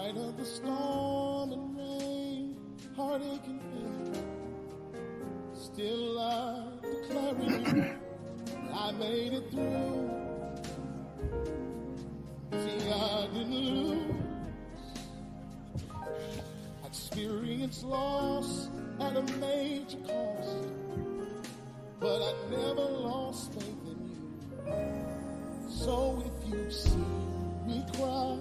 spite of the storm and rain, heartache and pain, still I declare you, I made it through. See, I didn't lose. I experienced loss at a major cost, but I never lost faith in you. So if you see me cry,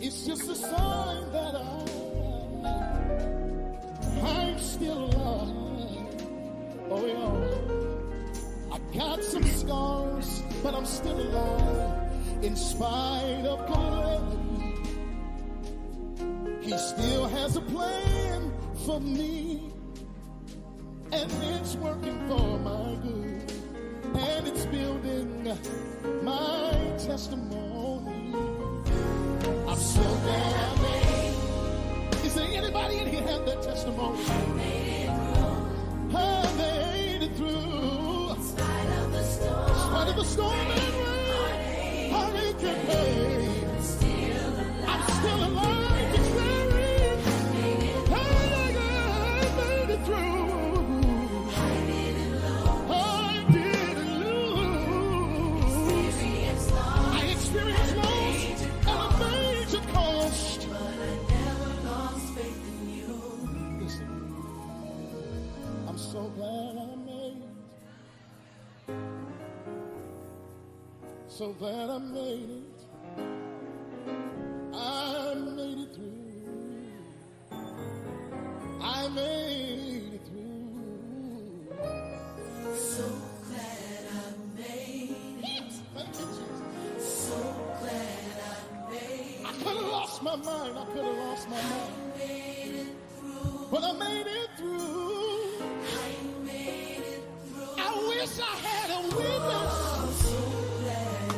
it's just a sign that I'm still alive. Oh yeah, I got some scars, but I'm still alive. In spite of calamity, He still has a plan for me, and it's working for my good, and it's building my testimony. I'm so glad I made it. Is there anybody in here have that testimony? I made it through. I made it through. In spite of the storm. In spite of the storm and rain. Heartache and pain. I'm still alive. Declaring. I made it through. I didn't lose. I experienced loss at a major cost, but I never lost faith in you. Listen, I'm so glad I made it. So glad I made it. I made it through. I made it through. So glad I made it. Thank you, Jesus. So glad I made it. I could have lost my mind. I could have lost my mind. I made it through. But I made it through. I made it through. I wish I had a witness. So glad I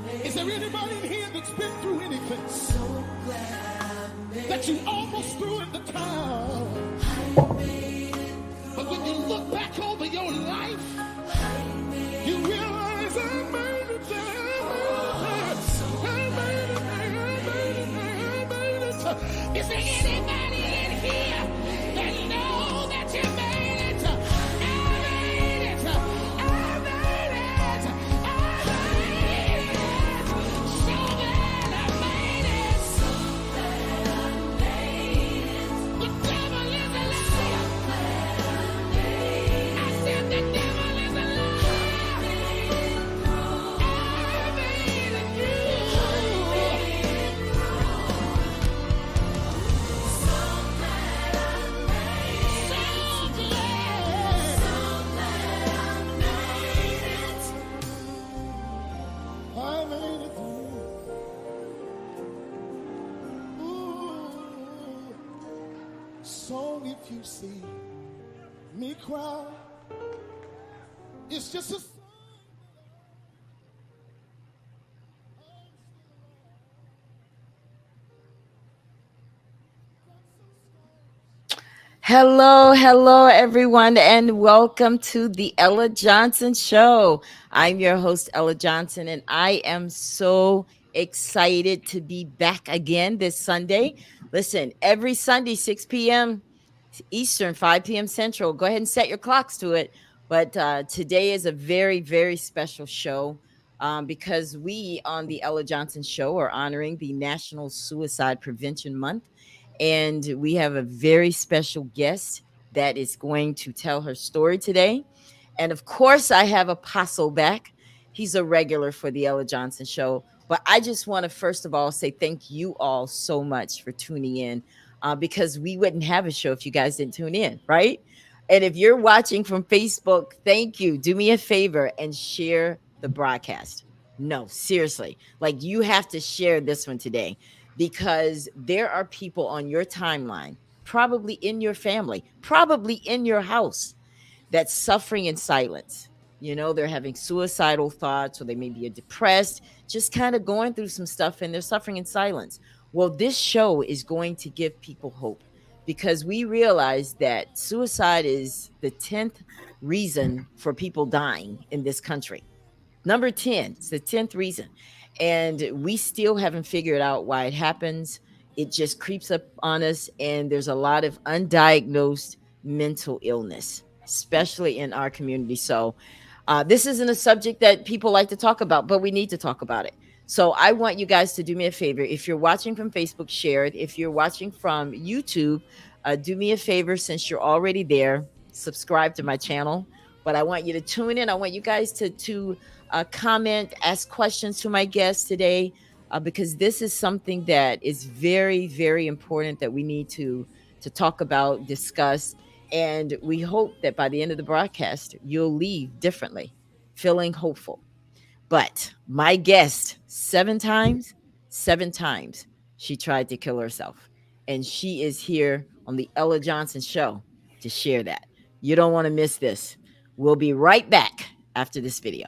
made it. Is there anybody in here that's been through anything? So glad I made it. That you almost threw in the towel. I made it through. But when you look back over your life, you realize I made it there. I made it. Is there anybody in here that know that you made it? I made it. I made it. I made it. So glad I made it. So glad I made it. The devil is a liar. I said the devil is a liar. I made it through. I made it through. So glad I made it. So glad I made it. I made it through. Ooh. So if you see me cry, it's just a sign. Hello, everyone, and welcome to the Ella Johnson Show. I'm your host, Ella Johnson, and I am so excited to be back again this Sunday. Listen, every Sunday, 6 p.m. Eastern, 5 p.m. Central. Go ahead and set your clocks to it. But today is a very, very special show because we on the Ella Johnson Show are honoring the National Suicide Prevention Month. And we have a very special guest that is going to tell her story today. And of course, I have Apostle back. He's a regular for the Ella Johnson Show. But I just want to, first of all, say thank you all so much for tuning in because we wouldn't have a show if you guys didn't tune in, right? And if you're watching from Facebook, thank you. Do me a favor and share the broadcast. No, seriously. Like, you have to share this one today because there are people on your timeline, probably in your family, probably in your house, that's suffering in silence. You know, they're having suicidal thoughts, or they may be depressed, just kind of going through some stuff, and they're suffering in silence. Well, this show is going to give people hope because we realize that suicide is the 10th reason for people dying in this country. Number 10, it's the 10th reason. And we still haven't figured out why it happens. It just creeps up on us. And there's a lot of undiagnosed mental illness, especially in our community. So, this isn't a subject that people like to talk about, but we need to talk about it. So, I want you guys to do me a favor. If you're watching from Facebook, share it. If you're watching from YouTube, do me a favor since you're already there, subscribe to my channel. But I want you to tune in. I want you guys to comment, ask questions to my guests today, because this is something that is very, very important that we need to talk about, discuss, and we hope that by the end of the broadcast, you'll leave differently, feeling hopeful. But my guest, seven times, she tried to kill herself, and she is here on the Ella Johnson Show to share that. You don't want to miss this. We'll be right back after this video.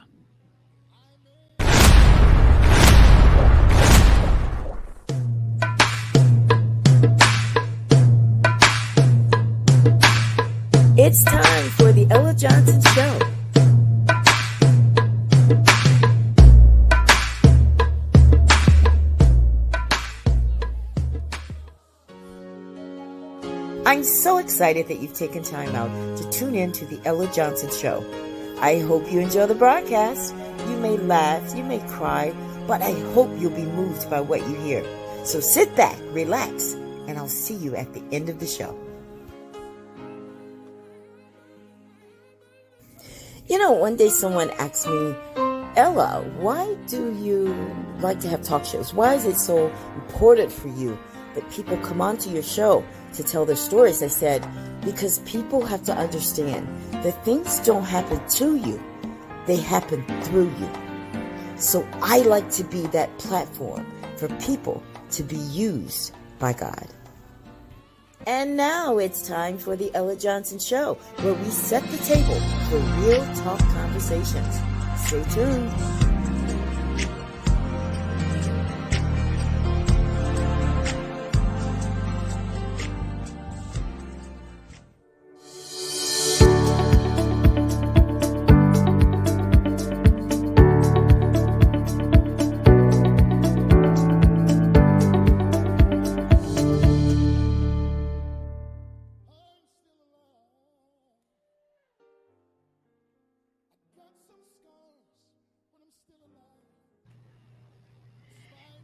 It's time for the Ella Johnson Show. I'm so excited that you've taken time out to tune in to the Ella Johnson Show. I hope you enjoy the broadcast. You may laugh, you may cry, but I hope you'll be moved by what you hear. So sit back, relax, and I'll see you at the end of the show. You know, one day someone asked me, Ella, why do you like to have talk shows? Why is it so important for you that people come onto your show to tell their stories? I said, because people have to understand that things don't happen to you, they happen through you. So I like to be that platform for people to be used by God. And now it's time for the Ella Johnson Show, where we set the table for real talk conversations. Stay tuned.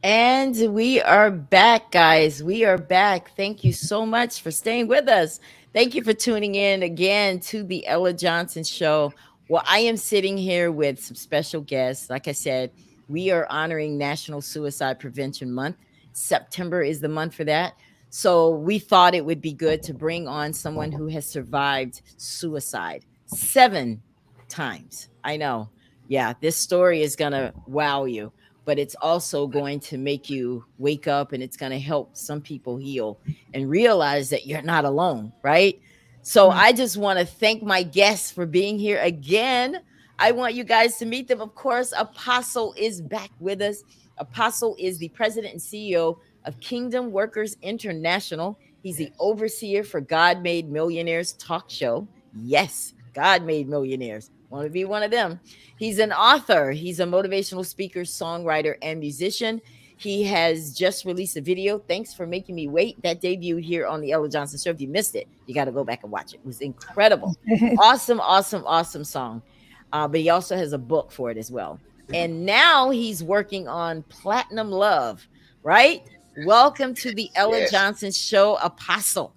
And we are back, guys. We are back. Thank you so much for staying with us. Thank you for tuning in again to the Ella Johnson Show. Well, I am sitting here with some special guests. Like I said, we are honoring National Suicide Prevention Month. September is the month for that. So we thought it would be good to bring on someone who has survived suicide 7 times. I know. Yeah, this story is going to wow you, but it's also going to make you wake up, and it's going to help some people heal and realize that you're not alone, right? So I just want to thank my guests for being here again. I want you guys to meet them. Of course, Apostle is back with us. Apostle is the president and CEO of Kingdom Workers International. He's the overseer for God Made Millionaires talk show. Yes, God Made Millionaires. Want to be one of them. He's an author. He's a motivational speaker, songwriter, and musician. He has just released a video. Thanks for making me wait. That debuted here on the Ella Johnson Show. If you missed it, you got to go back and watch it. It was incredible. Awesome, awesome, awesome song. But he also has a book for it as well. And now he's working on Platinum Love, right? Welcome to the Ella Johnson Show, Apostle.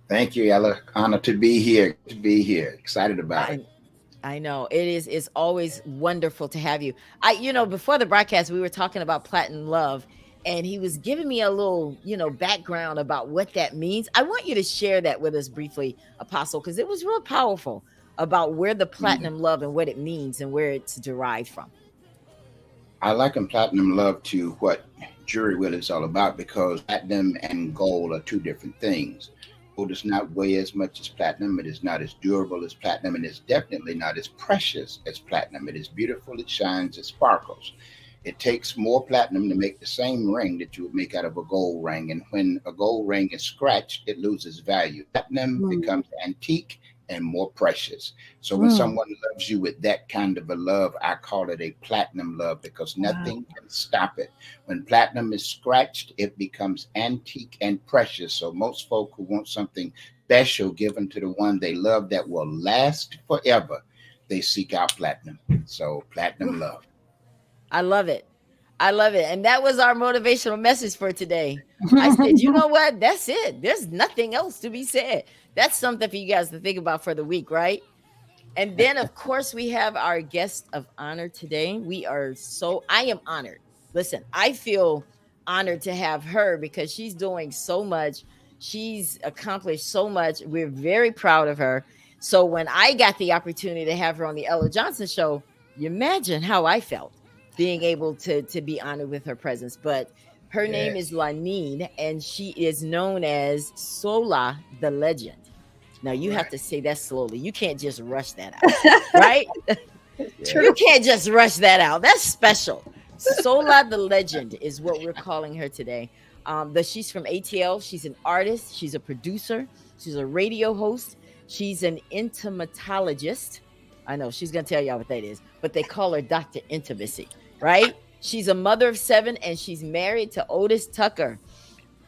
Thank you, Ella. Honor to be here. Excited about it. I know it's always wonderful to have you. Before the broadcast, we were talking about Platinum Love, and he was giving me a little, background about what that means. I want you to share that with us briefly, Apostle, because it was real powerful about where the Platinum Love and what it means and where it's derived from. I liken Platinum Love to what Jury Will is all about, because platinum and gold are two different things. Gold does not weigh as much as platinum. It is not as durable as platinum, and it's definitely not as precious as platinum. It is beautiful, it shines, it sparkles. It takes more platinum to make the same ring that you would make out of a gold ring, and when a gold ring is scratched, it loses value. Platinum becomes antique and more precious. So when Mm. someone loves you with that kind of a love, I call it a platinum love because Wow. nothing can stop it. When platinum is scratched, it becomes antique and precious. So most folk who want something special given to the one they love that will last forever, they seek out platinum. So platinum love. I love it. I love it. And that was our motivational message for today. I said, you know what? That's it. There's nothing else to be said. That's something for you guys to think about for the week, right? And then, of course, we have our guest of honor today. I am honored. Listen, I feel honored to have her because she's doing so much. She's accomplished so much. We're very proud of her. So when I got the opportunity to have her on the Ella Johnson show, you imagine how I felt being able to be honored with her presence. But her name is Yes. Lanine, and she is known as Sola the Legend. Now you have Right. to say that slowly. You can't just rush that out, right? You True. Yes. can't just rush that out. That's special. Sola the Legend is what we're calling her today. She's from ATL. She's an artist. She's a producer. She's a radio host. She's an intimatologist. I know she's gonna tell y'all what that is, but they call her Dr. Intimacy, right? She's a mother of 7 and she's married to Otis Tucker.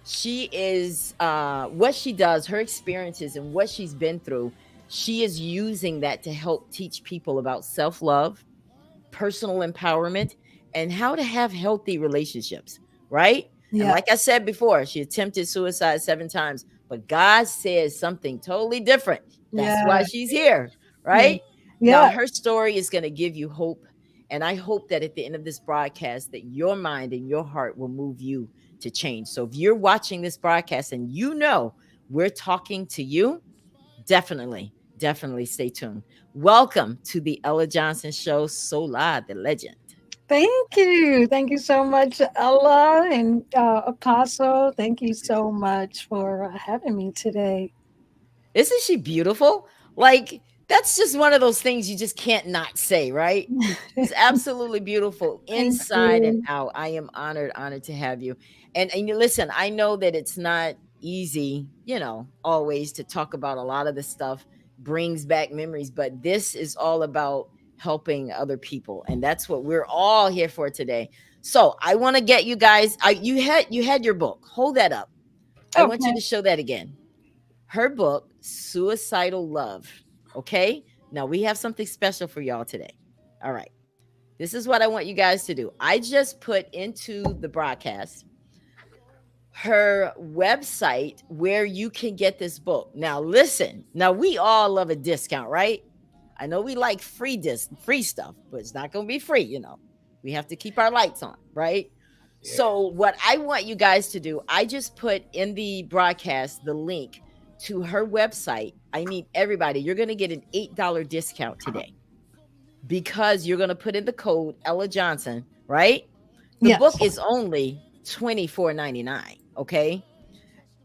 She is what she does, her experiences and what she's been through. She is using that to help teach people about self-love, personal empowerment, and how to have healthy relationships, right? And Yeah. like I said before, she attempted suicide 7 times, but God says something totally different. That's why Yeah. she's here, Yeah. right? Now, Yeah. her story is going to give you hope. And I hope that at the end of this broadcast, that your mind and your heart will move you to change. So if you're watching this broadcast and you know we're talking to you, definitely stay tuned. Welcome to the Ella Johnson Show, Soulah The Legend. Thank you. Thank you so much, Ella and Apostle. Thank you so much for having me today. Isn't she beautiful? Like, that's just one of those things you just can't not say, right? She's absolutely beautiful Thank inside and you. out. I am honored to have you. And you listen, I know that it's not easy, always to talk about a lot of this stuff brings back memories, but this is all about helping other people. And that's what we're all here for today. So I want to get you guys, you had your book. Hold that up. I want you Okay. to show that again. Her book, Suicidal Love. Okay. Now we have something special for y'all today. All right. This is what I want you guys to do. I just put into the broadcast her website where you can get this book. Now, listen. Now, we all love a discount, right? I know we like free stuff, but it's not going to be free. We have to keep our lights on, right? Yeah. So, what I want you guys to do, I just put in the broadcast the link to her website. I need everybody. You're going to get an $8 discount today because you're going to put in the code Ella Johnson, right? The Yes. book is only $24.99. Okay.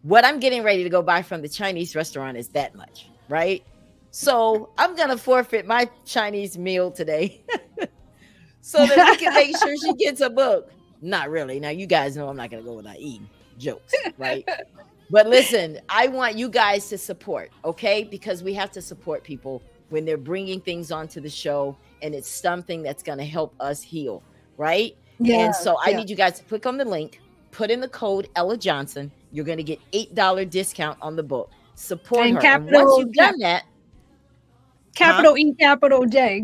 What I'm getting ready to go buy from the Chinese restaurant is that much, right? So I'm going to forfeit my Chinese meal today so that we can make sure she gets a book. Not really. Now, you guys know I'm not going to go without eating. Jokes, right? But listen, I want you guys to support, okay? Because we have to support people when they're bringing things onto the show and it's something that's going to help us heal, right? Yeah. And so I Yeah. need you guys to click on the link, put in the code Ella Johnson. You're going to get $8 discount on the book. Support And her. And once you've done that, capital E, capital J,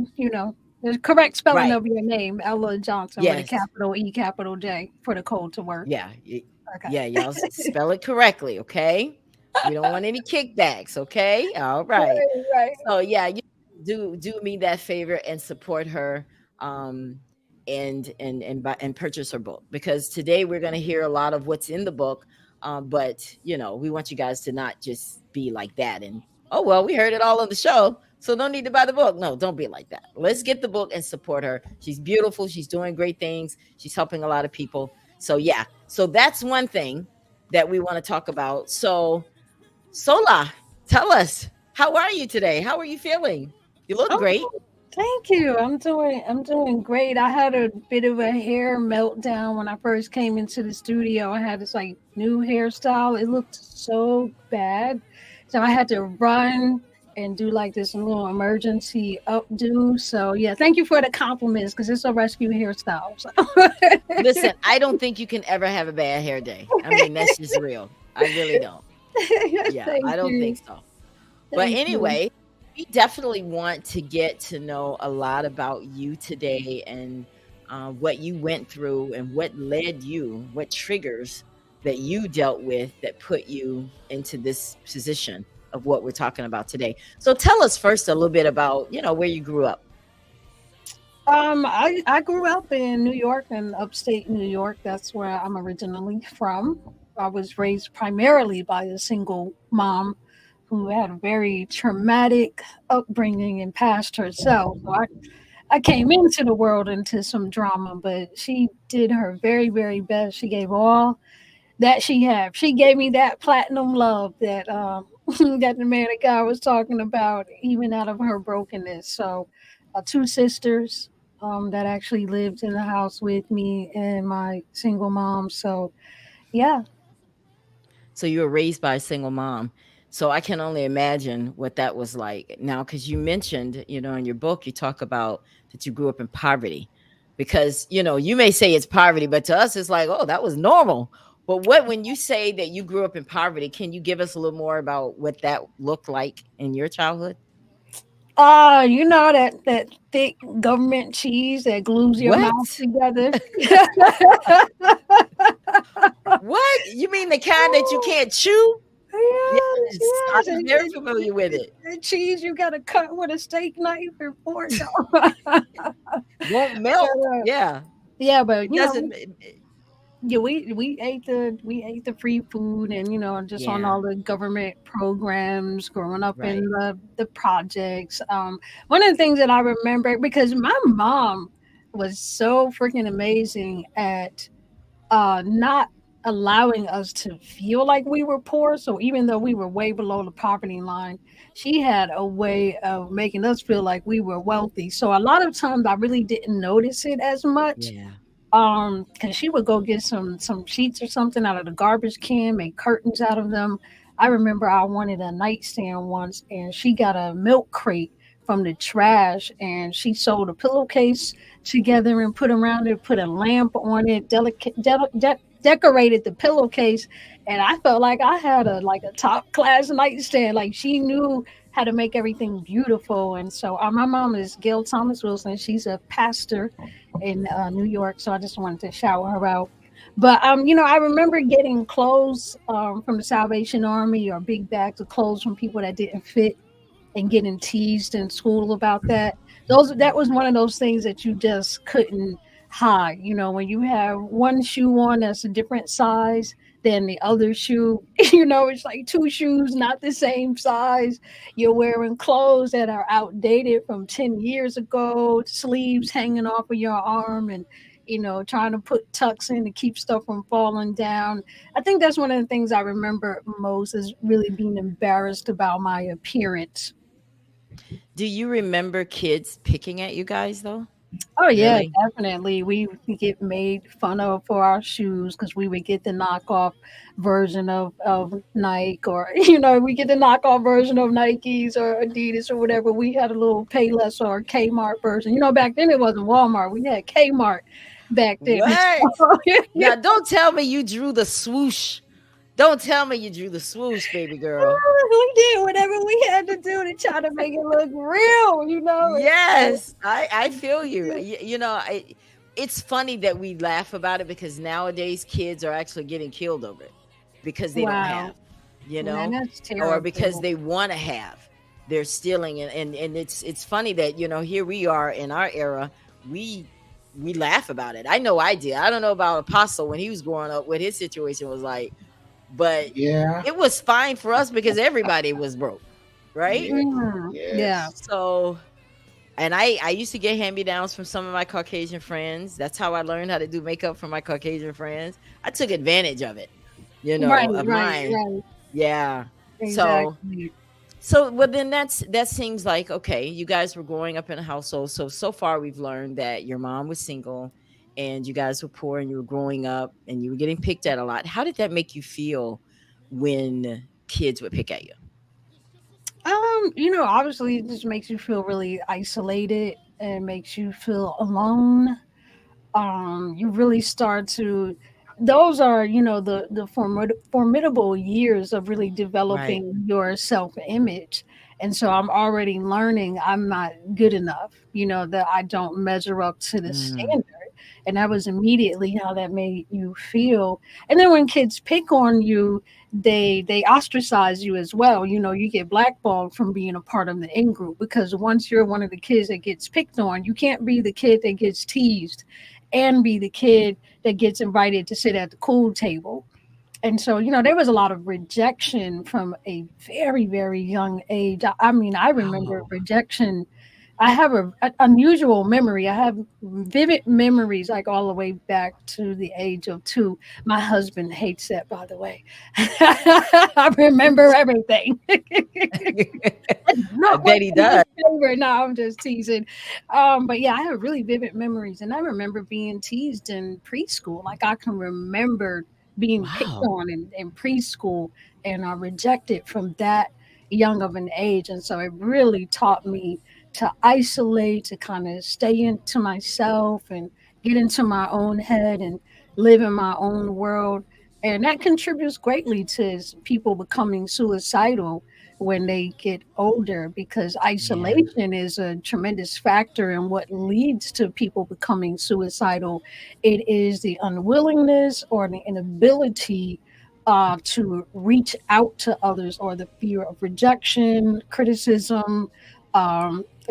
the correct spelling Right. of your name, Ella Johnson, with a Yes. capital E, capital J for the code to work. Yeah. Okay. Yeah, y'all spell it correctly, okay? We don't want any kickbacks, okay? All right. Right. So yeah, you do me that favor and support her, and purchase her book, because today we're going to hear a lot of what's in the book, but we want you guys to not just be like that and, oh well, we heard it all on the show, so no need to buy the book. No, don't be like that. Let's get the book and support her. She's beautiful. She's doing great things. She's helping a lot of people. So yeah, so that's one thing that we want to talk about. So Sola, tell us, how are you today? How are you feeling? You look great. Oh, thank you. I'm doing great. I had a bit of a hair meltdown when I first came into the studio. I had this new hairstyle. It looked so bad. So I had to run and do like this little emergency updo. So yeah, thank you for the compliments because it's a rescue hairstyle. So. Listen, I don't think you can ever have a bad hair day. I mean, that's just real. I really don't. Yeah, Thank I don't think you. so. But Thank you. anyway, we definitely want to get to know a lot about you today and what you went through and what led you, what triggers that you dealt with that put you into this position of what we're talking about today. So tell us first a little bit about, where you grew up. I grew up in New York and upstate New York. That's where I'm originally from. I was raised primarily by a single mom who had a very traumatic upbringing and past herself. So I came into the world into some drama, but she did her very, very best. She gave all that she had. She gave me that platinum love that that the man of God was talking about, even out of her brokenness. So, two sisters that actually lived in the house with me, and my single mom. So, yeah. So you were raised by a single mom. So I can only imagine what that was like. Now, because you mentioned, in your book, you talk about that you grew up in poverty. Because, you may say it's poverty, but to us, it's like, oh, that was normal. But when you say that you grew up in poverty, can you give us a little more about what that looked like in your childhood? You know that thick government cheese that glues your mouth What? together. What? You mean the kind that you can't chew? Yes, Yes, yes, I'm very familiar with it. the cheese you gotta cut with a steak knife or fork. Won't But, melt. Yeah. yeah, but It doesn't. yeah, we ate the free food, and just on Yeah. all the government programs growing up in Right. the projects. One of the things that I remember, because my mom was so freaking amazing at not allowing us to feel like we were poor. So even though we were way below the poverty line, she had a way of making us feel like we were wealthy. So a lot of times I really didn't notice it as much. Yeah. Because she would go get some sheets or something out of the garbage can, make curtains out of them. I remember I wanted a nightstand once, and she got a milk crate from the trash, and she sewed a pillowcase together and put around it, put a lamp on it, decorated the pillowcase, and I felt like I had a top class nightstand. Like she knew how to make everything beautiful, and so my mom is Gail Thomas Wilson. She's a pastor in New York, so I just wanted to shout her out. But I remember getting clothes from the Salvation Army or big bags of clothes from people that didn't fit and getting teased in school about that. That was one of those things that you just couldn't hide. When you have one shoe on that's a different size than the other shoe, it's like two shoes not the same size. You're wearing clothes that are outdated from 10 years ago, sleeves hanging off of your arm, and trying to put tucks in to keep stuff from falling down. I think that's one of the things I remember most, is really being embarrassed about my appearance. Do you remember kids picking at you guys though? Oh yeah, Really? definitely. We get made fun of for our shoes because we would get the knockoff version of Nike, or we get the knockoff version of Nikes or Adidas or whatever. We had a little Payless or Kmart version. Back then it wasn't Walmart. We had Kmart back then. What? So, Now don't tell me you drew the swoosh. Don't tell me you drew the swoosh, baby girl. we did whatever we had to do to try to make it look real. Yes, I feel you. It's funny that we laugh about it because nowadays kids are actually getting killed over it because they don't Wow, have, you man, know, that's or because terrible. they want to have. They're stealing, and it's funny that here we are in our era. We laugh about it. I know I did. I don't know about Apostle when he was growing up, what his situation was like, but Yeah. it was fine for us because everybody was broke, right? Yeah. Yeah. Yes. So, and I used to get hand-me-downs from some of my Caucasian friends. That's how I learned how to do makeup from my Caucasian friends. I took advantage of it, Right, of right, mine. right. Yeah. So Exactly. well then that seems like okay, you guys were growing up in a household. So far we've learned that your mom was single and you guys were poor and you were growing up and you were getting picked at a lot. How did that make you feel when kids would pick at you? Obviously it just makes you feel really isolated and makes you feel alone. You really start to, those are, the formidable years of really Right. developing your self-image. And so I'm already learning I'm not good enough, that I don't measure up to the Mm, standard. And that was immediately how that made you feel. And then when kids pick on you, they ostracize you as well. You get blackballed from being a part of the in group, because once you're one of the kids that gets picked on, you can't be the kid that gets teased and be the kid that gets invited to sit at the cool table. And so, there was a lot of rejection from a very, very young age. I mean, I remember wow. rejection. I have a unusual memory. I have vivid memories, like all the way back to the age of 2. My husband hates that, by the way. I remember everything. That's I not bet what's he in his does. favor. No, I'm just teasing. But yeah, I have really vivid memories, and I remember being teased in preschool. Like, I can remember being picked Wow. on in preschool, and rejected from that young of an age. And so it really taught me to isolate, to kind of stay into myself and get into my own head and live in my own world. And that contributes greatly to people becoming suicidal when they get older, because Yeah. isolation is a tremendous factor in what leads to people becoming suicidal. It is the unwillingness or the inability to reach out to others, or the fear of rejection, criticism,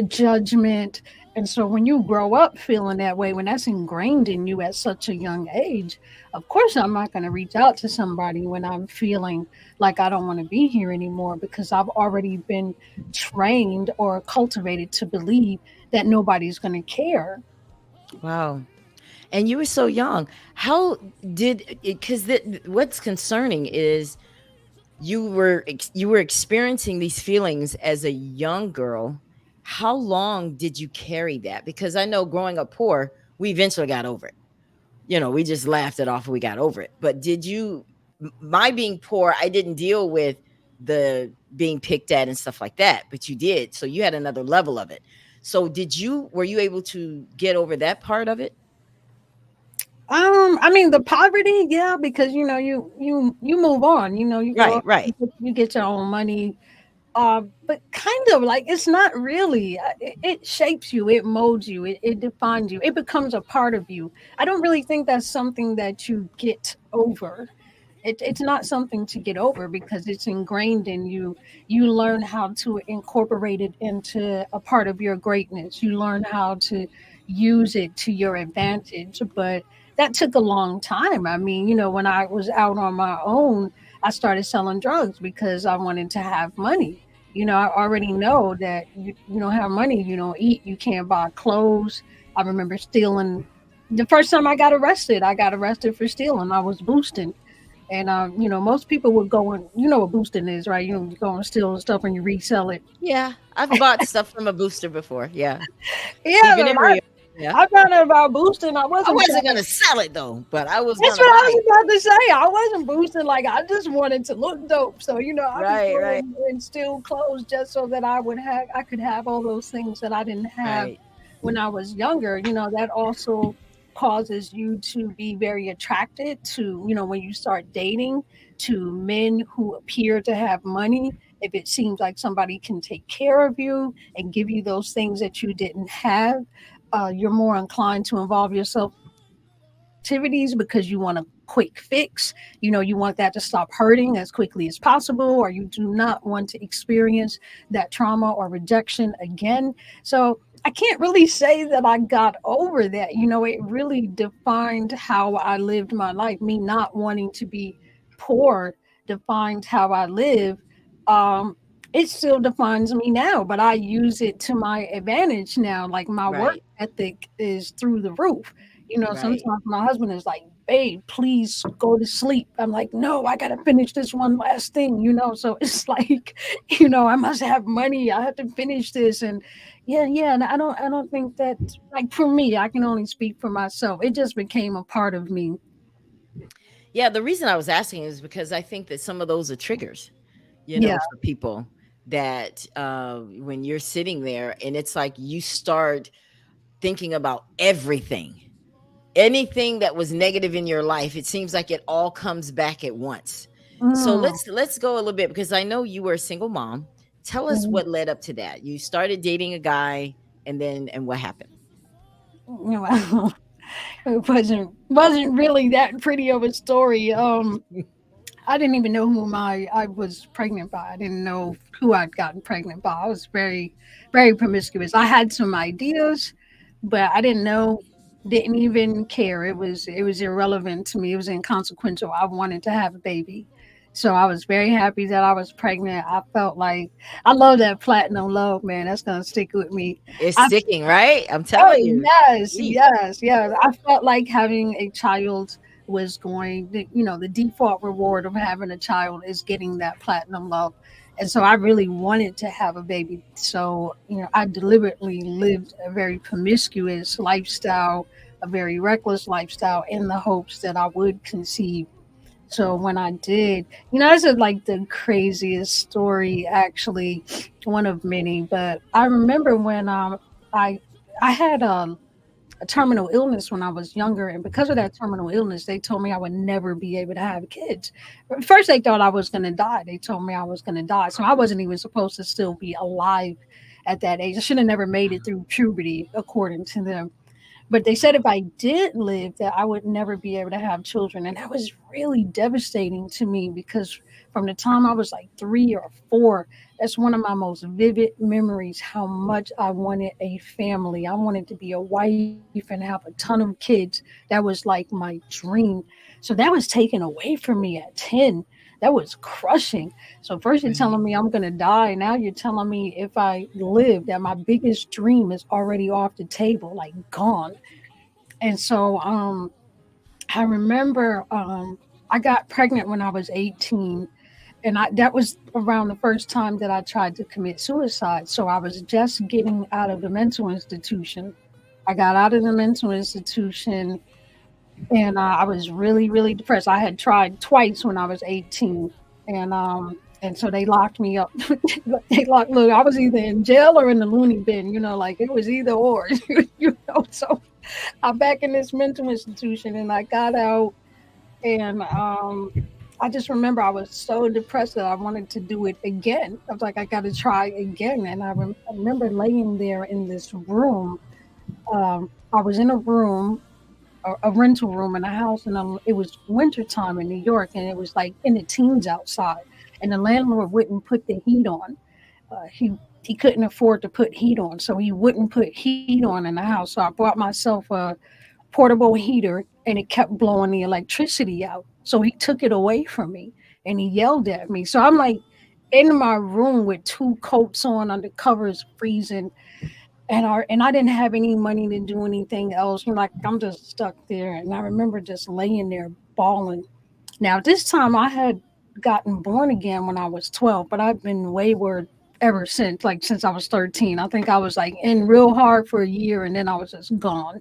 judgment. And so when you grow up feeling that way, when that's ingrained in you at such a young age, of course I'm not going to reach out to somebody when I'm feeling like I don't want to be here anymore, because I've already been trained or cultivated to believe that nobody's going to care. Wow. And you were so young. How did because what's concerning is you were experiencing these feelings as a young girl. How long did you carry that? Because I know growing up poor, we eventually got over it. We just laughed it off and we got over it. But did you my being poor, I didn't deal with the being picked at and stuff like that, but you did. So you had another level of it. So were you able to get over that part of it? I mean, the poverty, yeah, because you move on. You grow Right, up, right. you get your own money. But kind of like, it's not really. It shapes you, it molds you, it defines you, it becomes a part of you. I don't really think that's something that you get over. It's not something to get over, because it's ingrained in you. You learn how to incorporate it into a part of your greatness. You learn how to use it to your advantage. But that took a long time. I mean, when I was out on my own, I started selling drugs because I wanted to have money. I already know that you don't have money, you don't eat, you can't buy clothes. I remember stealing. The first time I got arrested for stealing. I was boosting. And most people would go and, what boosting is, right? You go and steal stuff and you resell it. Yeah, I've bought stuff from a booster before. Yeah, Yeah, even but in Rio. Yeah, I found out about boosting. I I wasn't wasn't trying. gonna sell it though, but I was That's gonna what I buy was it. about to say. I wasn't boosting, like, I just wanted to look dope. So, I would Right, go right, and steal clothes just so that I could have all those things that I didn't have right. when I was younger. That also causes you to be very attracted to, when you start dating, to men who appear to have money. If it seems like somebody can take care of you and give you those things that you didn't have, you're more inclined to involve yourself activities because you want a quick fix. You want that to stop hurting as quickly as possible, or you do not want to experience that trauma or rejection again. So I can't really say that I got over that. It really defined how I lived my life. Me not wanting to be poor defined how I live. Um, it still defines me now, but I use it to my advantage now. Like, my work Right, ethic is through the roof. right, Sometimes my husband is like, "Babe, please go to sleep." I'm like, "No, I gotta finish this one last thing." So it's like, I must have money. I have to finish this, and yeah. And I don't think that, like, for me, I can only speak for myself. It just became a part of me. yeah. The reason I was asking is because I think that some of those are triggers, Yeah, for people that when you're sitting there and it's like you start thinking about everything, anything that was negative in your life, it seems like it all comes back at once. So Mm, let's go a little bit, because I know you were a single mom. Tell us mhm. what led up to that. You started dating a guy, and what happened? Well, it wasn't really that pretty of a story. I didn't even know whom I was pregnant by. I didn't know who I'd gotten pregnant by. I was very, very promiscuous. I had some ideas, but I didn't know, didn't even care. It was irrelevant to me. It was inconsequential. I wanted to have a baby. So I was very happy that I was pregnant. I felt like I love that platinum love, man. That's gonna stick with me. It's I sticking, right? I'm Oh, telling you. yes, Deep. yes, yes. I felt like having a child was the default reward of having a child is getting that platinum love. And so I really wanted to have a baby. So, I deliberately lived a very promiscuous lifestyle, a very reckless lifestyle in the hopes that I would conceive. So when I did, this is like the craziest story, actually, one of many. But I remember when I I had a terminal illness when I was younger, and because of that terminal illness, they told me I would never be able to have kids. First, they thought I was going to die. They told me I was going to die, so I wasn't even supposed to still be alive at that age. I should have never made it through puberty, according to them. But they said if I did live, that I would never be able to have children. And that was really devastating to me because from the time I was like 3 or 4, that's one of my most vivid memories, how much I wanted a family. I wanted to be a wife and have a ton of kids. That was like my dream. So that was taken away from me at 10. That was crushing. So first you're telling me I'm going to die. Now you're telling me if I live, that my biggest dream is already off the table, like gone. And so I remember I got pregnant when I was 18, and that was around the first time that I tried to commit suicide. So I was just getting out of the mental institution. I got out of the mental institution, and I was really, really depressed. I had tried twice when I was 18, and so they locked me up. Look, I was either in jail or in the loony bin. Like it was either or. So I'm back in this mental institution, and I got out, and I just remember I was so depressed that I wanted to do it again. I was like, I got to try again, and I remember laying there in this room. I was in a room, a rental room in a house, and it was wintertime in New York, and it was like in the teens outside, and the landlord wouldn't put the heat on. He couldn't afford to put heat on, so he wouldn't put heat on in the house. So I bought myself a portable heater, and it kept blowing the electricity out. So he took it away from me, and he yelled at me. So I'm like in my room with two coats on under covers, freezing, and I didn't have any money to do anything else. Like I'm just stuck there, and I remember just laying there bawling. Now this time I had gotten born again when I was 12, but I've been wayward ever since. Like since I was 13, I think I was like in real hard for a year, and then I was just gone.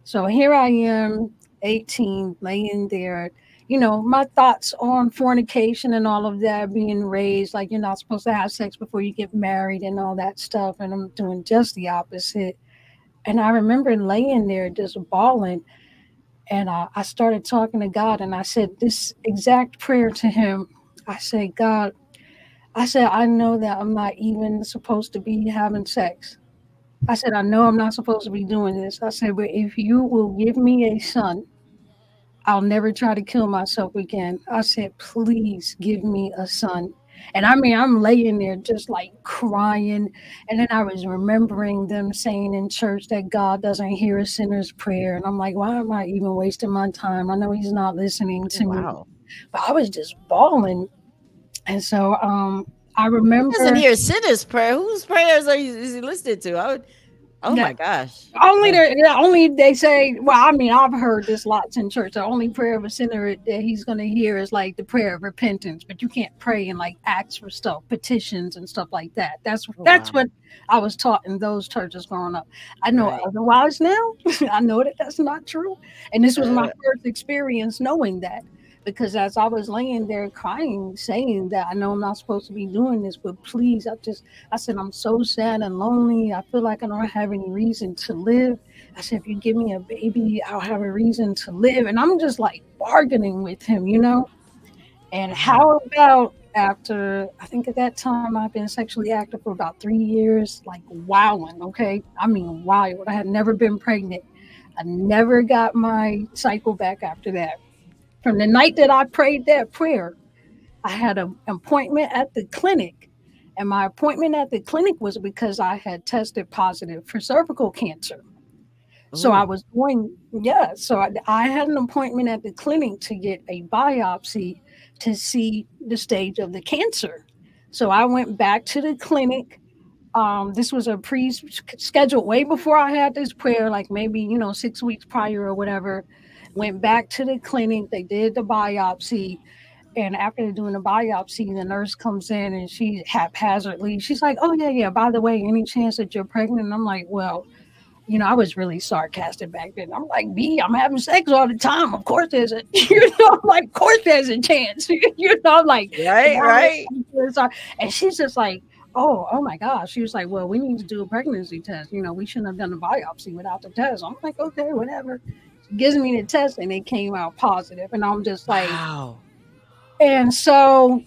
So here I am, 18, laying there. My thoughts on fornication and all of that being raised, like you're not supposed to have sex before you get married and all that stuff. And I'm doing just the opposite. And I remember laying there just bawling. And I started talking to God, and I said this exact prayer to Him. I said, God, I said, I know that I'm not even supposed to be having sex. I said, I know I'm not supposed to be doing this. I said, but if you will give me a son, I'll never try to kill myself again. I said, please give me a son. And I mean, I'm laying there just like crying. And then I was remembering them saying in church that God doesn't hear a sinner's prayer. And I'm like, why am I even wasting my time? I know He's not listening Oh, to me. wow. But I was just bawling. And so I He doesn't remember hear sinner's prayer. Whose prayers is he listening to? Oh my that gosh. only only they say. Well, I mean, I've heard this lots in church. The only prayer of a sinner that He's going to hear is like the prayer of repentance. But you can't pray and like ask for stuff, petitions and stuff like that. That's Oh, that's wow. what I was taught in those churches growing up. I know Right. otherwise now. I know that that's not true, and this was my Uh, first experience knowing that. because as I was laying there crying, saying that I know I'm not supposed to be doing this, but please, I said, I'm so sad and lonely. I feel like I don't have any reason to live. I said, if you give me a baby, I'll have a reason to live. And I'm just like bargaining with him, you know? And Wow. how about after, I think at that time I've been sexually active for about 3 years, like wilding, okay? I mean, wild. I had never been pregnant. I never got my cycle back after that. From the night that I prayed that prayer, I had an appointment at the clinic. And my appointment at the clinic was because I had tested positive for cervical cancer. So I Oh, was going, yeah. So I had an appointment at the clinic to get a biopsy to see the stage of the cancer. So I went back to the clinic. This was a pre-scheduled way before I had this prayer, like maybe 6 weeks prior or whatever. Went back to the clinic. They did the biopsy, and after doing the biopsy, the nurse comes in and she haphazardly, she's like, "Oh yeah, yeah. By the way, any chance that you're pregnant?" And I'm like, "Well." I was really sarcastic back then. I'm like, B, I'm having sex all the time. Of course there's a, like, of course there's a chance. Like, right, right. and she's just like, oh my gosh. She was like, well, we need to do a pregnancy test. We shouldn't have done a biopsy without the test. I'm like, okay, whatever. She gives me the test and it came out positive. And I'm just like, Wow. and so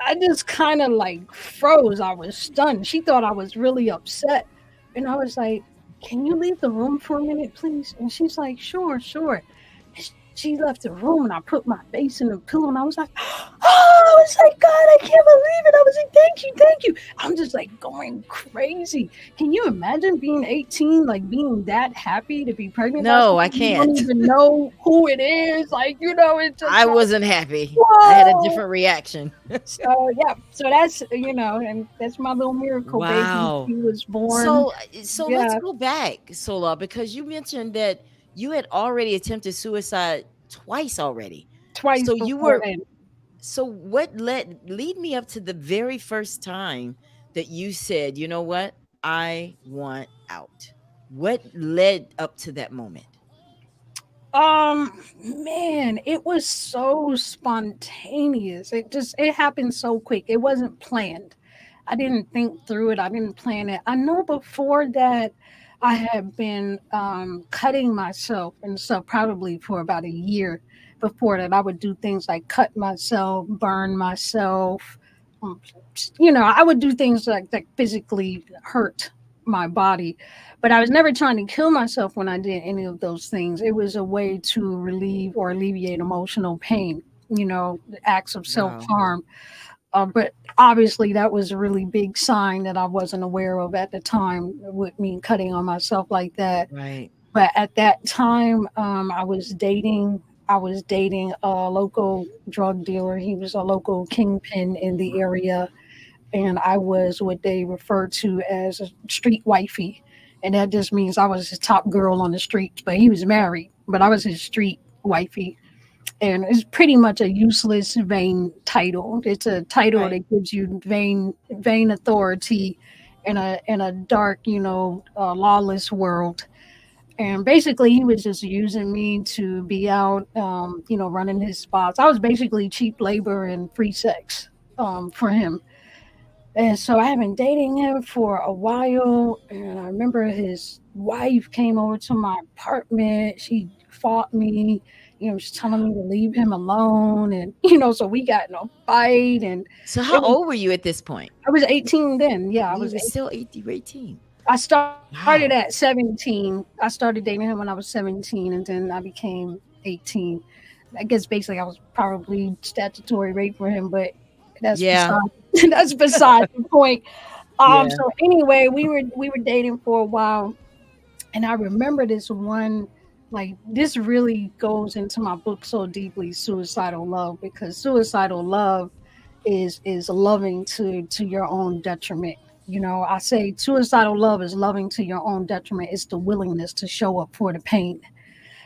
I just kind of like froze. I was stunned. She thought I was really upset. And I was like, can you leave the room for a minute, please? And she's like, sure, sure. And she left the room and I put my face in the pillow and I was like, oh, I was like, God, I can't believe it. I was like, thank you, thank you. I'm just like going crazy. Can you imagine being 18, like being that happy to be pregnant by No, I someone you don't can't. even know who it is? Like, it's just I like, wasn't happy. I had a whoa. different reaction. So yeah, so that's and that's my little miracle baby. Wow. He was born. So let's Yeah, go back, Sola, because you mentioned that you had already attempted suicide twice already. twice So you before were then. so what lead me up to the very first time that you said, "You know what? I want out." What led up to that moment? Man, it was so spontaneous. It happened so quick. It wasn't planned. I didn't think through it. I didn't plan it. I know before that I had been cutting myself and stuff probably for about a year. Before that, I would do things like cut myself, burn myself. um, I would do things like that physically hurt my body. But I was never trying to kill myself when I did any of those things. It was a way to relieve or alleviate emotional pain, the acts of self Wow. harm. But obviously, that was a really big sign that I wasn't aware of at the time with me cutting on myself like that. Right. But at that time, I was dating. I was dating a local drug dealer. He was a local kingpin in the area, and I was what they refer to as a street wifey. And that just means I was his top girl on the street, but he was married, but I was his street wifey. And it's pretty much a useless, vain title. It's a title Right. that gives you vain authority in a dark, lawless world. And basically, he was just using me to be out, running his spots. I was basically cheap labor and free sex for him. And so I have been dating him for a while. And I remember his wife came over to my apartment. She fought me, she's telling me to leave him alone. And, so we got in a fight. And So how it was, old were you at this point? I was 18 then. Yeah, I You was were 18. still 18. I started Wow. at 17. I started dating him when I was 17 and then I became 18. I guess basically I was probably statutory rape for him, but that's Yeah. beside that's beside the point. Yeah. So anyway, we were dating for a while, and I remember this one, like this really goes into my book so deeply, Suicidal Love, because suicidal love is loving to your own detriment. I say suicidal love is loving to your own detriment. It's the willingness to show up for the pain.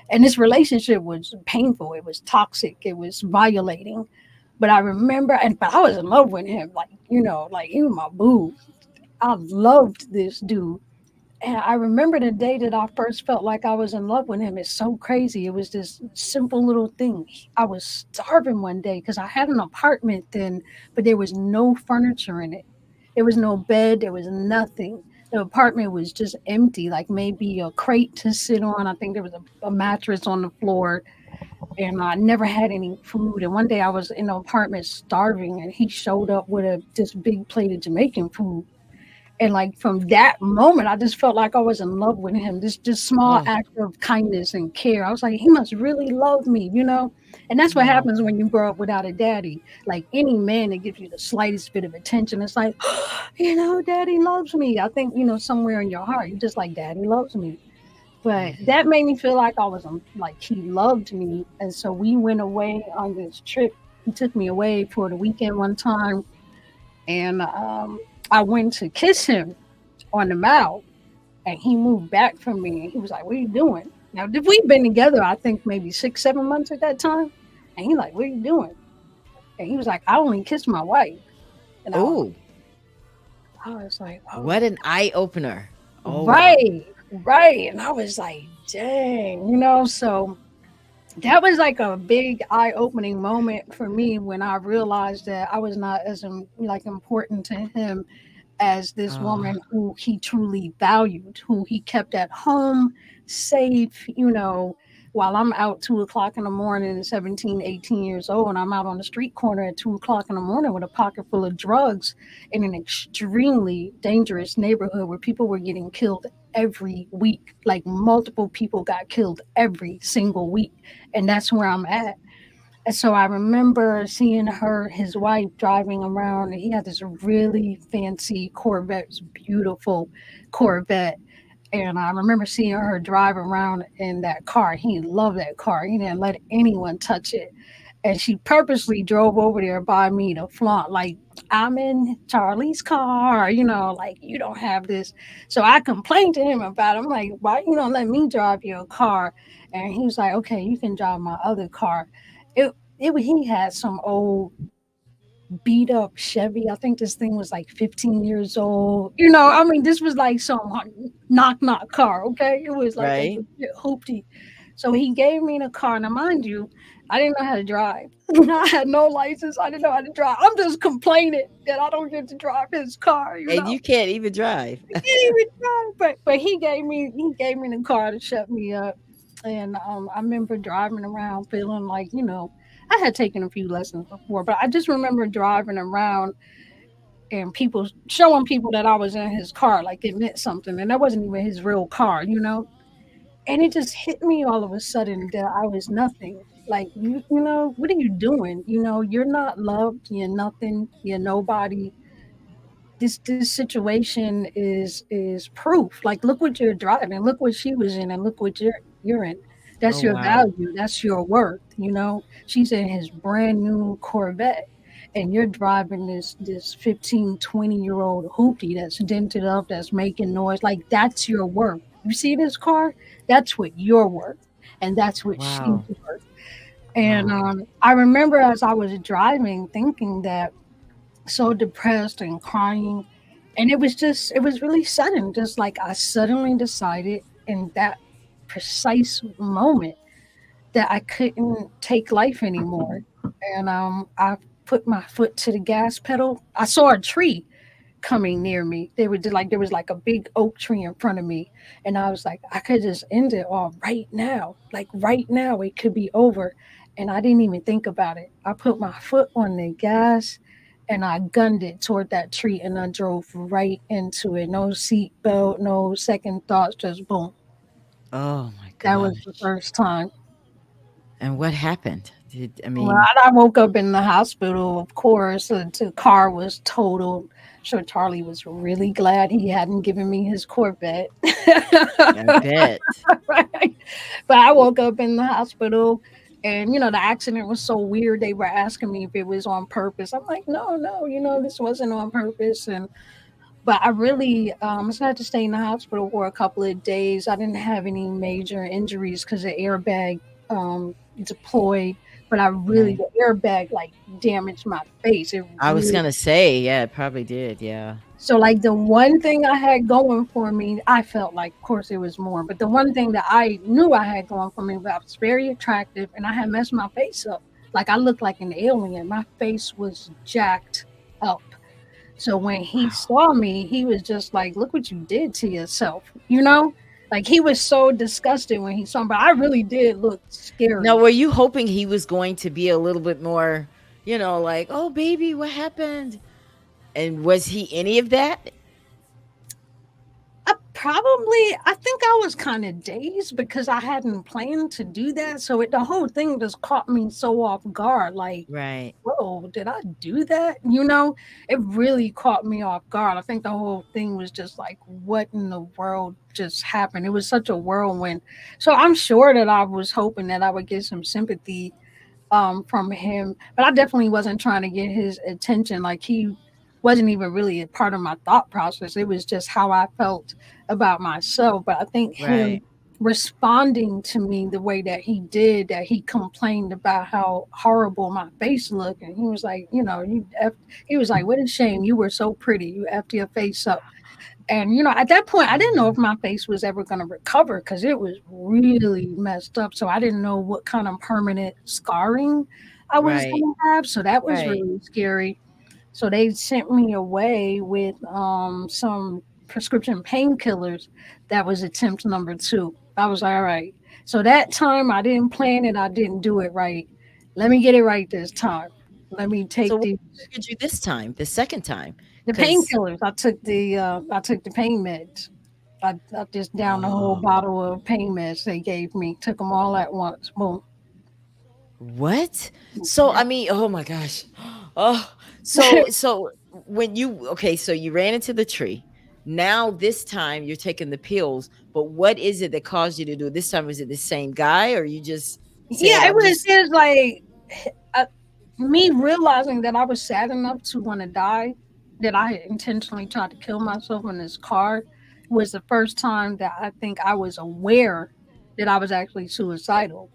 And this relationship was painful. It was toxic. It was violating. But I remember, but I was in love with him. Like, like he was my boo. I loved this dude. And I remember the day that I first felt like I was in love with him. It's so crazy. It was this simple little thing. I was starving one day because I had an apartment then, but there was no furniture in it. There was no bed. There was nothing. The apartment was just empty, like maybe a crate to sit on. I think there was a mattress on the floor, and I never had any food. And one day I was in the apartment starving, and he showed up with this big plate of Jamaican food. And like from that moment, I just felt like I was in love with him. This just small Oh, act of kindness and care. I was like, he must really love me, you know? And that's what oh. happens when you grow up without a daddy. Like any man that gives you the slightest bit of attention, it's like, you know, daddy loves me. I think, you know, somewhere in your heart, you're just like, daddy loves me. But that made me feel like I was like he loved me. And so we went away on this trip. He took me away for the weekend one time, and I went to kiss him on the mouth, and he moved back from me, and he was like, "What are you doing?" Now, if we'd been together, I think maybe 6, 7 months at that time, and he like, "What are you doing?" And he was like, "I only kissed my wife," and Oh, I was like, "Oh, what an eye opener. Oh, wow. right, right," and I was like, "Dang," you know. So that was like a big eye-opening moment for me when I realized that I was not as like important to him as this Oh, woman who he truly valued, who he kept at home, safe, you know, while I'm out 2 o'clock in the morning at 17, 18 years old, and I'm out on the street corner at 2 o'clock in the morning with a pocket full of drugs in an extremely dangerous neighborhood where people were getting killed every week. Like multiple people got killed every single week. And that's where I'm at. And so I remember seeing his wife driving around, and he had this really fancy Corvette, this beautiful Corvette. And I remember seeing her drive around in that car. He loved that car. He didn't let anyone touch it. And she purposely drove over there by me to flaunt, like, I'm in Charlie's car, you know, like, you don't have this. So I complained to him about it. I'm like, why you don't let me drive your car? And he was like, okay, you can drive my other car. He had some old beat up Chevy. I think this thing was like 15 years old. You know, I mean, this was like some knock knock car. Okay, it was like a right. legit hoopty. So he gave me the car. Now, mind you, I didn't know how to drive. I had no license. I didn't know how to drive. I'm just complaining that I don't get to drive his car. You And know, you can't even drive. I can't even drive. But he gave me the car to shut me up. And I remember driving around feeling like, you know, I had taken a few lessons before, but I just remember driving around and people showing people that I was in his car, like it meant something, and that wasn't even his real car, you know. And it just hit me all of a sudden that I was nothing. Like you know, what are you doing? You know, you're not loved. You're nothing. You're nobody. This situation is proof. Like, look what you're driving. Look what she was in, and look what you're in. Oh, That's your wow. value. That's your worth. You know, she's in his brand new Corvette, and you're driving this 15, 20 year old hoopty that's dented up, that's making noise. Like, that's your worth. You see this car? That's what you're worth, and that's what she's Wow. worth. And Wow. I remember as I was driving, thinking that, so depressed and crying, and it was really sudden, just like I suddenly decided in that precise moment that I couldn't take life anymore. And I put my foot to the gas pedal. I saw a tree coming near me. There was like a big oak tree in front of me, and I was like, I could just end it all right now. Like right now it could be over. And I didn't even think about it. I put my foot on the gas and I gunned it toward that tree, and I drove right into it. No seat belt, no second thoughts, just boom. Oh, my That was the gosh. first time. And what happened? I Well, mean, I woke up in the hospital, of course. The car was totaled. Sure, Charlie was really glad he hadn't given me his Corvette. I bet. Right? But I woke up in the hospital, and, you know, the accident was so weird. They were asking me if it was on purpose. I'm like, no, no, you know, this wasn't on purpose. And but I really just had to stay in the hospital for a couple of days. I didn't have any major injuries because the airbag deployed, but I really, Right. the airbag like damaged my face. It I was really, gonna say, yeah, it probably did. Yeah. so like the one thing I had going for me, I felt like, of course, it was more, but the one thing that I knew I had going for me, I was very attractive, and I had messed my face up. Like I looked like an alien. My face was jacked up. So when he Wow. saw me, he was just like, "Look what you did to yourself," you know. Like he was so disgusted when he saw me, but I really did look Now, scary. were you hoping he was going to be a little bit more, like, "Oh, baby, what happened?" And was he any of that? I think I was kind of dazed because I hadn't planned to do that. So the whole thing just caught me so off guard. Like, Right. whoa, did I do that? It really caught me off guard. I think the whole thing was just like, what in the world just happened? It was such a whirlwind. So I'm sure that I was hoping that I would get some sympathy from him, but I definitely wasn't trying to get his attention. Like he wasn't even really a part of my thought process. It was just how I felt about myself. But I think him Right. responding to me the way that he did, that he complained about how horrible my face looked, and he was like, he was like, "What a shame! You were so pretty. You effed your face up." And at that point, I didn't know if Mhm. my face was ever going to recover because it was really messed up. So I didn't know what kind of permanent scarring I was going Right. to have. So that was Right. really scary. So they sent me away with some prescription painkillers. That was attempt number two. I was like, all right. So that time I didn't plan it. I didn't do it right. Let me get it right this time. Let me So take what the triggered you this time, the second time? the Because painkillers. I took the pain meds. I just downed the whole oh, bottle of pain meds they gave me. Took them all at once. Boom. what? So, I Yeah. mean, oh my gosh. Oh, so when you okay, so you ran into the tree. Now this time you're taking the pills, but what is it that caused you to do it this time? Was it the same guy, or you just said, Yeah, it "I'm was just just like uh, me realizing that I was sad enough to want to die, that I had intentionally tried to kill myself in this car, was the first time that I think I was aware that I was actually suicidal.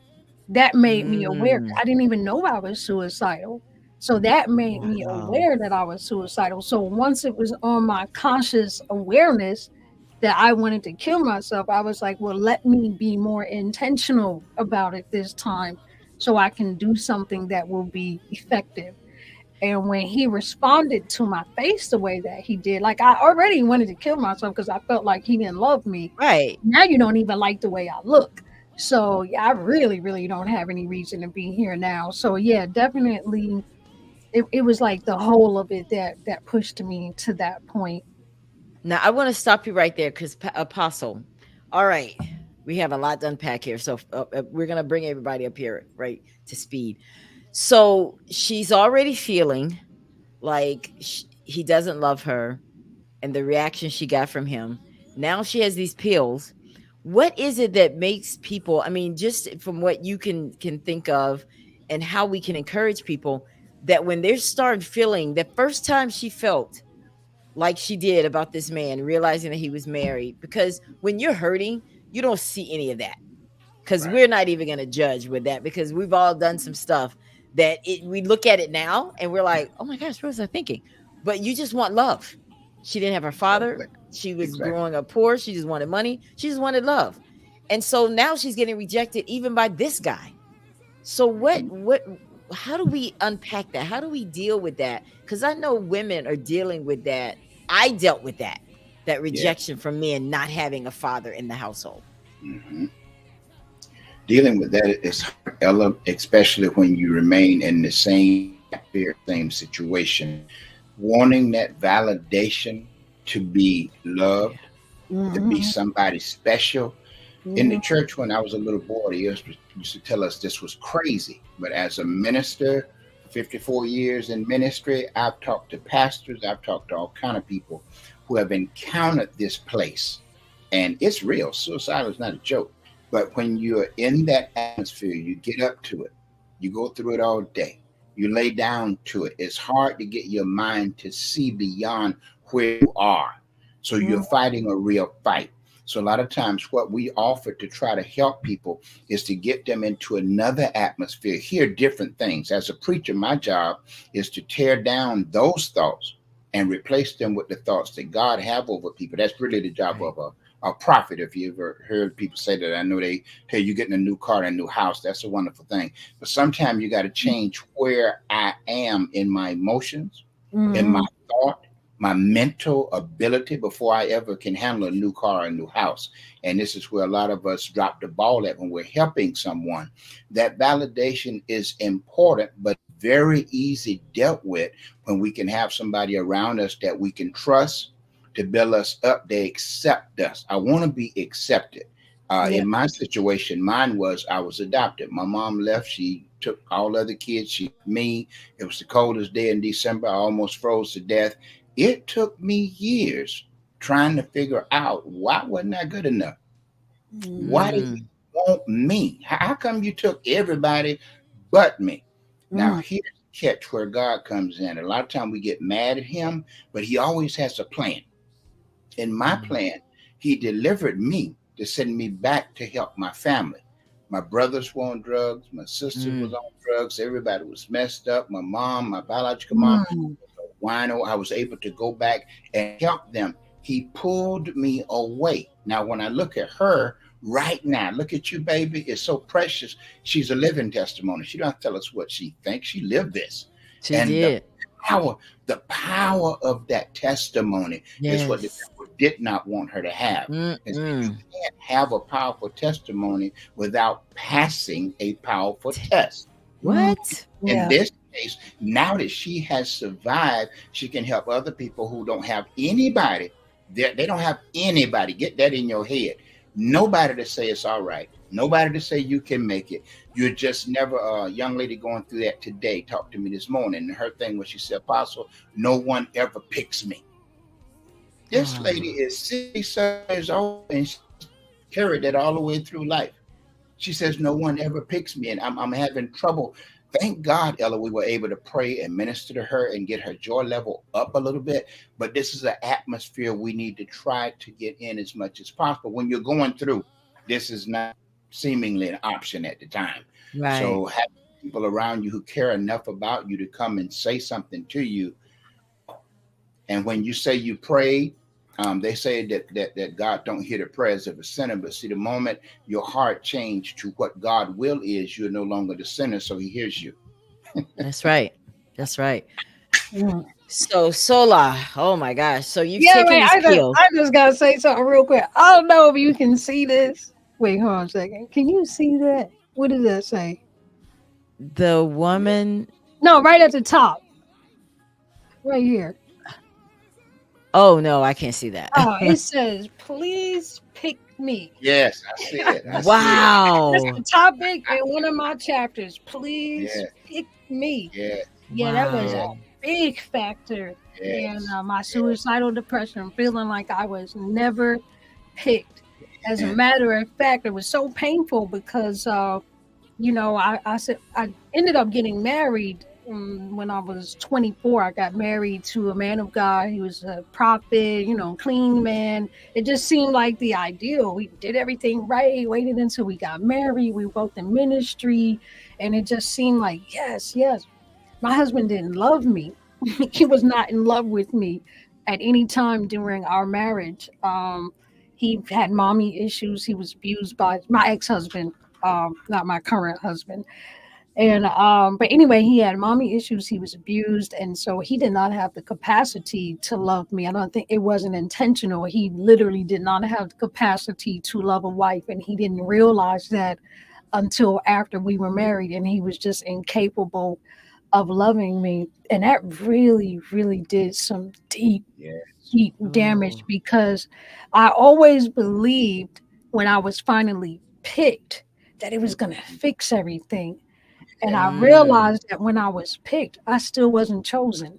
That made me aware. mm, I didn't even know I was suicidal. So that made me wow." aware that I was suicidal. So once it was on my conscious awareness that I wanted to kill myself, I was like, well, let me be more intentional about it this time so I can do something that will be effective. And when he responded to my face the way that he did, like I already wanted to kill myself because I felt like he didn't love me. Right. Now you don't even like the way I look. So yeah, I really, really don't have any reason to be here now. So yeah, definitely it was like the whole of it that pushed me to that point. Now I want to stop you right there because Apostle. All right, we have a lot to unpack here, so we're gonna bring everybody up here right to speed. So she's already feeling like he doesn't love her, and the reaction she got from him. Now she has these pills. What is it that makes people? I mean, just from what you can think of, and how we can encourage people that when they start feeling the first time she felt like she did about this man, realizing that he was married. Because when you're hurting, you don't see any of that. Because Right. we're not even going to judge with that because we've all done some stuff that we look at it now and we're like, oh my gosh, what was I thinking? But you just want love. She didn't have her father. Exactly. She was Exactly. growing up poor. She just wanted money. She just wanted love. And so now she's getting rejected even by this guy. So Mhm. how do we unpack that? How do we deal with that? Because I know women are dealing with that. I dealt with that Yeah. rejection from men not having a father in the household. hmm Dealing with that is hard, Ella, especially when you remain in the same atmosphere, same situation, wanting that validation to be loved, to be Hmm. somebody special. In the Hmm. church, when I was a little boy, they used to tell us this was crazy. But as a minister, 54 years in ministry, I've talked to pastors, I've talked to all kind of people who have encountered this place. And it's real. Suicide is not a joke. But when you're in that atmosphere, you get up to it, you go through it all day, you lay down to it. It's hard to get your mind to see beyond where you are. So you're fighting a real fight. So a lot of times what we offer to try to help people is to get them into another atmosphere, hear different things. As a preacher, my job is to tear down those thoughts and replace them with the thoughts that God have over people. That's really the job Right. of a prophet. If you ever heard people say that, I know they, hey, you're getting a new car and a new house. That's a wonderful thing. But sometimes you got to change where I am in my emotions, in my Mm-hmm. thought, my mental ability before I ever can handle a new car, a new house. And this is where a lot of us drop the ball at when we're helping someone. That validation is important, but very easy dealt with when we can have somebody around us that we can trust to build us up. They accept us. I want to be accepted. Yeah. In my situation, mine was I was adopted. My mom left. She took all other kids. She left me. It was the coldest day in December. I almost froze to death. It took me years trying to figure out why wasn't I good enough? Why did you Mm. want me? How come you took everybody but me? Now Mm-hmm. here's the catch where God comes in. A lot of time we get mad at him, but he always has a plan. In my Mm. plan, he delivered me to send me back to help my family. My brothers were on drugs, my sister was Mm. on drugs, everybody was messed up. My mom, my biological mom, Mm-hmm. wino. I was able to go back and help them. He pulled me away. Now, when I look at her right now, look at you, baby. It's so precious. She's a living testimony. She don't tell us what she thinks. She lived this. She And did. power, the power of that testimony is what the Yes. devil did not want her to have. And so you Mm-mm. can't have a powerful testimony without passing a powerful test. What? In Yeah. this case, now that she has survived, she can help other people who don't have anybody. They don't have anybody. Get that in your head. Nobody to say it's all right. Nobody to say you can make it. You're just never a young lady going through that today. Talked to me this morning. And her thing was she said, Apostle, no one ever picks me. This lady Oh. is 67 years old and she carried that all the way through life. She says, no one ever picks me, and I'm having trouble. Thank God, Ella, we were able to pray and minister to her and get her joy level up a little bit. But this is an atmosphere we need to try to get in as much as possible. When you're going through, this is not seemingly an option at the time. Right. So having people around you who care enough about you to come and say something to you, and when you say you pray, they say that God don't hear the prayers of a sinner. But see, the moment your heart changed to what God will is, you're no longer the sinner, so He hears you. That's right. That's right. Mm. So Sola, oh my gosh. So you've Yeah, taken wait, these pills. I just gotta say something real quick. I don't know if you can see this. Wait, hold on a second. Can you see that? What does that say? The woman. No, right at the top. Right here. Oh no, I can't see that. Oh, it says, please pick me. Yes, I see it. I see it. That's Wow. the topic in one of my chapters. Please Yes, pick me. yes, Yeah, that was a Wow. big factor in yes, my suicidal depression, feeling like I was never picked. As a yes. matter of fact, it was so painful because, I ended up getting married when I was 24. I got married to a man of God. He was a prophet, clean man. It just seemed like the ideal. We did everything right, waited until we got married. We were both in ministry, and it just seemed like, yes, yes. My husband didn't love me. He was not in love with me at any time during our marriage. He had mommy issues. He was abused by my ex-husband, not my current husband. And but anyway, he had mommy issues. He was abused, and so he did not have the capacity to love me. I don't think it wasn't intentional. He literally did not have the capacity to love a wife, and he didn't realize that until after we were married, and he was just incapable of loving me. And that really, really did some deep, Yes. deep damage Oh. because I always believed when I was finally picked that it was going to fix everything. And I Mm. realized that when I was picked, I still wasn't chosen.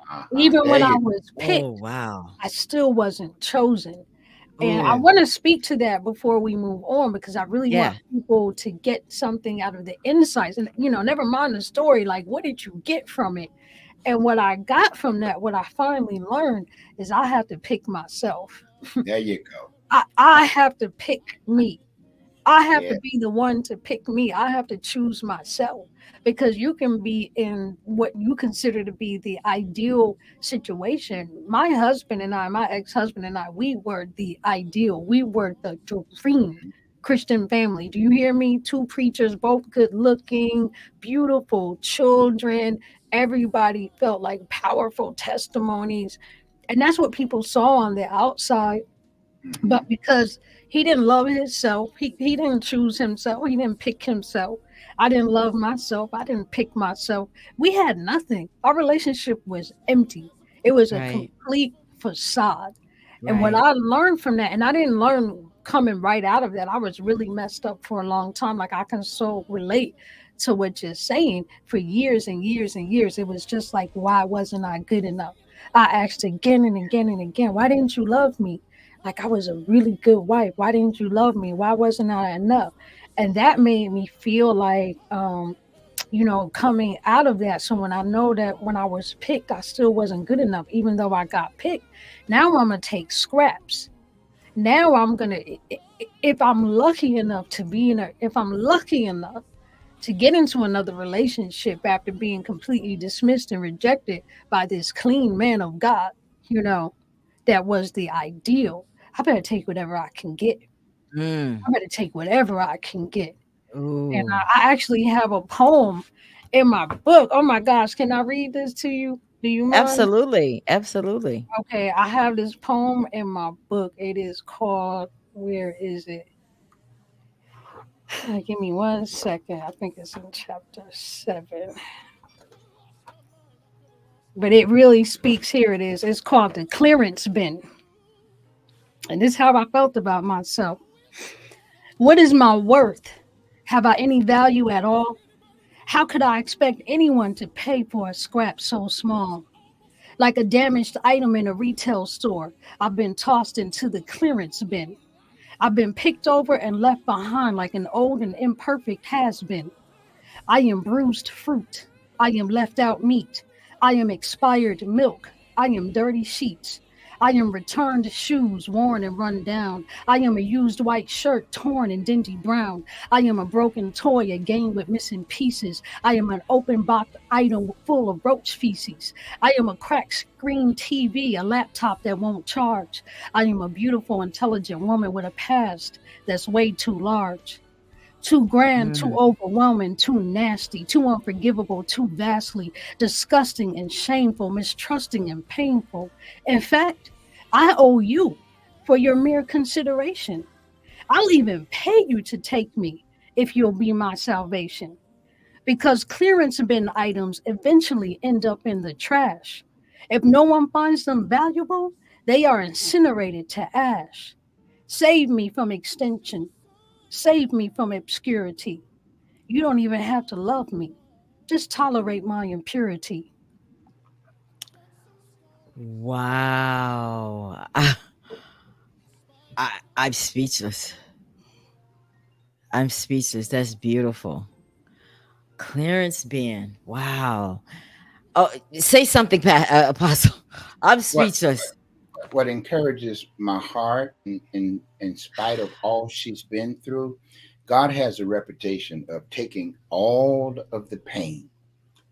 Uh-huh. Even There when I you was Oh picked, wow. I still wasn't chosen. And I Oh want to speak to that before we move on because I really yeah. want people to get something out of the insights. And, never mind the story, like, what did you get from it? And what I got from that, what I finally learned is I have to pick myself. there you go. I have to pick me. I have to Yeah. be the one to pick me. I have to choose myself, because you can be in what you consider to be the ideal situation. My husband and I, my ex-husband and I, we were the ideal. We were the dream Christian family. Do you hear me? Two preachers, both good looking, beautiful children. Everybody felt like powerful testimonies. And that's what people saw on the outside. Hmm. But because he didn't love himself, he didn't choose himself, he didn't pick himself. I didn't love myself, I didn't pick myself. We had nothing. Our relationship was empty. It was a Right. complete facade. And what Right. I learned from that, and I didn't learn coming right out of that, I was really messed up for a long time. Like, I can so relate to what you're saying. For years and years and years, it was just like, why wasn't I good enough? I asked again and again and again, why didn't you love me? Like, I was a really good wife. Why didn't you love me? Why wasn't I enough? And that made me feel like, coming out of that. So when I know that when I was picked, I still wasn't good enough, even though I got picked. Now I'm gonna take scraps. Now I'm gonna, if I'm lucky enough to be in a, if I'm lucky enough to get into another relationship after being completely dismissed and rejected by this clean man of God, you know, that was the ideal. I better take whatever I can get. Mm. I better take whatever I can get. And Ooh. I actually have a poem in my book. Oh my gosh, can I read this to you? Do you mind? Absolutely. Absolutely. Okay, I have this poem in my book. It is called, where is it? Give me 1 second. I think it's in chapter 7. But it really speaks. Here it is. It's called The Clearance Bin. And this is how I felt about myself. What is my worth? Have I any value at all? How could I expect anyone to pay for a scrap so small? Like a damaged item in a retail store, I've been tossed into the clearance bin. I've been picked over and left behind like an old and imperfect has been. I am bruised fruit. I am left out meat. I am expired milk. I am dirty sheets. I am returned shoes worn and run down. I am a used white shirt torn and dingy brown. I am a broken toy, a game with missing pieces. I am an open box item full of roach feces. I am a cracked screen TV, a laptop that won't charge. I am a beautiful, intelligent woman with a past that's way too large. Too grand, too Mm. overwhelming, too nasty, too unforgivable, too vastly disgusting and shameful, mistrusting and painful. In fact, I owe you for your mere consideration. I'll even pay you to take me if you'll be my salvation. Because clearance bin items eventually end up in the trash. If no one finds them valuable, they are incinerated to ash. Save me from extinction. Save me from obscurity. You don't even have to love me. Just tolerate my impurity. Wow. I'm speechless. I'm speechless. That's beautiful. Clearance bin. Wow. Oh, say something, Apostle. I'm What speechless. what encourages my heart, in spite of all she's been through, God has a reputation of taking all of the pain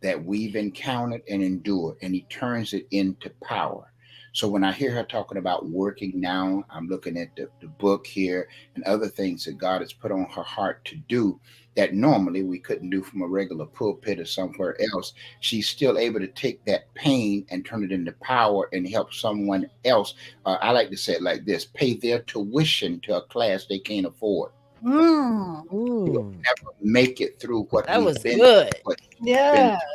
that we've encountered and endured, and He turns it into power. So when I hear her talking about working now, I'm looking at the book here and other things that God has put on her heart to do that normally we couldn't do from a regular pulpit or somewhere else. She's still able to take that pain and turn it into power and help someone else. I like to say it like this: pay their tuition to a class they can't afford. Mm, We'll Ooh, never make it through what that we've was been, good. what she's been yeah. through.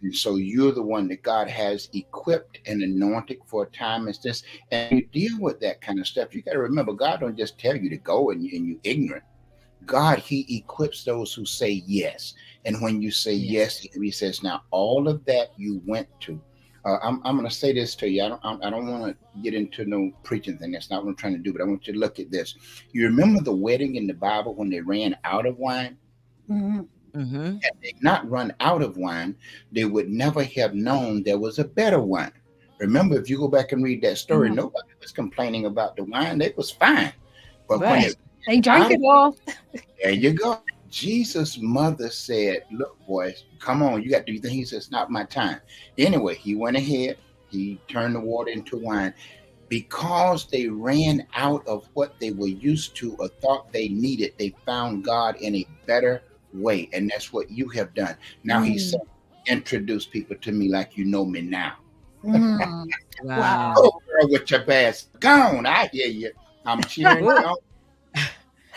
And so you're the one that God has equipped and anointed for a time as this. And you deal with that kind of stuff. You got to remember, God don't just tell you to go and you ignorant. God, He equips those who say yes. And when you say yes, Yes. He says, now all of that you went to. I'm going to say this to you. I don't want to get into no preaching thing. That's not what I'm trying to do. But I want you to look at this. You remember the wedding in the Bible when they ran out of wine? Mhm. Mm-hmm. Had they not run out of wine, they would never have known there was a better wine. Remember, if you go back and read that story, Mhm. nobody was complaining about the wine. They was fine. But when Right. it They drank out it of all. there you go. Jesus' mother said, "Look, boys, come on, you got to do things." He said, "It's not my time." Anyway, he went ahead. He turned the water into wine because they ran out of what they were used to or thought they needed. They found God in a better way, and that's what you have done. Now he said, Mm, "Introduce people to me like you know me now." mm. Wow. Oh, Wow. girl, with your ass gone. I hear you. I'm cheering Woo. you on.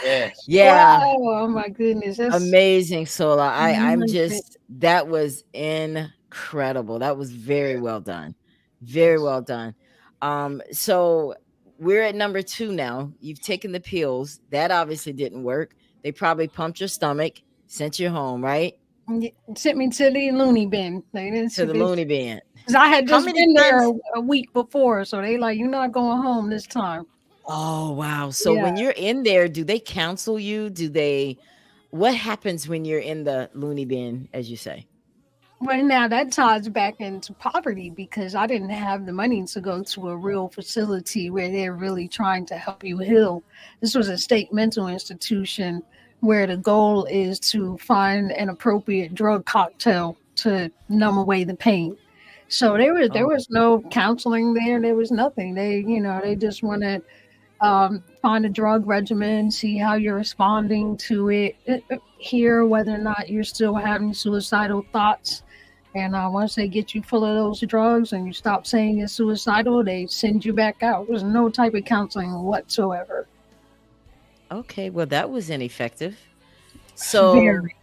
Yes. Yeah. Wow. Oh my goodness. That's Amazing, Sola. I'm my goodness. just that was incredible. That was very Yes. well done. Very Yes. well done. So we're at number 2 now. You've taken the pills. That obviously didn't work. They probably pumped your stomach, sent you home, right? Sent me to the loony bin. They didn't To the loony bin. because I had How just many been there times? a week before, so they like, you're not going home this time. Oh, wow. So Yeah. when you're in there, do they counsel you? Do they what happens when you're in the loony bin, as you say? Well, now that ties back into poverty because I didn't have the money to go to a real facility where they're really trying to help you heal. This was a state mental institution where the goal is to find an appropriate drug cocktail to numb away the pain. So there Oh, was no counseling there. There was nothing. They just wanted find a drug regimen, see how you're responding to it, hear whether or not you're still having suicidal thoughts. And once they get you full of those drugs and you stop saying you're suicidal, they send you back out. There's no type of counseling whatsoever. okay. Well, that was ineffective. So, Very.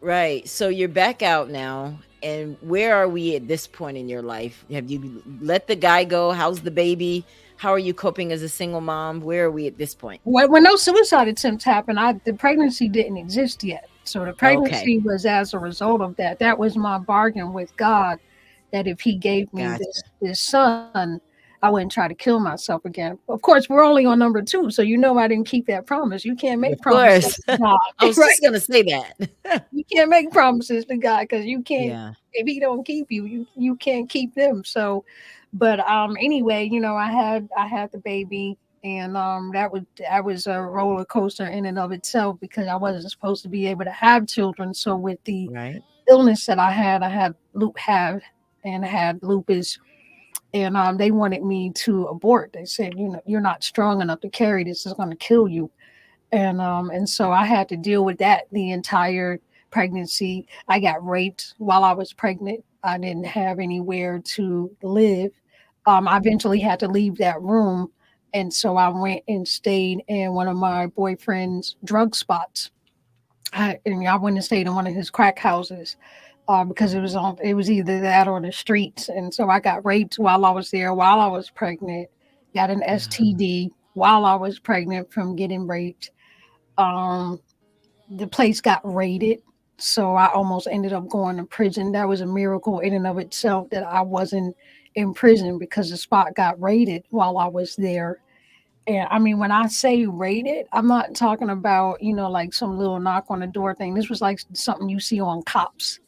right. So you're back out now. And where are we at this point in your life? Have you let the guy go? How's the baby? How are you coping as a single mom? Where are we at this point? When those suicide attempts happened, the pregnancy didn't exist yet. So the Okay. pregnancy was as a result of that. That was my bargain with God that if He gave me Gotcha. this son, I wouldn't try to kill myself again. Of course, we're only on number 2, so I didn't keep that promise. You can't make Of promises course. to God, I was right? just going to say that. You can't make promises to God because you can't. Yeah. If He don't keep you, you can't keep them. So, but anyway, I had the baby, and that was a roller coaster in and of itself because I wasn't supposed to be able to have children. So with the Right. illness that I had had lupus, and they wanted me to abort. They said, you're not strong enough to carry this. It's going to kill you. And so I had to deal with that the entire pregnancy. I got raped while I was pregnant. I didn't have anywhere to live. I eventually had to leave that room, and so I went and stayed in one of my boyfriend's drug spots. I went and stayed in one of his crack houses because it was either that or the streets. And so I got raped while I was there, while I was pregnant, got an STD while I was pregnant from getting raped. um the place got raided, so I almost ended up going to prison. That was a miracle in and of itself that I wasn't in prison because the spot got raided while I was there. And I mean, when I say raided, I'm not talking about, like some little knock on the door thing. This was like something you see on Cops.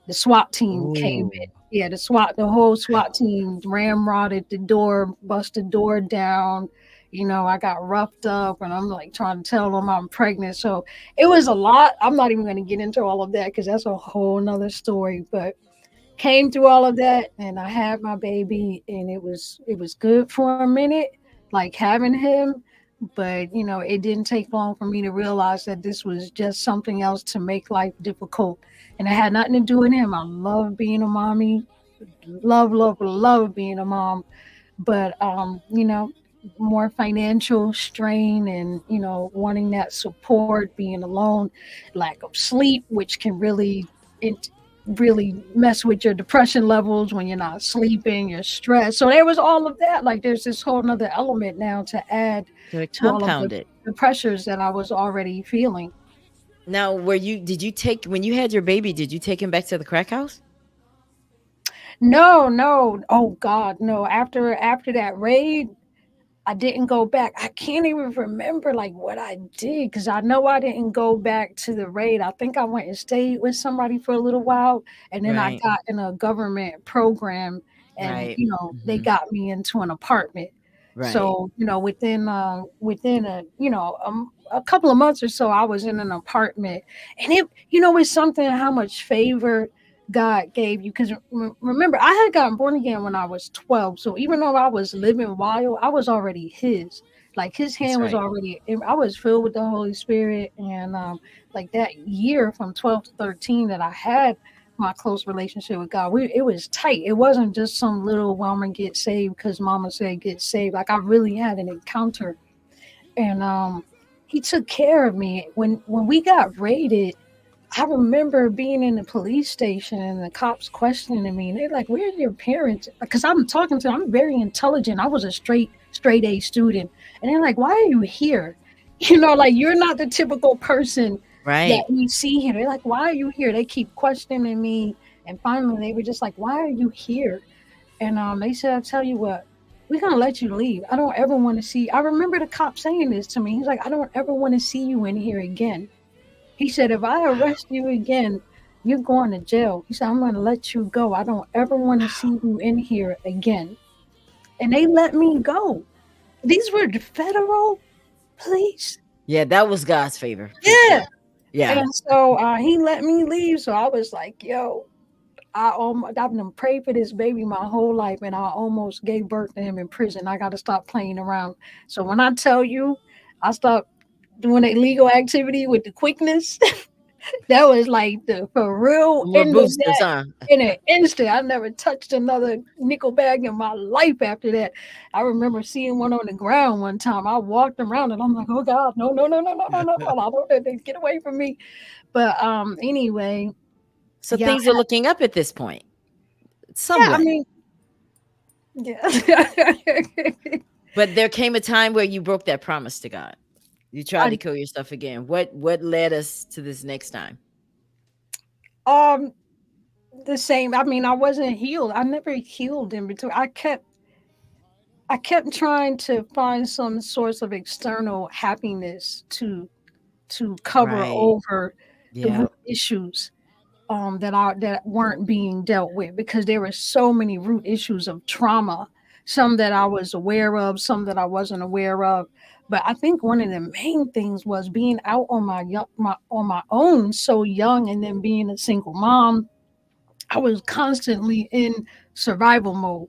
The SWAT team came in. Ooh. Yeah, the whole SWAT team ramrodded the door, busted the door down. I got roughed up, and I'm like trying to tell them I'm pregnant. So it was a lot. I'm not even going to get into all of that because that's a whole nother story. But came through all of that, and I had my baby, and it was good for a minute, like having him. But it didn't take long for me to realize that this was just something else to make life difficult, and it had nothing to do with him. I love being a mommy, love being a mom, but more financial strain, and wanting that support, being alone, lack of sleep, which can it really mess with your depression levels when you're not sleeping, you're stressed. So there was all of that. Like there's this whole nother element now to add So it to all of the, compounded. the pressures that I was already feeling. Now, did you take, when you had your baby, did you take him back to the crack house? No, no. Oh God, no. After that raid, I didn't go back. I can't even remember like what I did because I know I didn't go back to the raid. I think I went and stayed with somebody for a little while, and then I Right. got in a government program, and Right. they Mhm. got me into an apartment. Right. So within a couple of months or so, I was in an apartment, and it's something how much favor God gave you. Because remember, I had gotten born again when I was 12. So even though I was living wild, I was already His. Like His That's hand was right. already. I was filled with the Holy Spirit, and like that year from 12 to 13 that I had my close relationship with God, it was tight. It wasn't just some little, well, I'm gonna get saved because Mama said get saved. Like I really had an encounter, and He took care of me when we got raided. I remember being in the police station and the cops questioning me. And they're like, "Where's your parents?" Because I'm talking to them. I'm very intelligent. I was a straight A student, and they're like, "Why are you here?" Like you're not the typical person that Right. we see here. They're like, "Why are you here?" They keep questioning me, and finally they were just like, "Why are you here?" And they said, "I'll tell you what, we're gonna let you leave. I don't ever want to see." I remember the cop saying this to me. He's like, "I don't ever want to see you in here again." He said, "If I arrest you again, you're going to jail." He said, "I'm going to let you go. I don't ever want to see you in here again." And they let me go. These were the federal police. Yeah, that was God's favor for Yeah. sure. Yeah. And so he let me leave. So I was like, yo, I've been prayed for this baby my whole life, and I almost gave birth to him in prison. I got to stop playing around. So when I tell you, I stopped doing illegal activity with the quickness. That was like the for real More end of boosters, that huh? in an instant. I never touched another nickel bag in my life after that. I remember seeing one on the ground one time. I walked around and I'm like, oh God, no, no, no, no, no, no, no, no. I don't get away from me. But anyway, So yeah, things are looking up at this point, yeah, I somewhat. mean, yeah. But there came a time where you broke that promise to God. You tried to I kill yourself again. What led us to this next time? um the same. I mean, I wasn't healed. I never healed in between. I kept trying to find some source of external happiness to cover Right. over the Yeah. root issues that weren't being dealt with, because there were so many root issues of trauma, some that I was aware of, some that I wasn't aware of. But I think one of the main things was being out on on my own so young, and then being a single mom. I was constantly in survival mode.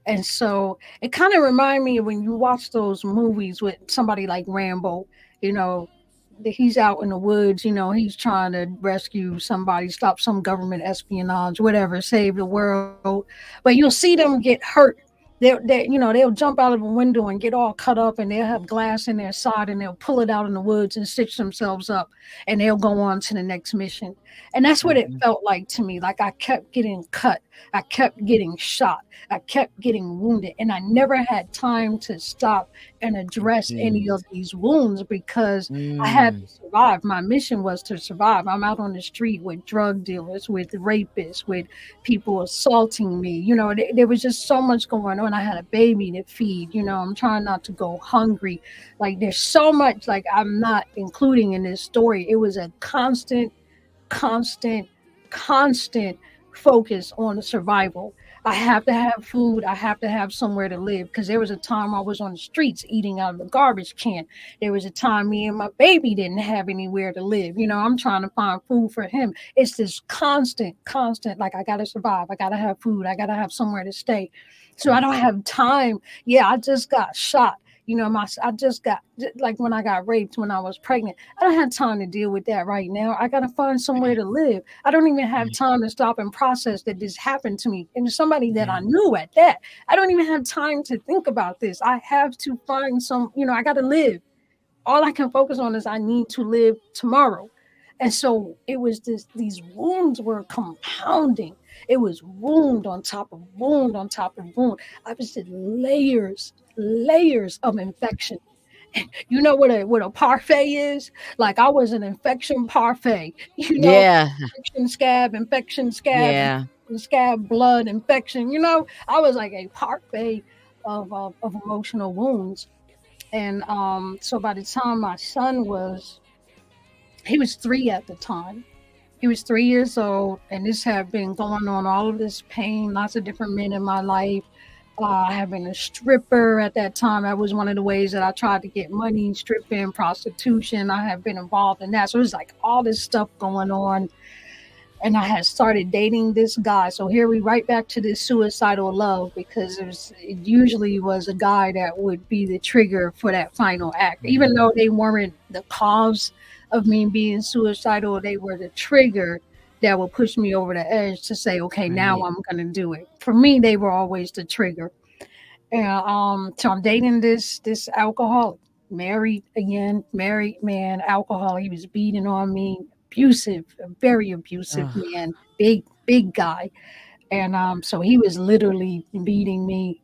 And so it kind of reminded me of when you watch those movies with somebody like Rambo, you know, he's out in the woods, he's trying to rescue somebody, stop some government espionage, whatever, save the world. But you'll see them get hurt. They'll jump out of a window and get all cut up, and they'll have glass in their side, and they'll pull it out in the woods and stitch themselves up, and they'll go on to the next mission. And that's what it Mhm. felt like to me. Like I kept getting cut, I kept getting shot, I kept getting wounded, and I never had time to stop and address any Jeez. of these wounds because I had Mm. to survive. My mission was to survive. I'm out on the street with drug dealers, with rapists, with people assaulting me. There was just so much going on. I had a baby to feed. I'm trying not to go hungry. Like there's so much like I'm not including in this story. It was a constant, constant focus on the survival. I have to have food. I have to have somewhere to live, because there was a time I was on the streets eating out of the garbage can. There was a time me and my baby didn't have anywhere to live. I'm trying to find food for him. It's this constant, like I got to survive. I got to have food. I got to have somewhere to stay. So I don't have time. Yeah, I just got shot. I just got, like when I got raped when I was pregnant. I don't have time to deal with that right now. I got to find somewhere to live. I don't even have time to stop and process that this happened to me, and somebody that Yeah. I knew at that. I don't even have time to think about this. I have to find I got to live. All I can focus on is I need to live tomorrow. And so it was these wounds were compounding. It was wound on top of wound on top of wound. I was just layers of infection. You know what a parfait is? Like I was an infection parfait. Yeah. Infection scab, Yeah. scab, blood infection. I was like a parfait of emotional wounds. And so by the time my son he was 3 at the time. He was 3 years old, and this had been going on, all of this pain, lots of different men in my life. I had been a stripper at that time. That was one of the ways that I tried to get money, stripping, prostitution. I had been involved in that. So it was like all this stuff going on. And I had started dating this guy. So here we right back to this suicidal love, because it usually was a guy that would be the trigger for that final act. Even though they weren't the cause of me being suicidal, they were the trigger that would push me over the edge to say, okay, now Right. I'm gonna do it. For me, they were always the trigger. And so I'm dating this alcoholic, married again, married man, alcoholic. He was beating on me, abusive, a very abusive Oh, man, big guy. And so he was literally beating me.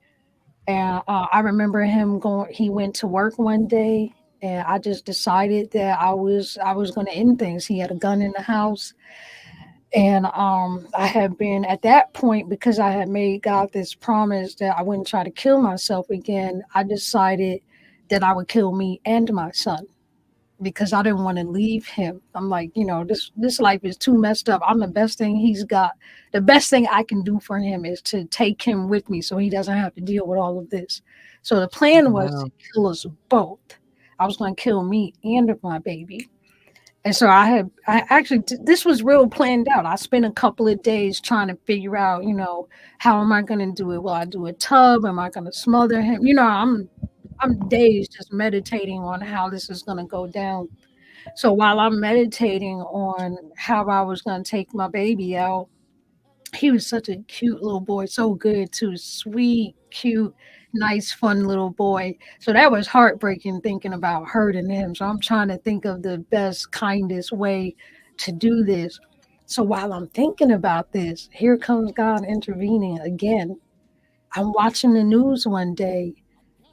And I remember him going. He went to work one day, and I just decided that I was going to end things. He had a gun in the house, and I had been at that point, because I had made God this promise that I wouldn't try to kill myself again. I decided that I would kill me and my son, because I didn't want to leave him. I'm like, this life is too messed up. I'm the best thing he's got. The best thing I can do for him is to take him with me so he doesn't have to deal with all of this. So the plan was to wow. kill us both. I was going to kill me and my baby. And so I actually, this was real planned out. I spent a couple of days trying to figure out, how am I going to do it? Will I do a tub? Am I going to smother him? I'm days just meditating on how this is going to go down. So while I'm meditating on how I was going to take my baby out, he was such a cute little boy, so good too, sweet, cute, nice, fun little boy. So that was heartbreaking thinking about hurting him. So I'm trying to think of the best, kindest way to do this. So while I'm thinking about this, here comes God intervening again. I'm watching the news one day,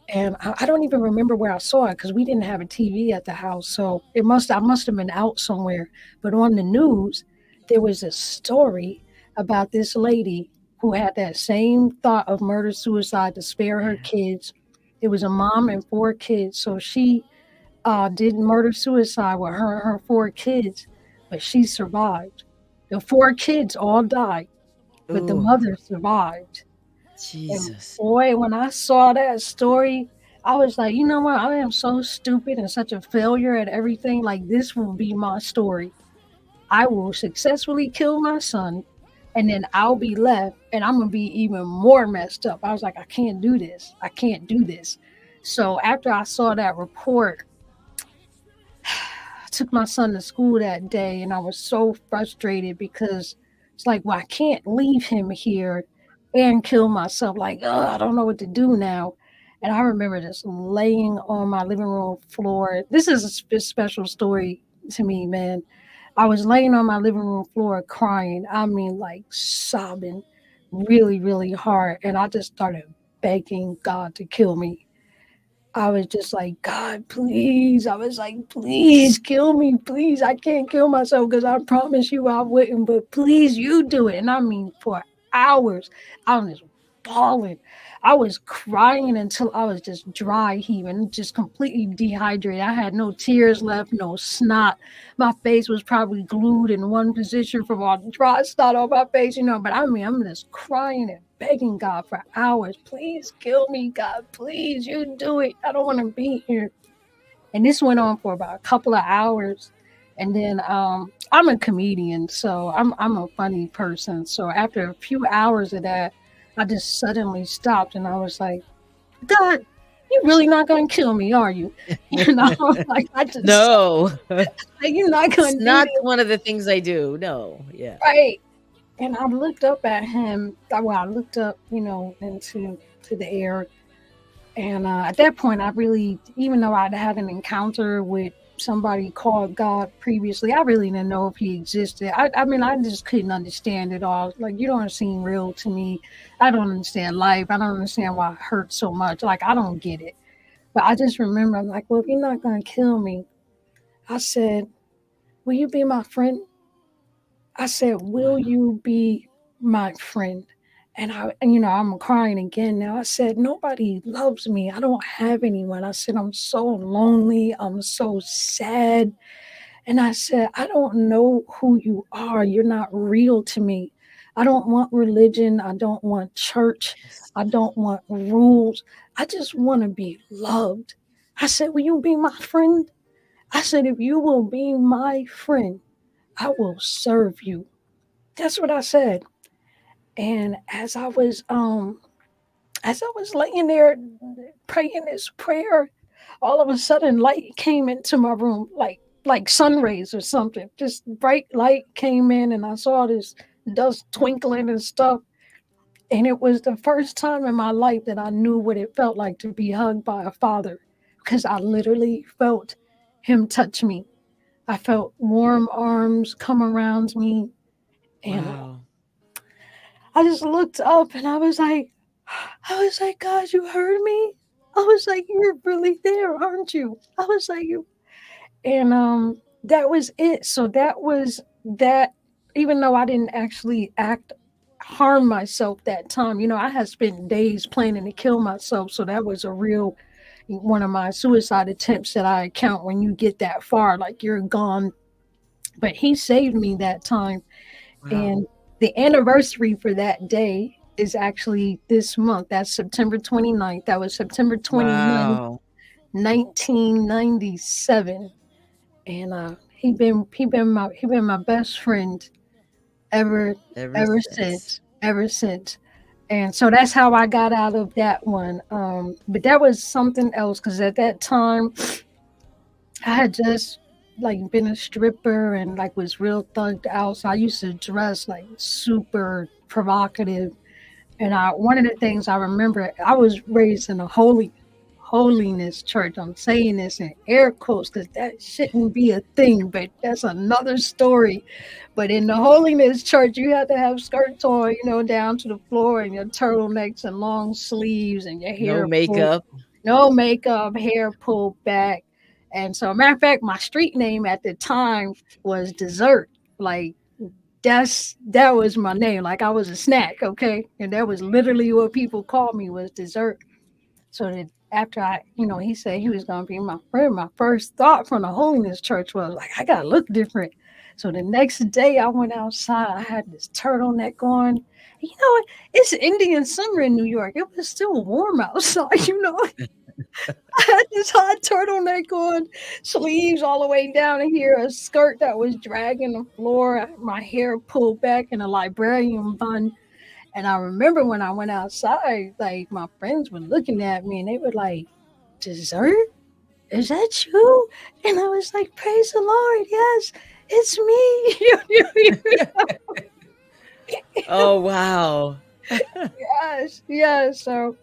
and I don't even remember where I saw it, because we didn't have a TV at the house. So I must have been out somewhere. But on the news, there was a story about this lady who had that same thought of murder suicide to spare her Yeah. kids. It was a mom and four kids. So she did murder suicide with her 4 kids, but she survived. The 4 kids all died, but the Oh, mother survived. And Jesus. boy, when I saw that story, I was like, you know what? I am so stupid and such a failure at everything. Like, this will be my story. I will successfully kill my son, and then I'll be left, and I'm going to be even more messed up. I was like, I can't do this. I can't do this. So after I saw that report, I took my son to school that day, and I was so frustrated, because it's like, well, I can't leave him here and kill myself. Like, I don't know what to do now. And I remember just laying on my living room floor. This is a special story to me, man. I was laying on my living room floor crying. I mean, like sobbing really, really hard. And I just started begging God to kill me. I was just like, God, please. I was like, please kill me. Please. I can't kill myself, because I promise you I wouldn't, but please, you do it. And I mean, for hours, I was just bawling. I was crying until I was just dry heaving, just completely dehydrated. I had no tears left, no snot. My face was probably glued in one position from all the dry snot on my face, But I mean, I'm just crying and begging God for hours. Please kill me, God. Please, you do it. I don't want to be here. And this went on for about a couple of hours. And then I'm a comedian, so I'm a funny person. So after a few hours of that, I just suddenly stopped, and I was like, God, you're really not gonna kill me, are you? Like, I just No, like, you're not it's gonna do not this, one of the things I do. No. Yeah. right? And I looked up at him. Well, I looked up, into the air. And at that point, I really, even though I'd had an encounter with somebody called God previously, I really didn't know if he existed. I mean, I just couldn't understand it all. Like, you don't seem real to me. I don't understand life. I don't understand why it hurts so much. Like, I don't get it. But I just remember, I'm like, well, if you're not going to kill me, I said, will you be my friend? I said, will Wow. you be my friend? I'm crying again now. I said, nobody loves me. I don't have anyone. I said, I'm so lonely. I'm so sad. And I said, I don't know who you are. You're not real to me. I don't want religion. I don't want church. I don't want rules. I just want to be loved. I said, will you be my friend? I said, if you will be my friend, I will serve you. That's what I said. And as I was laying there praying this prayer, all of a sudden light came into my room, like sun rays or something. Just bright light came in, and I saw this dust twinkling and stuff. And it was the first time in my life that I knew what it felt like to be hugged by a father, because I literally felt him touch me. I felt warm arms come around me, and Wow. I just looked up and I was like, God, you heard me? I was like, you're really there, aren't you? I was like, you. And that was it. So that was that. Even though I didn't actually harm myself that time, I had spent days planning to kill myself. So that was a real one of my suicide attempts that I count when you get that far, like you're gone. But he saved me that time. Wow. And the anniversary for that day is actually this month. That's September 29th. That was September 29th, Wow. 1997. And he been my best friend ever Ever ever since. since. Ever since. And so that's how I got out of that one. But that was something else, because at that time I had just like been a stripper and like was real thugged out. So I used to dress like super provocative. And one of the things I remember, I was raised in a holiness church. I'm saying this in air quotes because that shouldn't be a thing, but that's another story. But in the holiness church, you had to have skirts on, down to the floor, and your turtlenecks and long sleeves and your No hair pulled, makeup. no makeup, hair pulled back. And so, matter of fact, my street name at the time was Dessert. Like that was my name. Like I was a snack, okay? And that was literally what people called me, was Dessert. So that after he said he was gonna be my friend, my first thought from the holiness church was like, I gotta look different. So the next day I went outside, I had this turtleneck on. What? It's Indian summer in New York. It was still warm outside, I had this hot turtleneck on, sleeves all the way down to here, a skirt that was dragging the floor, my hair pulled back in a librarian bun. And I remember when I went outside, like my friends were looking at me and they were like, Dessert? Is that you? And I was like, praise the Lord, yes, it's me. Oh, wow. Yes, yes. So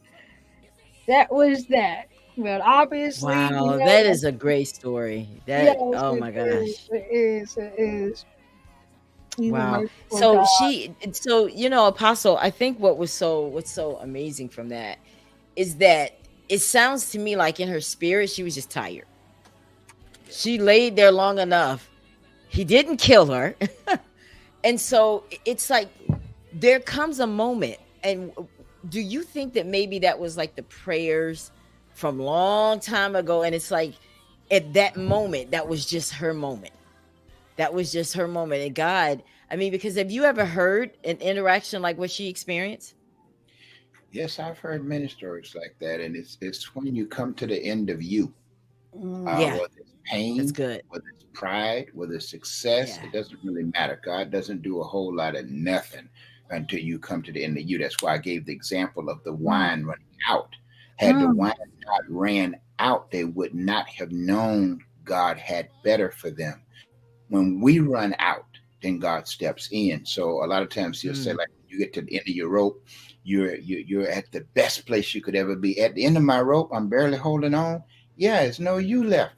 that was that. But obviously, Wow. That is a great story. yes, Oh it my is. gosh. It is. It is. He's a Wow. merciful God. So Apostle, I think what's so amazing from that is that it sounds to me like in her spirit, she was just tired. She laid there long enough. He didn't kill her. And so it's like there comes a moment. And do you think that maybe that was like the prayers from long time ago? And it's like at that moment, that was just her moment. That was just her moment. And God, I mean, because have you ever heard an interaction like what she experienced? Yes, I've heard many stories like that, and it's when you come to the end of you, Mm, Yeah, whether it's that's pain, good. whether it's pride, whether it's success, Yeah. it doesn't really matter. God doesn't do a whole lot of nothing until you come to the end of you. That's why I gave the example of the mm, wine running out. Had the mm. wine not ran out, they would not have known God had better for them. When we run out, then God steps in. So a lot of times he'll say, Mm, like, when you get to the end of your rope, you're at the best place you could ever be. At the end of my rope, I'm barely holding on. Yeah, it's no you left.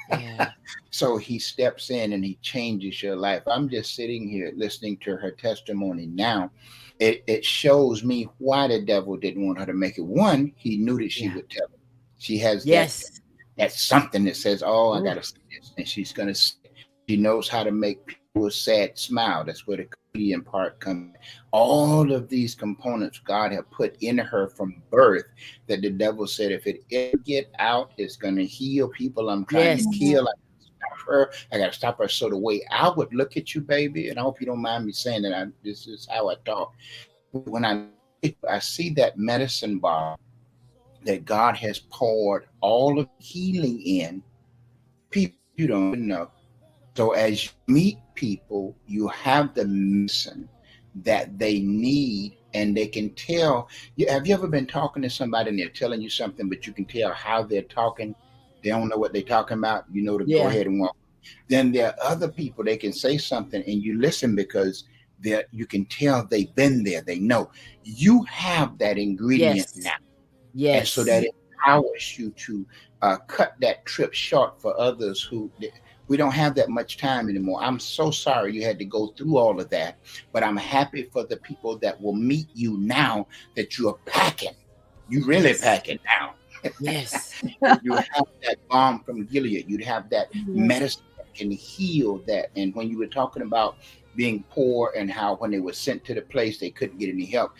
yeah. So he steps in and he changes your life. I'm just sitting here listening to her testimony now. It shows me why the devil didn't want her to make it. One, he knew that she Yeah. would tell him. She has Yes. that something that says, "Oh, I Ooh. gotta say this," and she's gonna. She knows how to make people sad smile. That's where the comedian part comes. All of these components God had put in her from birth. That the devil said, if it ever get out, it's gonna heal people I'm trying to Yes. kill. her. I got to stop her. So the way I would look at you, baby, and I hope you don't mind me saying that, this is how I talk. When I look at you, I see that medicine bottle that God has poured all of healing in to people you don't even know. So as you meet people, you have the medicine that they need, and they can tell. Have you ever been talking to somebody and they're telling you something, but you can tell how they're talking? They don't know what they're talking about. You know to go Yeah. ahead and walk. Then there are other people, they can say something and you listen because you can tell they've been there. They know you have that ingredient Yes. now, and so that Yes. empowers you to cut that trip short for others who we don't have that much time anymore. I'm so sorry you had to go through all of that, but I'm happy for the people that will meet you now that you are packing. You really Yes. packing now. Yes. You have that balm from Gilead. You'd have that medicine that can heal that. And when you were talking about being poor and how when they were sent to the place they couldn't get any help,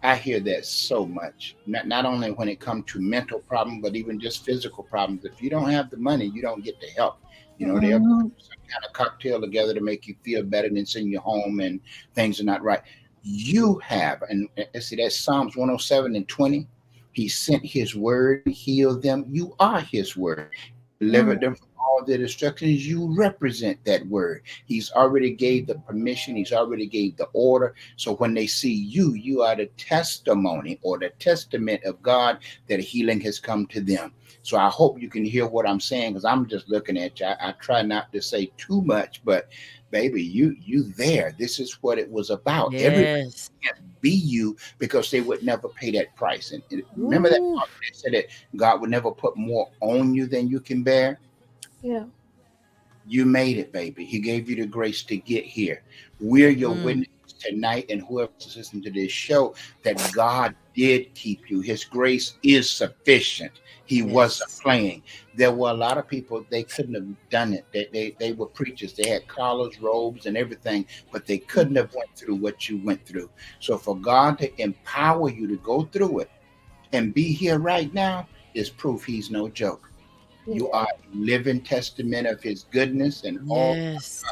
I hear that so much. Not only when it comes to mental problems, but even just physical problems. If you don't have the money, you don't get the help. You know, they'll put Mhm. some kind of cocktail together to make you feel better than send you home, and things are not right. You have, and see, that's Psalms 107:20. He sent his word and healed them. You are his word. He delivered them from all their destructions. You represent that word. He's already gave the permission. He's already gave the order. So when they see you, you are the testimony or the testament of God that healing has come to them. So I hope you can hear what I'm saying, because I'm just looking at you. I try not to say too much, but baby, you there. This is what it was about. Everybody Yes. can't be you because they would never pay that price. And remember that Ooh. part where they said that God would never put more on you than you can bear. Yeah. You made it, baby. He gave you the grace to get here. We're your Mm. witnesses tonight, and whoever's listening to this show, that God did keep you. His grace is sufficient. He wasn't Yes. playing. There were a lot of people, they couldn't have done it. They were preachers. They had collars, robes, and everything, but they couldn't have went through what you went through. So for God to empower you to go through it and be here right now is proof he's no joke. You Yeah. are a living testament of his goodness and all. Yes.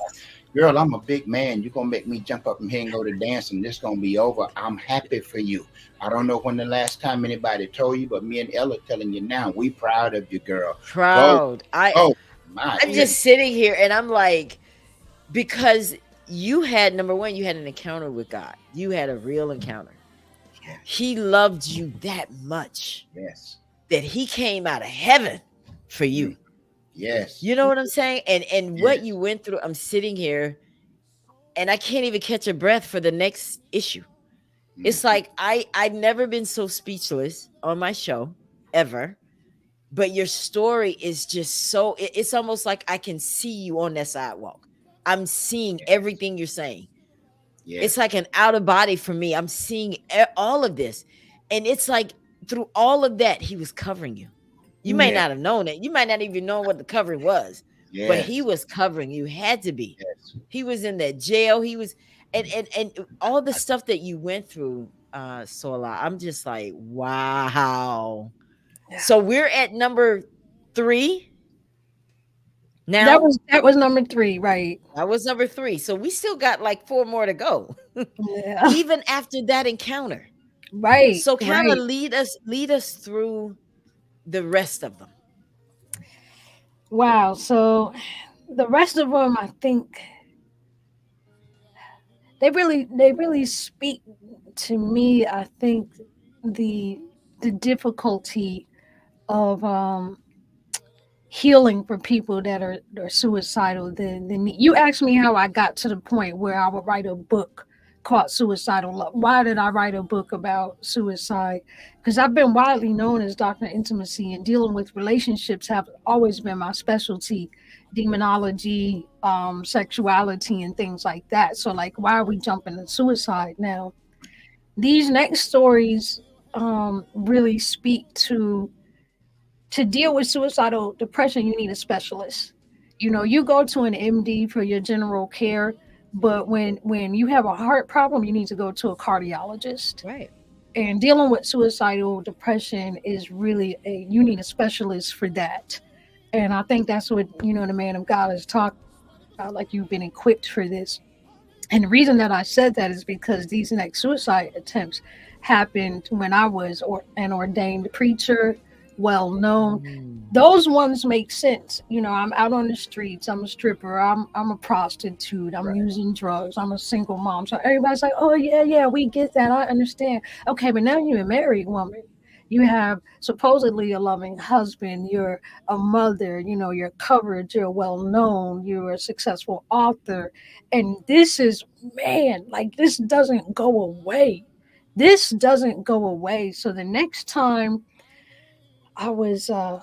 Girl, I'm a big man. You're gonna make me jump up from here and go to dance, and this gonna be over. I'm happy for you. I don't know when the last time anybody told you, but me and Ella telling you now, we proud of you, girl. Go, Proud. go. My I'm goodness. just sitting here and I'm like, because you had number one, you had an encounter with God. You had a real encounter. Yes, He loved you that much yes, that he came out of heaven for mm, you. yes, You know what I'm saying? And what you yes. went through, I'm sitting here and I can't even catch a breath for the next issue. It's Mhm. like I've never been so speechless on my show ever. But your story is just so it's almost like I can see you on that sidewalk. I'm seeing Yes, everything you're saying. It's yes. like an out of body for me. I'm seeing all of this. And it's like through all of that, he was covering you. You may Mm. Yes, not have known it. You might not even know what the covering was, but he yes, was covering you. Had to be. yes. He was in that jail. He was, and all the stuff that you went through, Sola. I'm just like, wow. Yeah. So we're at number 3 That now. was that was number 3, right? That was number 3. So we still got like 4 more to go, Yeah. even after that encounter. Right. So kind of Right. lead us through the rest of them. Wow. So the rest of them, I think they really speak to me. I think the the difficulty of healing for people that are suicidal. You asked me how I got to the point where I would write a book called Suicidal Love. Why did I write a book about suicide? Because I've been widely known as Dr. Intimacy, and dealing with relationships have always been my specialty, demonology, sexuality, and things like that. So, like, why are we jumping to suicide now? These next stories really speak to deal with suicidal depression. You need a specialist. You know, you go to an MD for your general care, but when you have a heart problem, you need to go to a cardiologist. Right. And dealing with suicidal depression is really a you need a specialist for that. And I think that's what, the man of God is talking about, like you've been equipped for this. And the reason that I said that is because these next suicide attempts happened when I was an ordained preacher, well known. Mm, Those ones make sense. I'm out on the streets. I'm a stripper. I'm a prostitute. I'm Right. using drugs. I'm a single mom. So everybody's like, oh yeah, yeah, we get that. I understand. Okay, but now you're a married woman. You have supposedly a loving husband. You're a mother. You're covered. You're well known. You're a successful author. And this is, man, like this doesn't go away. This doesn't go away. So the next time I was I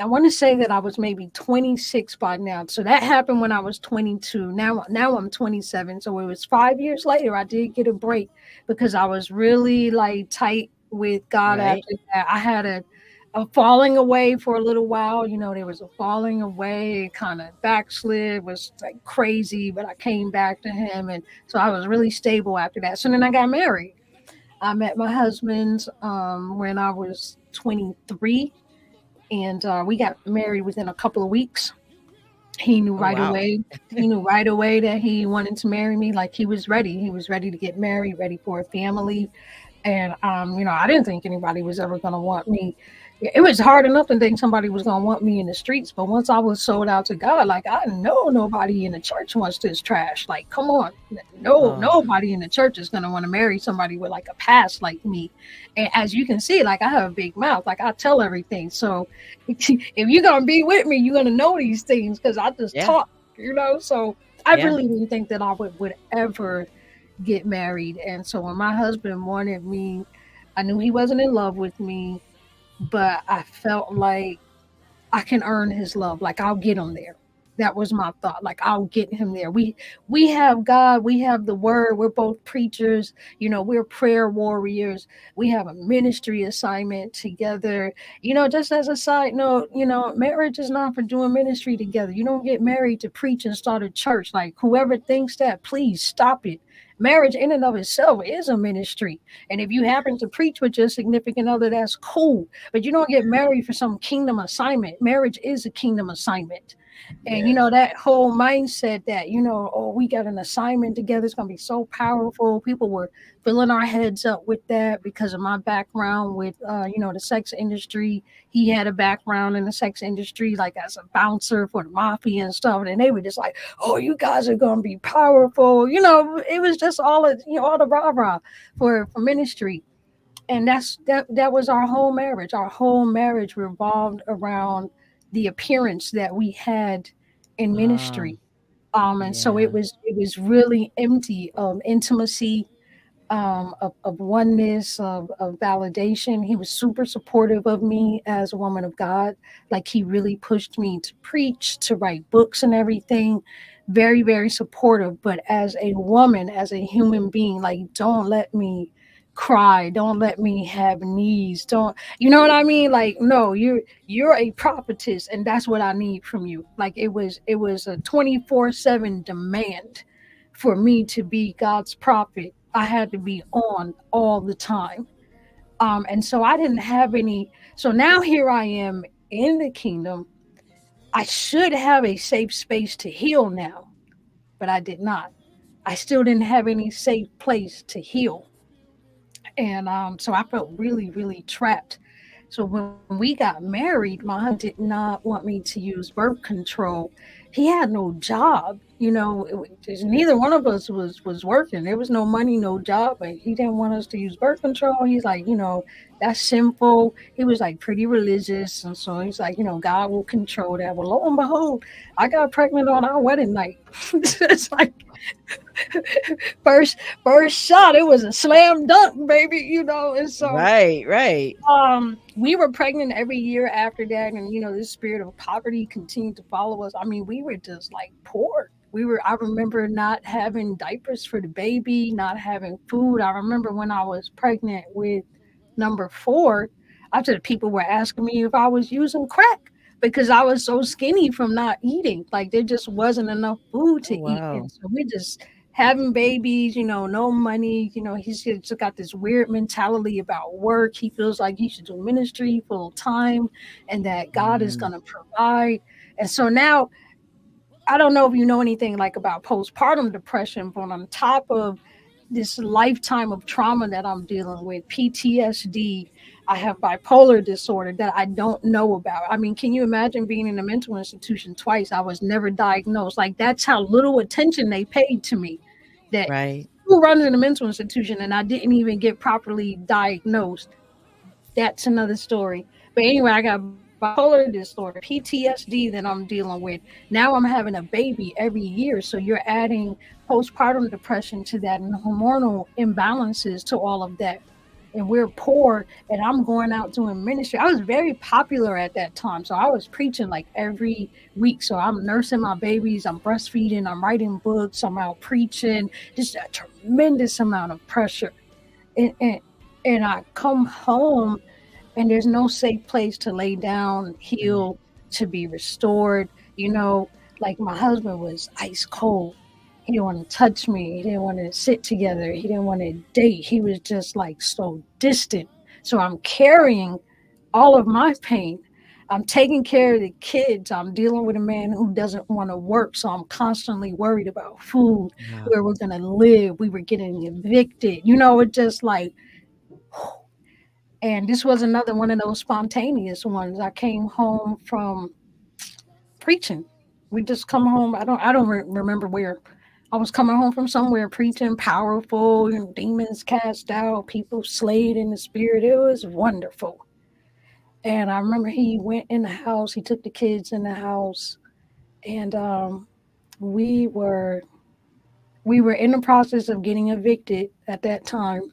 want to say that I was maybe 26 by now. So that happened when I was 22. Now I'm 27. So it was 5 years later. I did get a break because I was really like tight with God right. after that. I had a falling away for a little while. There was a falling away, kind of backslid, was like crazy, but I came back to him. And so I was really stable after that. So then I got married. I met my husband when I was 23, and we got married within a couple of weeks. He knew Oh, right wow. away. He knew right away that he wanted to marry me. Like he was ready. He was ready to get married, ready for a family. And I didn't think anybody was ever going to want me. It was hard enough to think somebody was going to want me in the streets, but once I was sold out to God, like I know nobody in the church wants this trash. Like, come on, no, Oh, nobody in the church is going to want to marry somebody with like a past like me. And as you can see, like I have a big mouth, like I tell everything. So if you're going to be with me, you're going to know these things because I just yeah. talk. So I Yeah. really didn't think that I would ever get married. And so when my husband wanted me, I knew he wasn't in love with me, but I felt like I can earn his love. Like I'll get him there. That was my thought. Like I'll get him there. We have God, we have the word. We're both preachers, we're prayer warriors. We have a ministry assignment together. Just as a side note, marriage is not for doing ministry together. You don't get married to preach and start a church. Like whoever thinks that, please stop it. Marriage in and of itself is a ministry. And if you happen to preach with your significant other, that's cool. But you don't get married for some kingdom assignment. Marriage is a kingdom assignment. And Yes. that whole mindset that, oh, we got an assignment together, it's gonna be so powerful. People were filling our heads up with that because of my background with the sex industry. He had a background in the sex industry, like as a bouncer for the mafia and stuff. And they were just like, oh, you guys are gonna be powerful. It was just all the rah-rah for ministry. And that was our whole marriage. Our whole marriage revolved around the appearance that we had in Wow. ministry. And so Yeah. it was really empty of intimacy, of oneness, of validation. He was super supportive of me as a woman of God. Like he really pushed me to preach, to write books and everything. Very, very supportive. But as a woman, as a human being, like don't let me cry. Don't let me have needs. Don't, you know what I mean? Like, no, you're a prophetess, and that's what I need from you. Like it was a 24/7 demand for me to be God's prophet. I had to be on all the time. And so I didn't have any. So now here I am in the kingdom. I should have a safe space to heal now, but I did not. I still didn't have any safe place to heal. And so I felt really, really trapped. So when we got married, my husband did not want me to use birth control. He had no job, neither one of us was working. There was no money, no job, but he didn't want us to use birth control. He's like, that's sinful. He was like pretty religious, and so he's like, God will control that. Well, lo and behold, I got pregnant on our wedding night. It's like first first shot, it was a slam dunk, baby, and so Right. Right. we were pregnant every year after that, and this spirit of poverty continued to follow us. I mean, we were just like poor. I remember not having diapers for the baby, not having food. I remember when I was pregnant with number 4, after the people were asking me if I was using crack because I was so skinny from not eating. Like there just wasn't enough food Oh, to eat. wow. And so we just having babies, no money, he's just got this weird mentality about work. He feels like he should do ministry full time and that God is Mm, going to provide. And so now I don't know if you know anything like about postpartum depression, but on top of this lifetime of trauma that I'm dealing with, PTSD, I have bipolar disorder that I don't know about. I mean, can you imagine being in a mental institution twice? I was never diagnosed. Like, that's how little attention they paid to me. That right. who runs in a mental institution and I didn't even get properly diagnosed. That's another story. But anyway, I got bipolar disorder, PTSD that I'm dealing with. Now I'm having a baby every year. So you're adding postpartum depression to that and hormonal imbalances to all of that. And we're poor, and I'm going out doing ministry. I was very popular at that time. So I was preaching like every week. So I'm nursing my babies, I'm breastfeeding, I'm writing books, I'm out preaching, just a tremendous amount of pressure. And I come home and there's no safe place to lay down, Mm, heal, to be restored. Like my husband was ice cold. He didn't want to touch me. He didn't want to sit together. He didn't want to date. He was just like so distant. So I'm carrying all of my pain. I'm taking care of the kids. I'm dealing with a man who doesn't want to work. So I'm constantly worried about food, wow. where we're going to live. We were getting evicted. It's just like, and this was another one of those spontaneous ones. I came home from preaching. We just come home. I don't remember where. I was coming home from somewhere preaching powerful, demons cast out, people slayed in the spirit. It was wonderful. And I remember he went in the house. He took the kids in the house, and we were we were in the process of getting evicted at that time.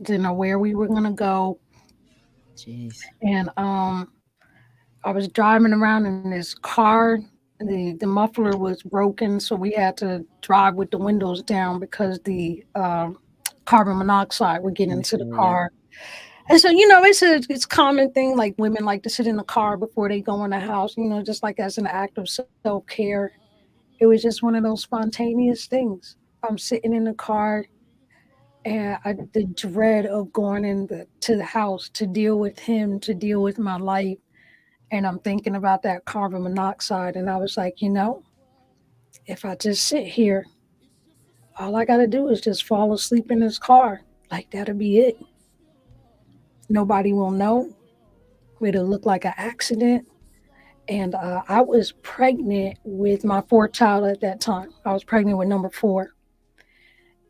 Didn't know where we were gonna go, Jeez. and I was driving around in this car. The muffler was broken, so we had to drive with the windows down because the carbon monoxide would get into the Yeah. car. And so, it's a common thing. Like women like to sit in the car before they go in the house. Just like as an act of self care. It was just one of those spontaneous things. I'm sitting in the car, and the dread of going to the house to deal with him, to deal with my life, and I'm thinking about that carbon monoxide. And I was like, if I just sit here, all I got to do is just fall asleep in this car. Like, that'll be it. Nobody will know. It'll look like an accident. And I was pregnant with my fourth child at that time. I was pregnant with number four.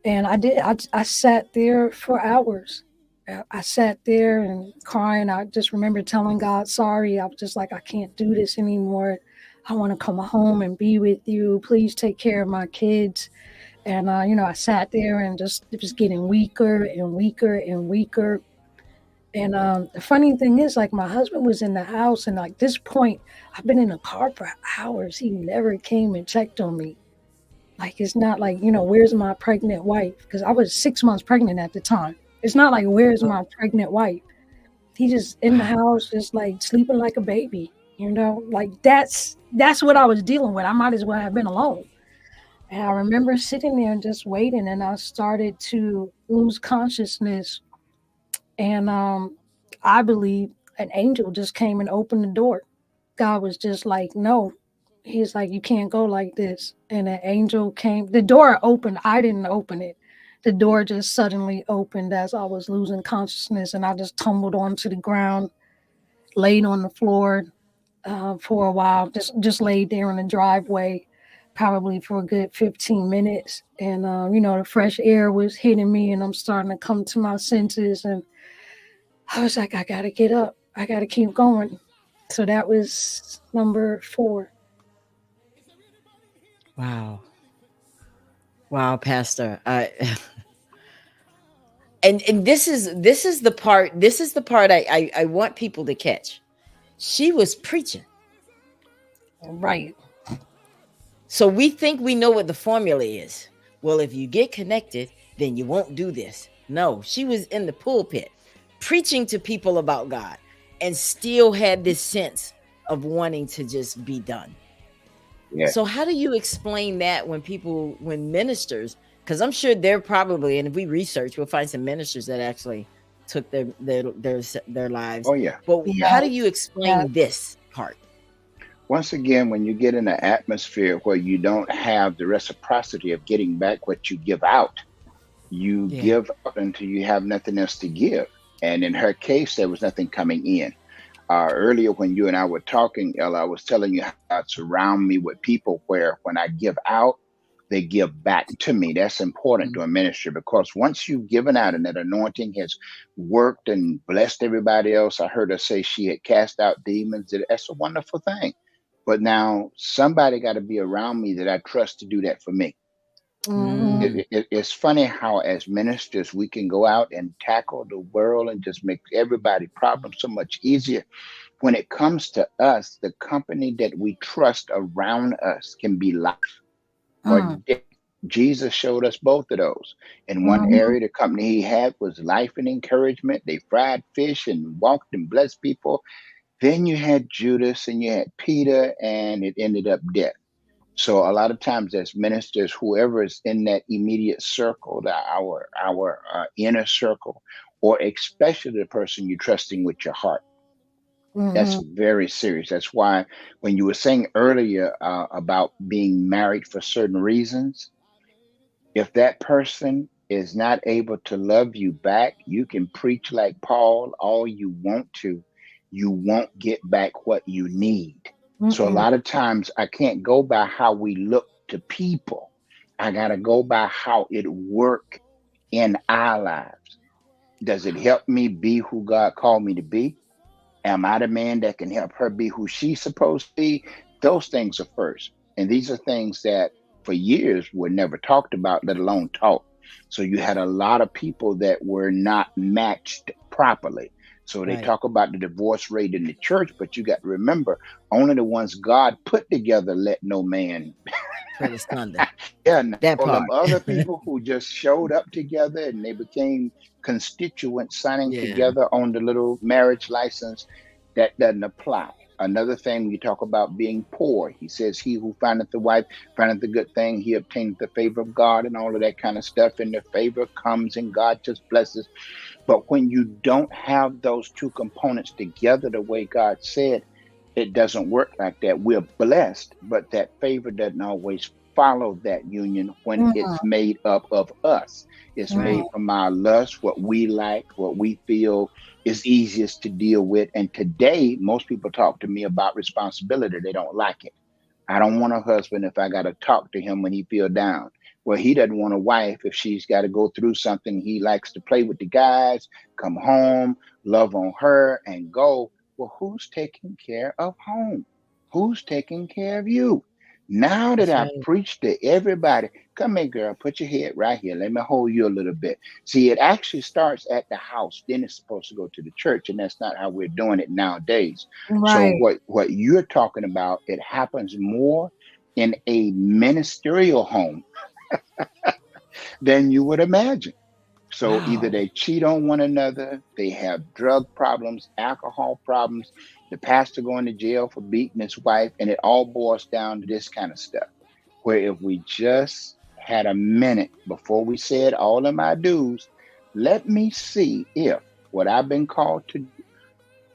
And I sat there for hours. I sat there and crying. I just remember telling God, sorry. I was just like, I can't do this anymore. I want to come home and be with you. Please take care of my kids. And, I sat there and just, it was getting weaker and weaker and weaker. And the funny thing is, like, my husband was in the house. And like this point, I've been in the car for hours. He never came and checked on me. Like, it's not like, where's my pregnant wife? Because I was 6 months pregnant at the time. It's not like, where's my pregnant wife? He just in the Wow. house, just like sleeping like a baby, like that's what I was dealing with. I might as well have been alone. And I remember sitting there and just waiting, and I started to lose consciousness. And I believe an angel just came and opened the door. God was just like, no. He's like, you can't go like this. And an angel came. The door opened. I didn't open it. The door just suddenly opened as I was losing consciousness, and I just tumbled onto the ground, laid on the floor for a while, just laid there in the driveway, probably for a good 15 minutes. And, the fresh air was hitting me, and I'm starting to come to my senses. And I was like, I got to get up. I got to keep going. So that was number four. Wow. Wow, Pastor. And this is the part I want people to catch. She was preaching. Right. So we think we know what the formula is. Well, if you get connected, then you won't do this. No, she was in the pulpit preaching to people about God and still had this sense of wanting to just be done. Yeah. So how do you explain that when ministers, because I'm sure they're probably, and if we research, we'll find some ministers that actually took their lives. Oh yeah. But how do Yes, you yes. explain this part? Once again, when you get in an atmosphere where you don't have the reciprocity of getting back what you give out, you Yeah. give out until you have nothing else to give. And in her case, there was nothing coming in. Earlier, when you and I were talking, Ella, I was telling you how I surround me with people where when I give out, they give back to me. That's important to a ministry, because once you've given out and that anointing has worked and blessed everybody else, I heard her say she had cast out demons. That's a wonderful thing. But now somebody got to be around me that I trust to do that for me. Mm-hmm. It's funny how, as ministers, we can go out and tackle the world and just make everybody problems so much easier. When it comes to us, the company that we trust around us can be life or Mm-hmm. death. Jesus showed us both of those. In one Mm-hmm. area, the company he had was life and encouragement. They fried fish and walked and blessed people. Then you had Judas and you had Peter, and it ended up death. So a lot of times, as ministers, whoever is in that immediate circle, our inner circle, or especially the person you're trusting with your heart, that's Mm-hmm. very serious. That's why when you were saying earlier about being married for certain reasons, if that person is not able to love you back, you can preach like Paul all you want to. You won't get back what you need. So a Mm-mm. lot of times I can't go by how we look to people. I got to go by how it work in our lives. Does it help me be who God called me to be? Am I the man that can help her be who she's supposed to be? Those things are first. And these are things that for years were never talked about, let alone taught. So you had a lot of people that were not matched properly. So they Right. talk about the divorce rate in the church, but you got to remember, only the ones God put together let no man. Put asunder. Yeah, now That all part. them other people who just showed up together and they became constituents signing Yeah. together on the little marriage license, that doesn't apply. Another thing, we talk about being poor. He says, "He who findeth the wife findeth the good thing, he obtaineth the favor of God," and all of that kind of stuff. And the favor comes and God just blesses. But when you don't have those two components together the way God said, it doesn't work like that. We're blessed, but that favor doesn't always follow that union when it's Mm-hmm. made up of us. It's Right. made from our lust, what we like, what we feel is easiest to deal with. And today, most people talk to me about responsibility. They don't like it. I don't want a husband if I got to talk to him when he feel down. Well, he doesn't want a wife if she's got to go through something. He likes to play with the guys, come home, love on her, and go. Well, who's taking care of home? Who's taking care of you? Now that That's I right. preach to everybody, come here, girl, put your head right here. Let me hold you a little bit. See, it actually starts at the house. Then it's supposed to go to the church, and that's not how we're doing it nowadays. So Right. what you're talking about, it happens more in a ministerial home than you would imagine. So either Wow. they cheat on one another, they have drug problems, alcohol problems, the pastor going to jail for beating his wife, and it all boils down to this kind of stuff. Where if we just had a minute before we said all of my dues, let me see if what I've been called to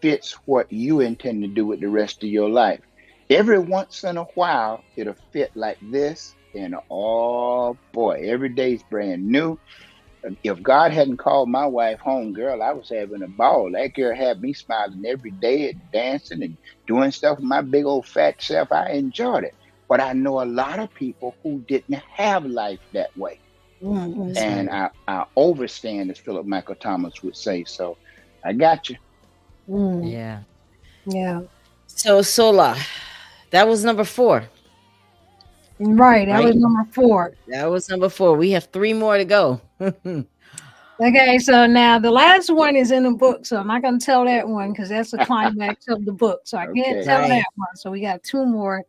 fits what you intend to do with the rest of your life. Every once in a while, it'll fit like this. And oh boy, every day's brand new. If God hadn't called my wife home, girl, I was having a ball. That girl had me smiling every day and dancing and doing stuff with my big old fat self. I enjoyed it. But I know a lot of people who didn't have life that way. Mm-hmm. That's And right. I overstand, as Philip Michael Thomas would say. So I got you. Mm. Yeah. Yeah. So Sola, that was number 4, Right. That was right? number 4. That was number 4. We have 3 more to go. Okay, so now the last one is in the book, so I'm not going to tell that one because that's the climax of the book. So I can't Okay. tell Right. that one. So we got 2 more,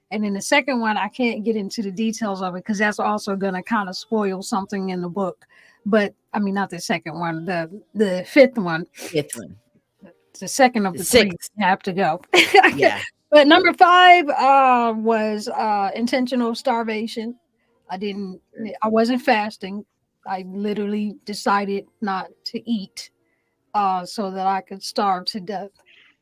and then the second one I can't get into the details of it because that's also going to kind of spoil something in the book. But I mean, not the second one, the fifth one, 5th one. the second of The the 3 6th. have to go. Yeah. But number five was intentional starvation. I didn't. I wasn't fasting. I literally decided not to eat so that I could starve to death.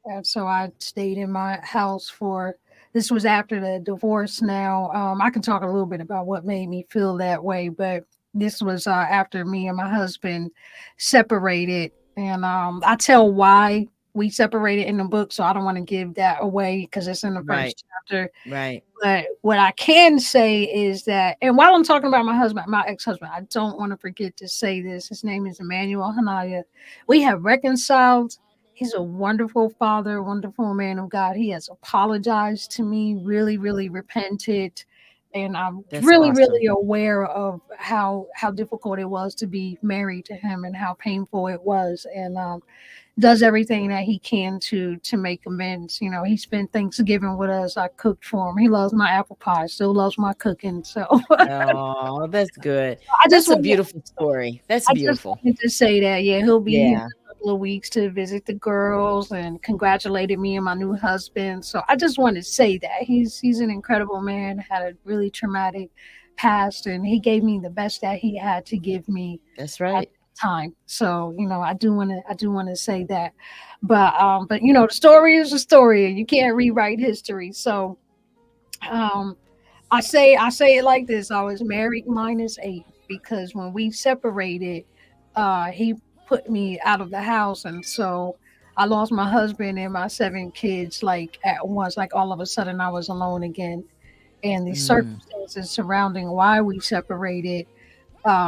And so I stayed in my house for. This was after the divorce. Now I can talk a little bit about what made me feel that way, but this was after me and my husband separated, and I tell why we separated in the book, so I don't want to give that away because it's in the Right. first chapter. Right. But what I can say is that, and while I'm talking about my husband, my ex-husband, I don't want to forget to say this. His name is Emmanuel Hanaya. We have reconciled. He's a wonderful father, wonderful man of God. He has apologized to me, really, really repented. And I'm That's really, awesome. really aware of how difficult it was to be married to him and how painful it was. And does everything that he can to make amends. You know, he spent Thanksgiving with us. I cooked for him. He loves my apple pie. Still loves my cooking. So Oh, that's good. I just That's a want beautiful story. That's I just beautiful. wanted to say that yeah, he'll be here in Yeah. a couple of weeks to visit the girls and congratulated me and my new husband. So I just want to say that he's an incredible man. Had a really traumatic past, and he gave me the best that he had to give me That's at right. the time. So, you know, I do want to say that. But you know, the story is a story and you can't rewrite history. So um I say it like this. I was married minus eight because when we separated, he put me out of the house, and so I lost my husband and my seven kids like at once. Like all of a sudden I was alone again. And the Mm, circumstances surrounding why we separated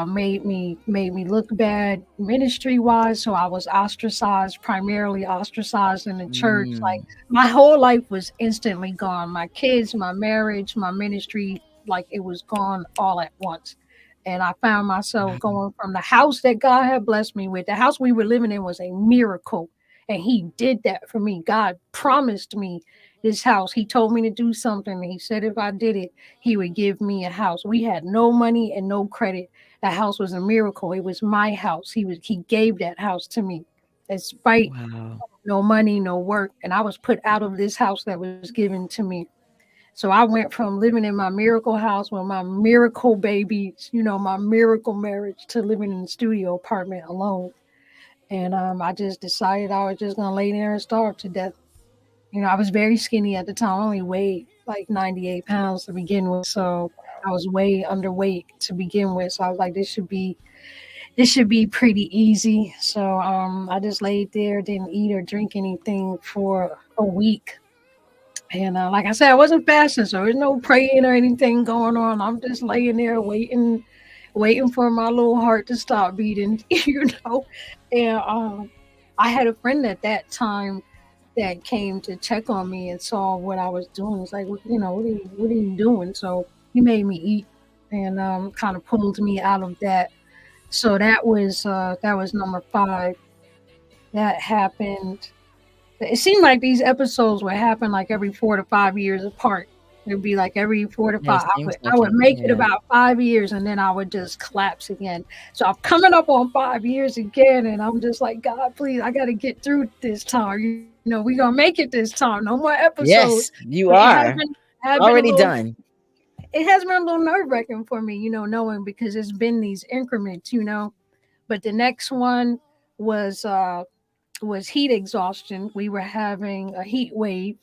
made me look bad ministry wise. So I was ostracized, primarily ostracized in the church. Like mm. my whole life was instantly gone. My kids, my marriage, my ministry, like it was gone all at once. And I found myself Wow. going from the house that God had blessed me with. The house we were living in was a miracle. And he did that for me. God promised me this house. He told me to do something. He said if I did it, he would give me a house. We had no money and no credit. That house was a miracle. It was my house. He gave that house to me, despite Wow. no money, no work, and I was put out of this house that was given to me. So I went from living in my miracle house with my miracle babies, you know, my miracle marriage, to living in a studio apartment alone. And I just decided I was just gonna lay there and starve to death. You know, I was very skinny at the time. I only weighed like 98 pounds to begin with, so I was way underweight to begin with. So I was like, this should be pretty easy. So I just laid there, didn't eat or drink anything for a week. And like I said, I wasn't fasting, so there's no praying or anything going on. I'm just laying there waiting for my little heart to stop beating, you know. And I had a friend at that time that came to check on me and saw what I was doing. It's like, you know, what are you doing? So he made me eat and kind of pulled me out of that. So that was number five. That happened. It seemed like these episodes would happen like every 4 to 5 years apart. It'd be like every four to Yeah, it five. I would seems I like would it. make it Yeah. about 5 years and then I would just collapse again. So I'm coming up on 5 years again, and I'm just like, God, please, I got to get through this time. You know, we gonna make it this time. No more episodes. Yes, But you are. it has been a Already little done. nerve wracking for me, you know, knowing because it's been these increments, you know. But the next one was uh was heat exhaustion. We were having a heat wave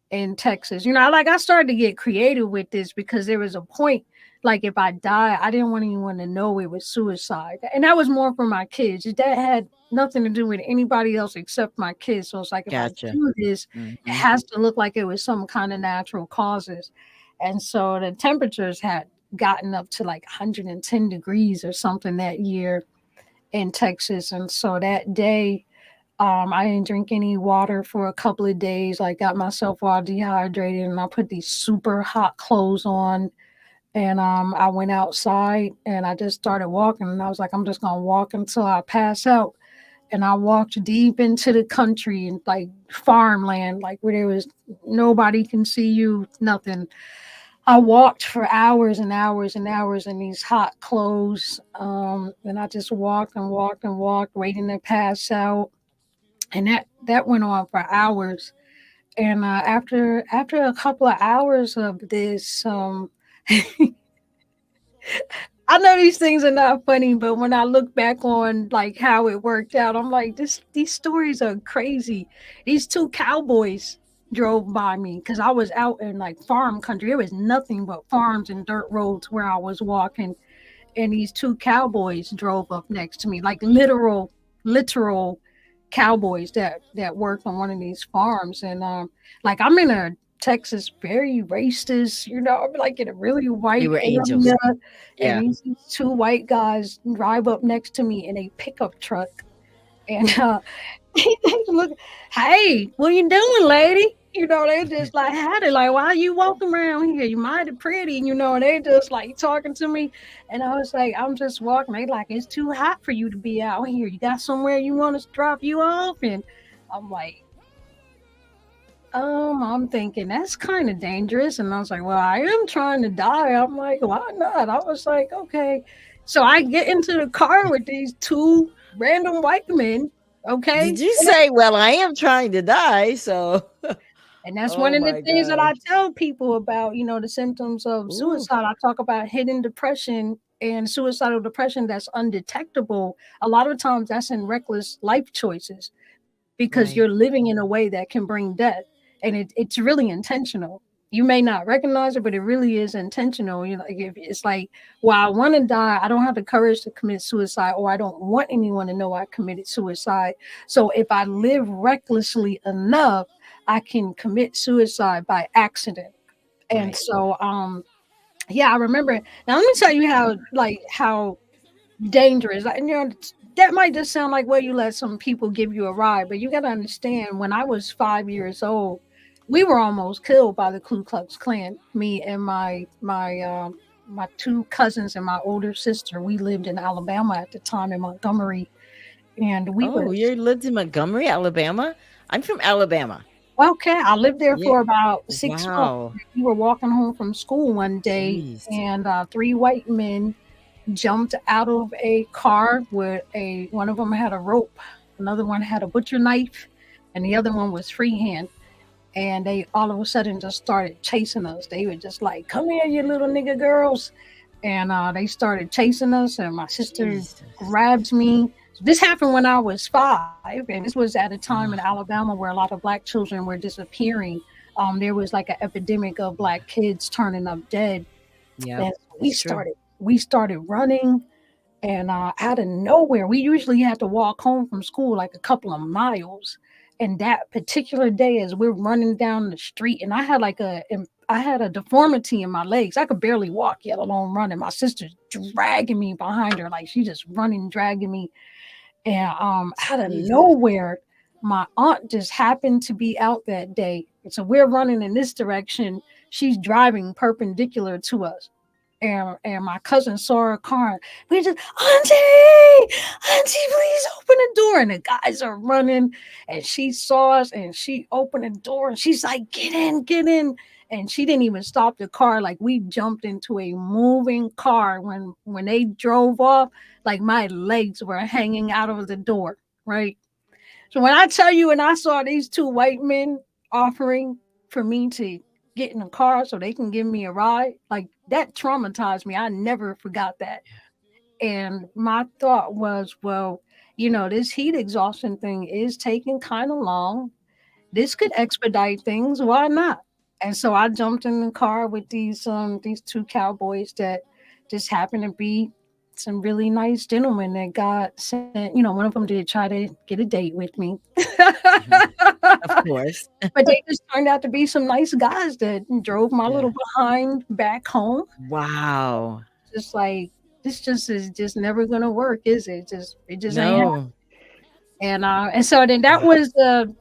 in Texas. You know, like I started to get creative with this because there was a point, like if I die, I didn't want anyone to know it was suicide. And that was more for my kids. That had nothing to do with anybody else except my kids. So it's like if I Gotcha. do this, it Mhm. has to look like it was some kind of natural causes. And so the temperatures had gotten up to like 110 degrees or something that year in Texas. And so that day, I didn't drink any water for a couple of days. I got myself all dehydrated, and I put these super hot clothes on. And I went outside and I just started walking. And I was like, I'm just gonna walk until I pass out. And I walked deep into the country and like farmland, like where there was nobody can see you, nothing. I walked for hours and hours and hours in these hot clothes. And I just walked and walked and walked, waiting to pass out, and that went on for hours. And after a couple of hours of this, I know these things are not funny, but when I look back on like how it worked out, I'm like, these stories are crazy. These two cowboys drove by me because I was out in like farm country. There was nothing but farms and dirt roads where I was walking, and these two cowboys drove up next to me, like literal cowboys that worked on one of these farms. And like I'm in a Texas, very racist, I'm like in a really They white were area, angels. and Yeah. these two white guys drive up next to me in a pickup truck, and they look, hey, what you doing, lady? They just like had it, like, why you walking around here? You mighty pretty, and they just like talking to me. And I was like, I'm just walking. They like, it's too hot for you to be out here. You got somewhere you want us to drop you off? And I'm like, I'm thinking that's kind of dangerous. And I was like, well, I am trying to die. I'm like, why not? I was like, okay. So I get into the car with these two random white men. Okay. Did you say, well, I am trying to die? So, And that's one oh of the my things that I gosh. tell people about, the symptoms of Ooh, suicide. I talk about hidden depression and suicidal depression that's undetectable. A lot of times that's in reckless life choices because right. you're living in a way that can bring death. And it's really intentional. You may not recognize it, but it really is intentional. Like if it's like, well, I want to die. I don't have the courage to commit suicide, or I don't want anyone to know I committed suicide. So if I live recklessly enough, I can commit suicide by accident. And Right. so, yeah, I remember. Now let me tell you how dangerous. That might just sound like, well, you let some people give you a ride, but you got to understand. When I was 5 years old, we were almost killed by the Ku Klux Klan. Me and my two cousins and my older sister. We lived in Alabama at the time, in Montgomery, and we were Oh, you lived in Montgomery, Alabama? I'm from Alabama. okay. I lived there Yeah. for about 6 months. Wow. We were walking home from school one day, Jeez. and three white men jumped out of a car with one of them had a rope, another one had a butcher knife, and the other one was freehand. And they all of a sudden just started chasing us. They were just like, "Come here, you little nigga girls!" And they started chasing us. And my sister Jesus. grabbed me. This happened when I was 5, and this was at a time in Oh, Alabama where a lot of black children were disappearing. There was like an epidemic of black kids turning up dead, yep. and we It's true. started we started running. And out of nowhere, we usually had to walk home from school like a couple of miles. And that particular day, as we're running down the street, and I had a deformity in my legs. I could barely walk, yet alone running. My sister's dragging me behind her, like she just running, dragging me. And out of Jesus. nowhere, my aunt just happened to be out that day. And so we're running in this direction. She's driving perpendicular to us. And my cousin saw her car. We just, Auntie, please open the door. And the guys are running. And she saw us and she opened the door and she's like, get in, get in. And she didn't even stop the car. Like we jumped into a moving car when they drove off, like my legs were hanging out of the door, right? So when I tell you, and I saw these two white men offering for me to get in the car so they can give me a ride, like that traumatized me. I never forgot that. And my thought was, well, this heat exhaustion thing is taking kind of long. This could expedite things. Why not? And so I jumped in the car with these two cowboys that just happened to be some really nice gentlemen that got sent. One of them did try to get a date with me. Mhm. Of course. But they just turned out to be some nice guys that drove my Yeah. little behind back home. Wow. Just like this just is just never gonna work, is it? It just ain't happening. No. And so then that Wow. was the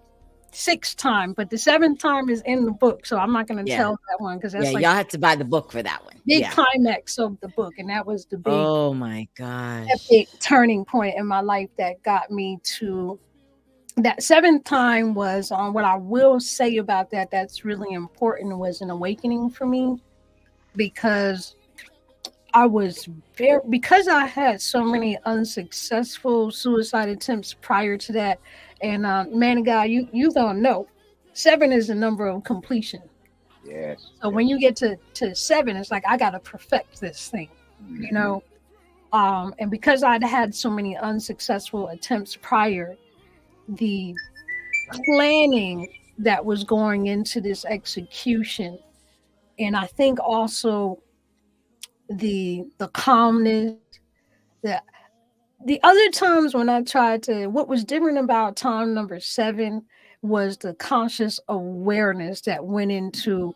sixth time, but the seventh time is in the book, so I'm not gonna Yeah. tell that one because Yeah. that's like Y'all had to buy the book for that one. big Yeah. climax of the book, and that was the big Oh my gosh. epic turning point in my life that got me to that seventh time was on what I will say about that's really important was an awakening for me because I was because I had so many unsuccessful suicide attempts prior to that, and man of God, you don't know. 7 is the number of completion. Yes. So Yes. when you get to 7, it's like I got to perfect this thing, you Hmm. know. And because I'd had so many unsuccessful attempts prior, the planning that was going into this execution, and I think also the calmness, the the other times when I tried to, what was different about time number 7 was the conscious awareness that went into,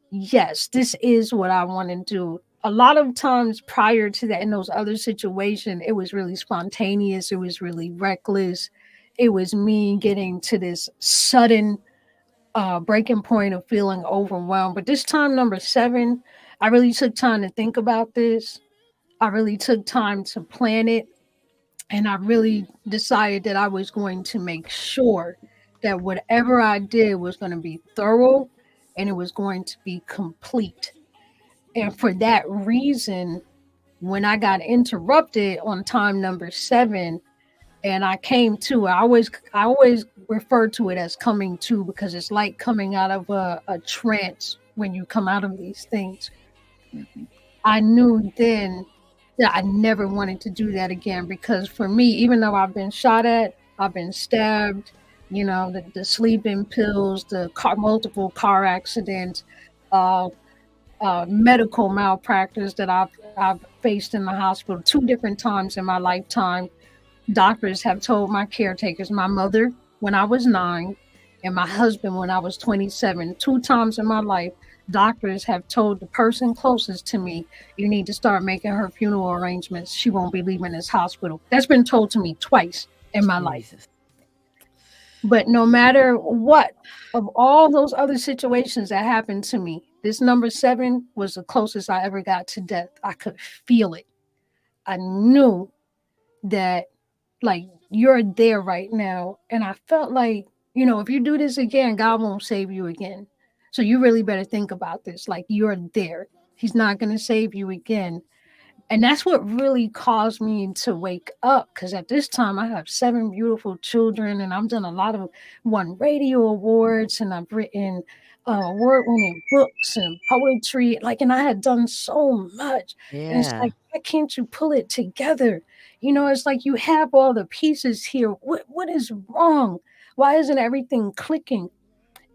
yes, this is what I want to do. A lot of times prior to that, in those other situations, it was really spontaneous, it was really reckless. It was me getting to this sudden breaking point of feeling overwhelmed. But this time number 7, I really took time to think about this. I really took time to plan it, and I really decided that I was going to make sure that whatever I did was going to be thorough and it was going to be complete. And for that reason, when I got interrupted on time number 7 and I came to, I always refer to it as coming to, because it's like coming out of a trance when you come out of these things. Hmm. I knew then that I never wanted to do that again, because for me, even though I've been shot at, I've been stabbed, the sleeping pills, multiple car accidents, uh, medical malpractice that I've faced in the hospital 2 different times in my lifetime. Doctors have told my caretakers, my mother when I was 9, and my husband when I was 27, 2 times in my life, doctors have told the person closest to me, you need to start making her funeral arrangements. She won't be leaving this hospital. That's been told to me twice in my life. Jesus. But no matter what, of all those other situations that happened to me, this number 7 was the closest I ever got to death. I could feel it. I knew that, like, you're there right now. And I felt like, if you do this again, God won't save you again. So you really better think about this. Like, you're there. He's not going to save you again. And that's what really caused me to wake up, because at this time I have 7 beautiful children, and I've done a lot of won radio awards, and I've written award-winning books and poetry, like, and I had done so much. And it's Yeah. like, why can't you pull it together? It's like you have all the pieces here. What is wrong? Why isn't everything clicking?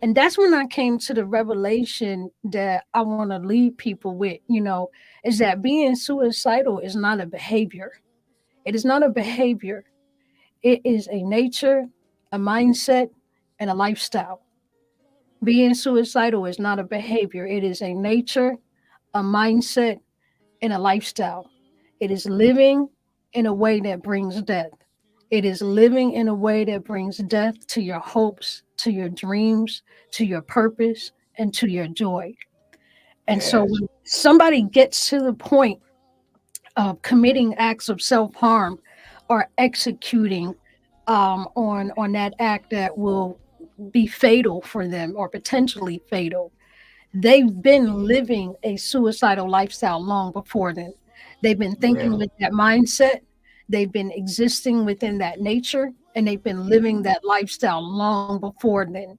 And that's when I came to the revelation that I want to leave people with, is that being suicidal is not a behavior. It is not a behavior. It is a nature, a mindset, and a lifestyle. Being suicidal is not a behavior. It is a nature, a mindset, and a lifestyle. It is living in a way that brings death. It is living in a way that brings death to your hopes, to your dreams, to your purpose, and to your joy. And so Yes. when somebody gets to the point of committing acts of self harm or executing on that act that will be fatal for them or potentially fatal, they've been living a suicidal lifestyle long before then. They've been thinking Yes. with that mindset, they've been existing within that nature, and they've been living that lifestyle long before then.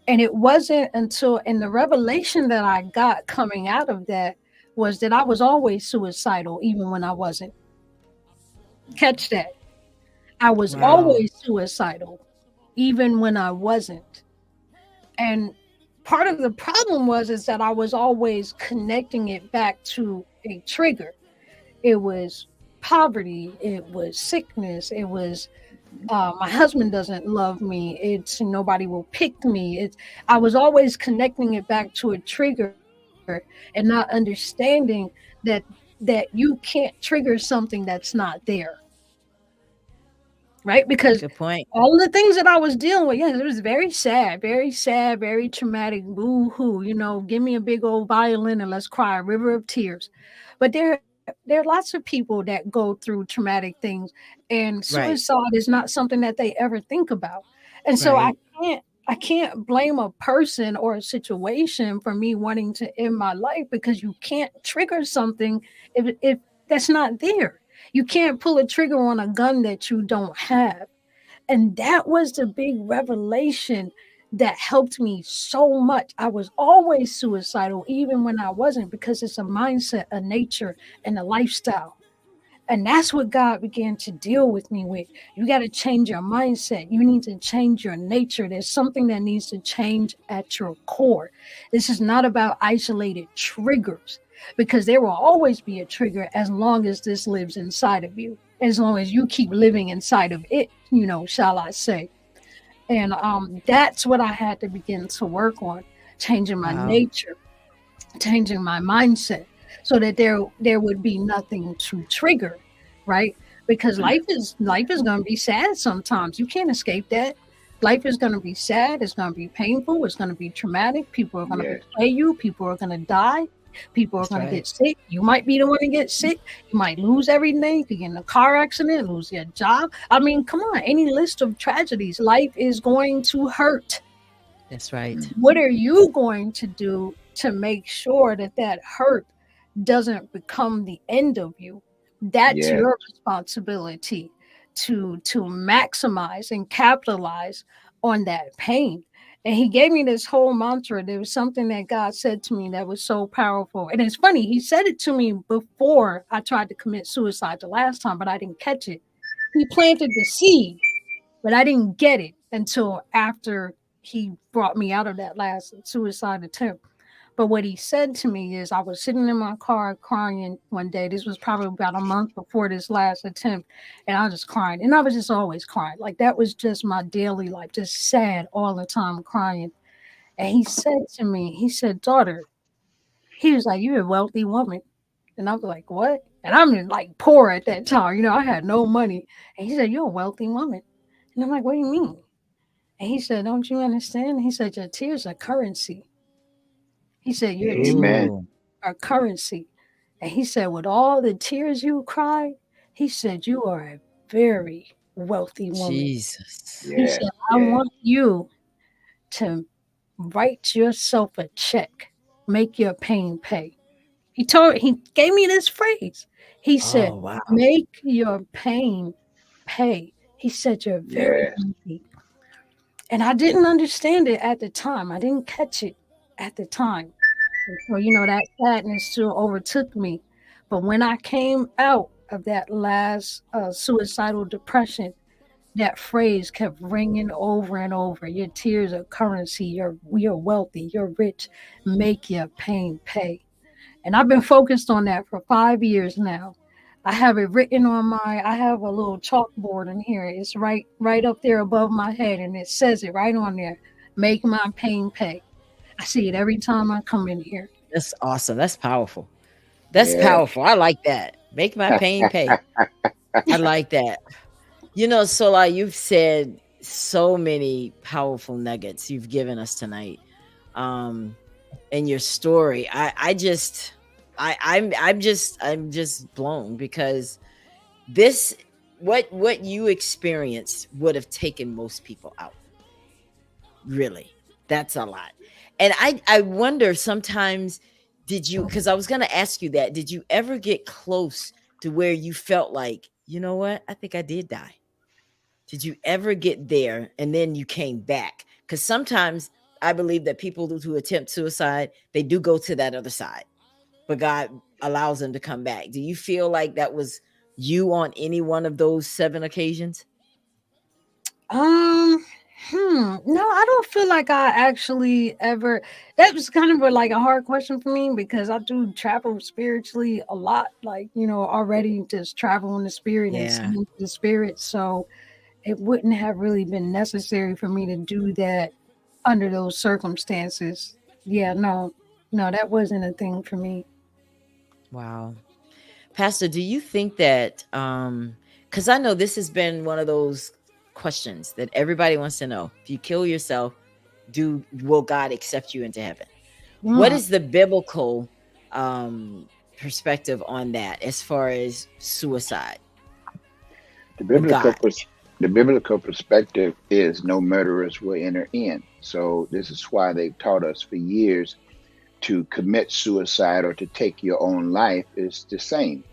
And it wasn't until, and the revelation that I got coming out of that was that I was always suicidal, even when I wasn't. Catch that. I was Yes. Wow. always suicidal, even when I wasn't. And part of the problem was is that I was always connecting it back to a trigger. It was poverty, it was sickness, it was my husband doesn't love me, it's nobody will pick me. It's I was always connecting it back to a trigger and not understanding that you can't trigger something that's not there, right? Because Good point. all the things that I was dealing with, yes, it was very sad, very traumatic, boo hoo, give me a big old violin and let's cry a river of tears. But there are lots of people that go through traumatic things, and Right. suicide is not something that they ever think about. And so I Right. can't I can't blame a person or a situation for me wanting to end my life, because you can't trigger something if that's not there. You can't pull a trigger on a gun that you don't have. And that was the big revelation that helped me so much. I was always suicidal, even when I wasn't, because it's a mindset, a nature, and a lifestyle. And that's what God began to deal with me with. You got to change your mindset. You need to change your nature. There's something that needs to change at your core. This is not about isolated triggers, because there will always be a trigger as long as this lives inside of you, as long as you keep living inside of it, shall I say. And that's what I had to begin to work on, changing my Wow. nature, changing my mindset, so that there would be nothing to trigger, right? Because life is going to be sad sometimes. You can't escape that. Life is going to be sad, it's going to be painful, it's going to be traumatic. People are going to Yes. betray you, people are going to die, people are That's going to right. get sick. You might be the one to get sick. You might lose everything. You get in a car accident, lose your job. I mean, come on, any list of tragedies. Life is going to hurt. That's right. What are you going to do to make sure that that hurt doesn't become the end of you? That's Yes. your responsibility to maximize and capitalize on that pain. And he gave me this whole mantra. There was something that God said to me that was so powerful. And it's funny, he said it to me before I tried to commit suicide the last time, but I didn't catch it. He planted the seed, but I didn't get it until after he brought me out of that last suicide attempt. But what he said to me is, I was sitting in my car crying one day. This was probably about a month before this last attempt. And I was just crying. And I was just always crying. Like that was just my daily life, just sad all the time crying. And he said to me, he said, daughter, he was like, you're a wealthy woman. And I was like, what? And I'm like poor at that time. I had no money. And he said, you're a wealthy woman. And I'm like, what do you mean? And he said, don't you understand? He said, your tears are currency. He said, your tears Amen. Ooh, are currency. And he said, with all the tears you cried, he said, you are a very wealthy woman. Jesus. He Yes. said, I Yes. want you to write yourself a check, make your pain pay. He gave me this phrase. He said, Oh, wow. make your pain pay. He said, you're very Yes. wealthy. And I didn't understand it at the time. I didn't catch it at the time. And so, that sadness still overtook me. But when I came out of that last suicidal depression, that phrase kept ringing over and over. Your tears are currency. You're wealthy. You're rich. Make your pain pay. And I've been focused on that for 5 years now. I have it written on I have a little chalkboard in here. It's right up there above my head, and it says it right on there. Make my pain pay. I see it every time I come in here. That's awesome. That's powerful. That's Yes. powerful. I like that. Make my pain pay. I like that. Sola, you've said so many powerful nuggets you've given us tonight. In your story. I'm just blown, because this what you experienced would have taken most people out. Really. That's a lot. And I wonder sometimes, because I was going to ask you that, did you ever get close to where you felt like, you know what? I think I did die. Did you ever get there and then you came back? Because sometimes I believe that people who attempt suicide, they do go to that other side, but God allows them to come back. Do you feel like that was you on any one of those 7 occasions? Um, no, I don't feel like I actually ever. That was kind of like a hard question for me, because I do travel spiritually a lot. Like, already just travel in the spirit and Yeah. seeing the spirit. So it wouldn't have really been necessary for me to do that under those circumstances. Yeah, no, that wasn't a thing for me. Wow. Pastor, do you think that because I know this has been one of those questions that everybody wants to know. If you kill yourself, will God accept you into heaven? What Mm. is the biblical perspective on that as far as suicide The with biblical God? the biblical perspective is no murderers will enter in. So this is why they've taught us for years to commit suicide or to take your own life is the same.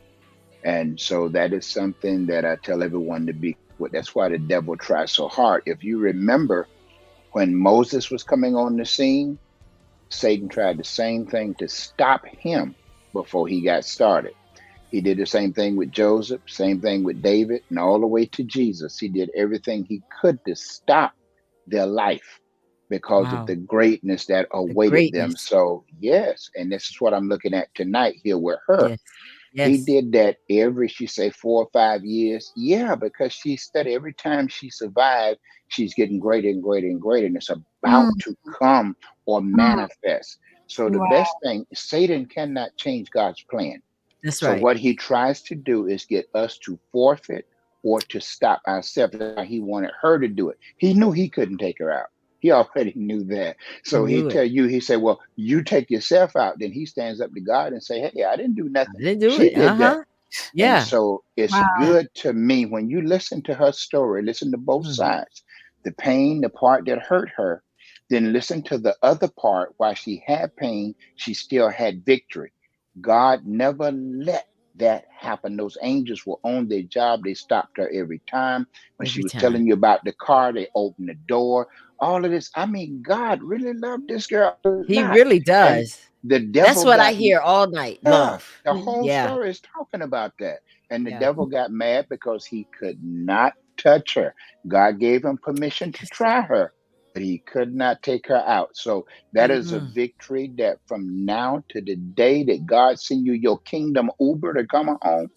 And so that is something that I tell everyone to be with. That's why the devil tries so hard. If you remember When Moses was coming on the scene, Satan tried the same thing to stop him before he got started. He did the same thing with Joseph, same thing with David, and all the way to Jesus. He did everything he could to stop their life because of Wow. the greatness that The awaited them. greatness. So, yes, and this is what I'm looking at tonight here with her. Yes. He Yes. did that every, she say, 4 or 5 years. Yeah, because she studied every time she survived, she's getting greater and greater and greater, and it's about Mm, to come or mm. manifest. So the Wow. best thing, Satan cannot change God's plan. That's So right. what he tries to do is get us to forfeit or to stop ourselves. That's why he wanted her to do it. He knew he couldn't take her out. He already knew that. He So he knew it. tell you, he said, well, you take yourself out. Then he stands up to God and say, hey, I didn't do I nothing. didn't do She it. did that. Uh-huh. And Yeah. so it's Wow. good to me when you listen to her story, listen to both Mhm. sides, the pain, the part that hurt her, then listen to the other part. While she had pain, she still had victory. God never let that happen. Those angels were on their job. They stopped her every time. When she Every was time. telling you about the car, they opened the door. All of this. I mean, God really loved this girl a He lot. really And does. the That's devil what I got, hear all night. yeah, Love. the whole Yeah. story is talking about that. And the Yeah. devil got mad because he could not touch her. God gave him permission to Yes. try her, but he could not take her out. So that is a Mm-mm. victory that from now to the day that God send you your kingdom Uber to come home,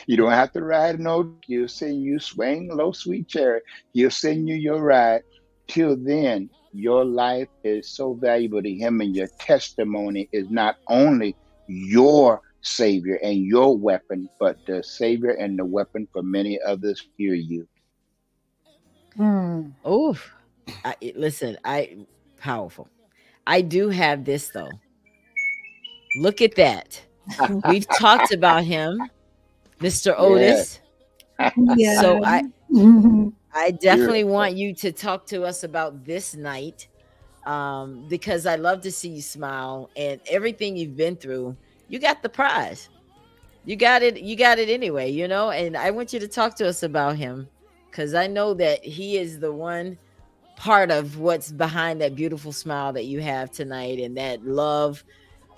you don't have to ride no. He'll send you swing low, sweet cherry. He'll send you your ride. Till then, your life is so valuable to him, and your testimony is not only your savior and your weapon, but the savior and the weapon for many others hear you. Mm. Oof. Listen, powerful. I do have this though. Look at that. We've talked about him, Mr. Yes. Otis. Yeah. So Mhm. I definitely Beautiful. want you to talk to us about this night, because I love to see you smile and everything you've been through. You got the prize. You got it. You got it anyway, and I want you to talk to us about him because I know that he is the one part of what's behind that beautiful smile that you have tonight and that love.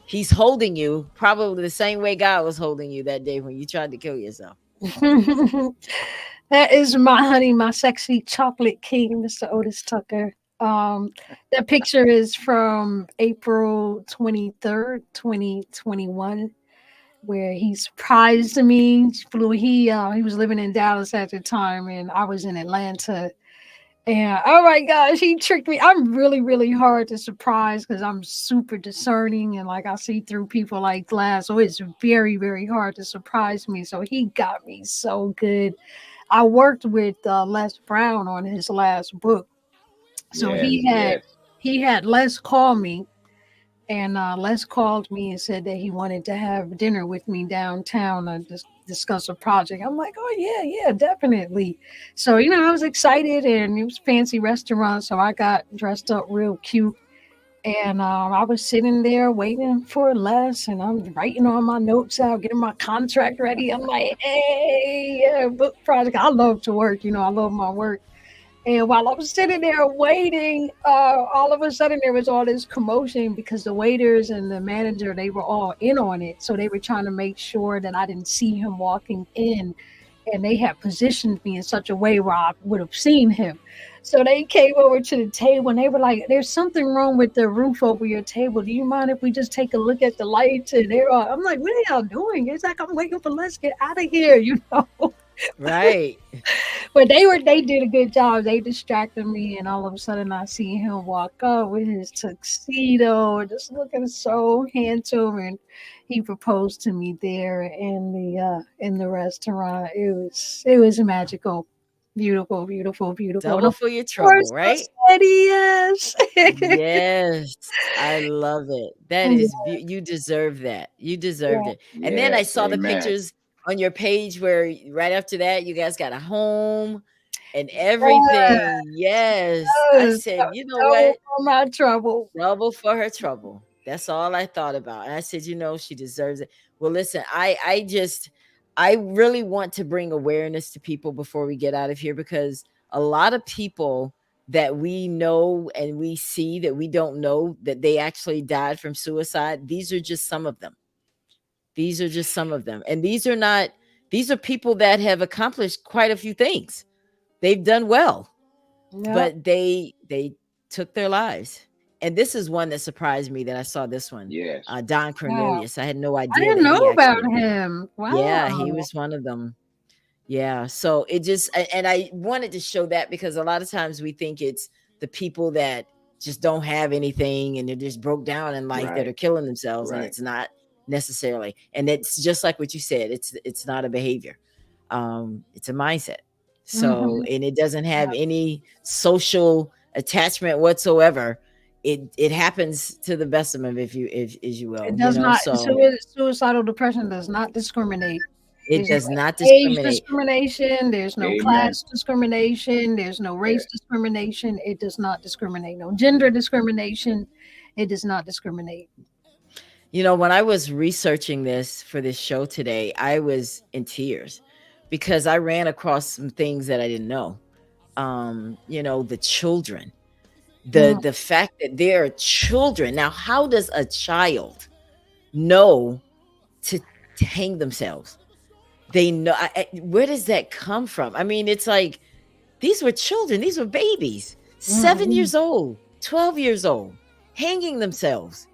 He's holding you probably the same way God was holding you that day when you tried to kill yourself. That is my honey, my sexy chocolate king, Mr. Otis Tucker. That picture is from April 23rd, 2021, where he surprised me. He was living in Dallas at the time, and I was in Atlanta. And oh my gosh, he tricked me. I'm really, really hard to surprise because I'm super discerning and like I see through people like glass. So it's very, very hard to surprise me. So he got me so good. I worked with Les Brown on his last book. So Yes, yes. he had Les call me, and Les called me and said that he wanted to have dinner with me downtown to discuss a project. I'm like, oh yeah, yeah, definitely. So I was excited, and it was a fancy restaurant, so I got dressed up real cute. And I was sitting there waiting for Les, and I'm writing all my notes out, getting my contract ready. I'm like, hey, yeah, book project. I love to work, I love my work. And while I was sitting there waiting, all of a sudden there was all this commotion because the waiters and the manager, they were all in on it. So they were trying to make sure that I didn't see him walking in. And they had positioned me in such a way where I would have seen him. So they came over to the table and they were like, there's something wrong with the roof over your table. Do you mind if we just take a look at the lights? And they're all, I'm like, what are y'all doing? It's like, I'm waiting for let's get out of here. Right. But they did a good job. They distracted me, and all of a sudden I see him walk up with his tuxedo, just looking so handsome, and he proposed to me there in the restaurant. It was magical, beautiful, beautiful, beautiful, and Double of for your course trouble, I right? said yes. Yes, I love it. That Yeah, is you deserve that. You deserved yeah. it. And then I Yes. saw the Amen. pictures on your page where right after that you guys got a home and everything. Yes. I Yes. said, "You know Double what? for my trouble. Double for her trouble." That's all I thought about. And I said, she deserves it. Well, listen, I really want to bring awareness to people before we get out of here because a lot of people that we know and we see that we don't know that they actually died from suicide. These are just some of them. These are just some of them. And these are not, these are people that have accomplished quite a few things. They've done well, Yep. but they took their lives. And this is one that surprised me that I saw this one. Yes. Don Wow. Cornelius. I had no I idea didn't that know he about actually, him. yeah, he Wow. was one of them. Yeah. So it just, and I wanted to show that because a lot of times we think it's the people that just don't have anything and they're just broke down in life that are Right. killing themselves, and Right. it's not necessarily. And it's just like what you said. It's not a behavior. It's a mindset. So, Hmm. and it doesn't have any social attachment whatsoever. It happens to the best of them, if you, if as you will, It you does know. not. So Suicidal depression does not discriminate. it There's no does not age discriminate. discrimination. There's no Amen. class discrimination. There's no race Yes. discrimination. It does not discriminate. No gender discrimination. It does not discriminate. You know, when I was researching this for this show today, I was in tears because I ran across some things that I didn't know. You know, the children, Mm, the fact that there are children. Now, how does a child know to hang themselves? They know, where does that come from? I mean, it's like these were children, these were babies, 7 years mhm. old, 12 years old, hanging themselves.